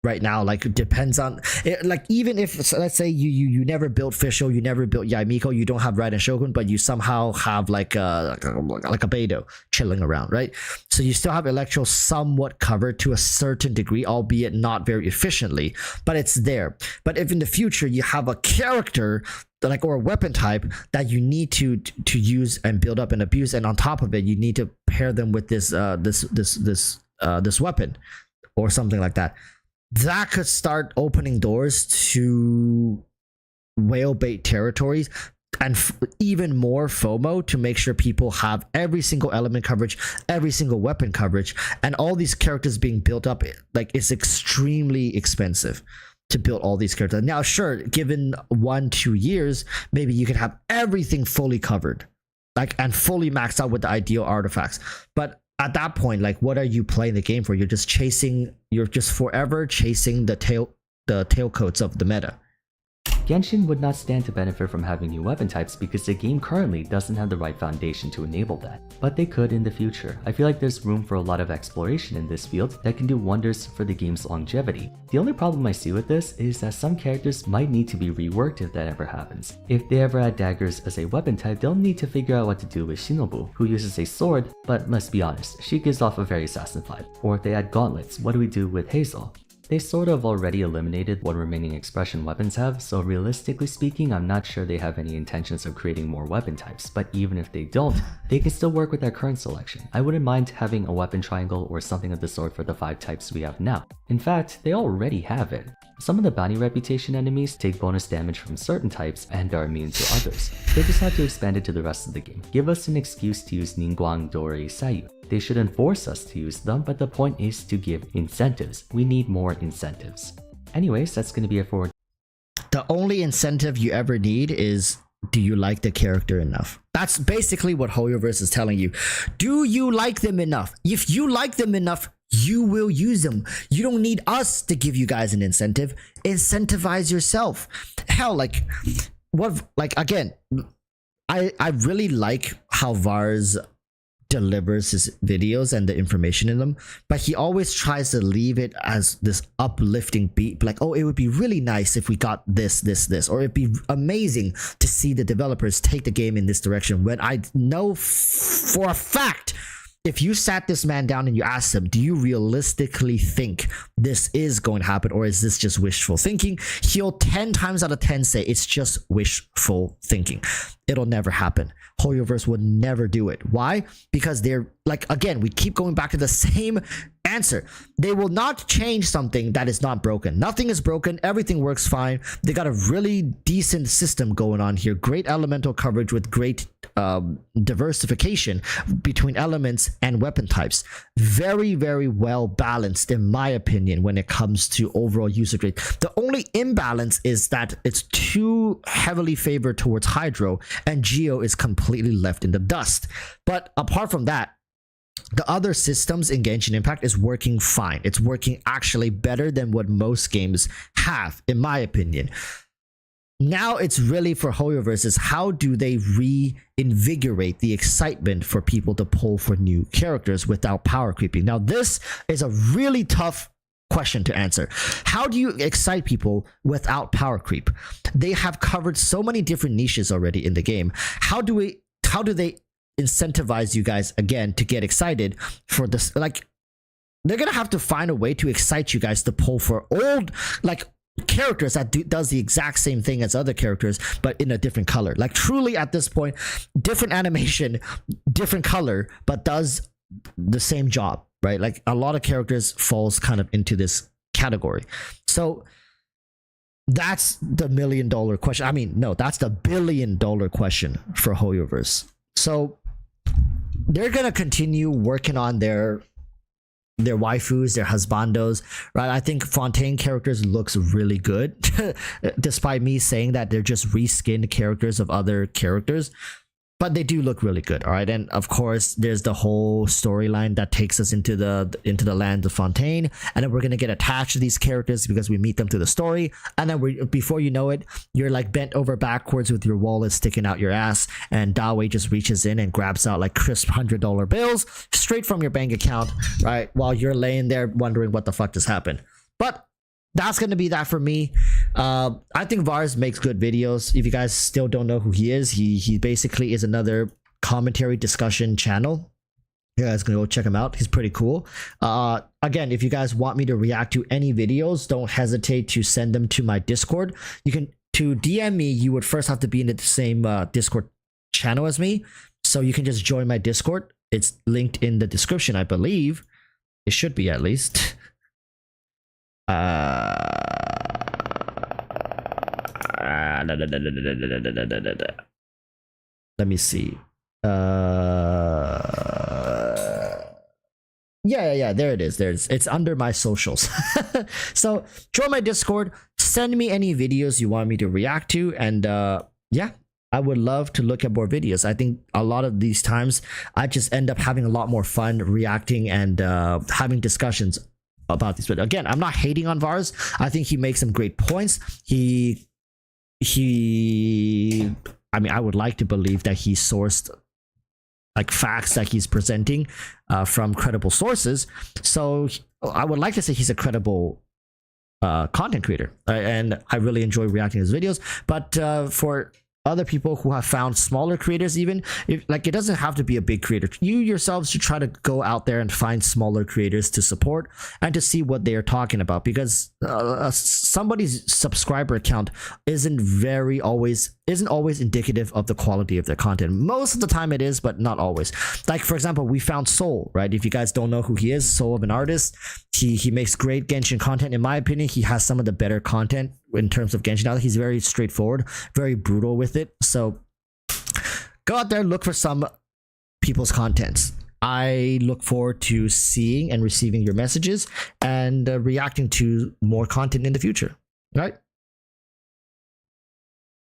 right now, like it depends on it, like even if, so let's say you never built Fischl, you never built Yaimiko, you don't have Raiden Shogun, but you somehow have like a Beidou chilling around, right? So you still have Electro somewhat covered to a certain degree, albeit not very efficiently, but it's there. But if in the future you have a character like, or a weapon type that you need to use and build up and abuse, and on top of it you need to pair them with this weapon or something like that, that could start opening doors to whale bait territories and even more FOMO to make sure people have every single element coverage, every single weapon coverage, and all these characters being built up. Like, it's extremely expensive to build all these characters. Now, sure, given 1-2 years, maybe you can have everything fully covered, like, and fully maxed out with the ideal artifacts. But at that point, like, what are you playing the game for? You're just forever chasing the tailcoats of the meta. Genshin would not stand to benefit from having new weapon types because the game currently doesn't have the right foundation to enable that, but they could in the future. I feel like there's room for a lot of exploration in this field that can do wonders for the game's longevity. The only problem I see with this is that some characters might need to be reworked if that ever happens. If they ever add daggers as a weapon type, they'll need to figure out what to do with Shinobu, who uses a sword, but let's be honest, she gives off a very assassin vibe. Or if they add gauntlets, what do we do with Hazel? They sort of already eliminated what remaining expression weapons have, so realistically speaking, I'm not sure they have any intentions of creating more weapon types, but even if they don't, they can still work with their current selection. I wouldn't mind having a weapon triangle or something of the sort for the 5 types we have now. In fact, they already have it. Some of the bounty reputation enemies take bonus damage from certain types and are immune to others. They just have to expand it to the rest of the game. Give us an excuse to use Ningguang, Dori, Sayu. They shouldn't force us to use them, but the point is to give incentives. We need more incentives. Anyways, that's gonna be it for... The only incentive you ever need is, do you like the character enough? That's basically what HoYoverse is telling you. Do you like them enough? If you like them enough, you will use them. You don't need us to give you guys an incentive. Incentivize yourself. Hell, like, again, I really like how Vars delivers his videos and the information in them, but he always tries to leave it as this uplifting beat, like, oh, it would be really nice if we got this, or it'd be amazing to see the developers take the game in this direction, when I know for a fact, if you sat this man down and you asked him, do you realistically think this is going to happen, or is this just wishful thinking? He'll 10 times out of 10 say it's just wishful thinking. It'll never happen. HoYoverse would never do it. Why? Because they're, like, again, we keep going back to the same answer. They will not change something that is not broken. Nothing is broken. Everything works fine. They got a really decent system going on here. Great elemental coverage with great diversification between elements and weapon types. Very, very well balanced, in my opinion, when it comes to overall usage rate. The only imbalance is that it's too heavily favored towards Hydro, and Geo is completely left in the dust. But apart from that, the other systems in Genshin Impact is working fine. It's working actually better than what most games have, in my opinion. Now it's really for HoYoverse is, how do they reinvigorate the excitement for people to pull for new characters without power creeping? Now this is a really tough question to answer. How do you excite people without power creep? They have covered so many different niches already in the game. How do they incentivize you guys again to get excited for this? Like, they're gonna have to find a way to excite you guys to pull for old, like, characters that does the exact same thing as other characters but in a different color. Like, truly at this point, different animation, different color, but does the same job, right? Like, a lot of characters falls kind of into this category. So that's the $1 million question. I mean, no, that's the $1 billion question for HoYoverse. So they're gonna continue working on their waifus, their husbandos, right? I think Fontaine characters looks really good, despite me saying that they're just reskinned characters of other characters. But they do look really good, all right? And of course, there's the whole storyline that takes us into the land of Fontaine, and then we're gonna get attached to these characters because we meet them through the story, and then before you know it, you're like bent over backwards with your wallet sticking out your ass, and Dawei just reaches in and grabs out like crisp $100 bills straight from your bank account, right? While you're laying there wondering what the fuck just happened. But that's gonna be that for me. I think Vars makes good videos. If you guys still don't know who he is, he basically is another commentary discussion channel. You guys can go check him out. He's pretty cool. Again, if you guys want me to react to any videos, don't hesitate to send them to my Discord. You can, to DM me, you would first have to be in the same Discord channel as me. So you can just join my Discord. It's linked in the description, I believe. It should be, at least. Let me see. Yeah, there it is. It's under my socials. So join my Discord, send me any videos you want me to react to, and yeah, I would love to look at more videos. I think a lot of these times I just end up having a lot more fun reacting and having discussions about these. But again, I'm not hating on Vars. I think he makes some great points. I mean, I would like to believe that he sourced like facts that he's presenting from credible sources. So I would like to say he's a credible content creator, and I really enjoy reacting to his videos. But for other people who have found smaller creators, even if like it doesn't have to be a big creator, you yourselves should try to go out there and find smaller creators to support and to see what they are talking about, because somebody's subscriber count isn't always indicative of the quality of their content. Most of the time it is, but not always. Like for example, we found Soul, right? If you guys don't know who he is, Soul of an artist, he makes great Genshin content. In my opinion, he has some of the better content in terms of Genshin. He's very straightforward, very brutal with it. So go out there, look for some people's contents. I look forward to seeing and receiving your messages and reacting to more content in the future. Right?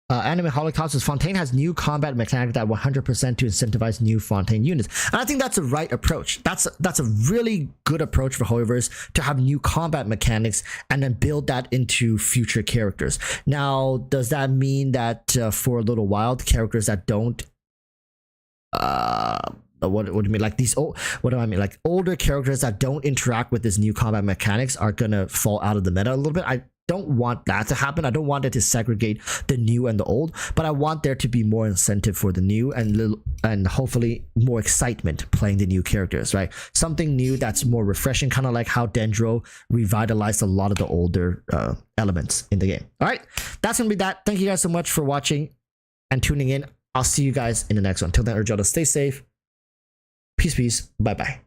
Anime Holocaust says Fontaine has new combat mechanic that 100% to incentivize new Fontaine units, and I think that's the right approach. That's a really good approach for Hoyoverse, to have new combat mechanics and then build that into future characters. Now, does that mean that for a little while, the characters that don't what do you mean, like these old, what do I mean, like older characters that don't interact with this new combat mechanics are gonna fall out of the meta a little bit? I don't want that to happen. I don't want it to segregate the new and the old, but I want there to be more incentive for the new and hopefully more excitement playing the new characters, right? Something new that's more refreshing, kind of like how Dendro revitalized a lot of the older elements in the game. All right, that's gonna be that. Thank you guys so much for watching and tuning in. I'll see you guys in the next one. Till then, urge y'all to stay safe. Peace, bye bye.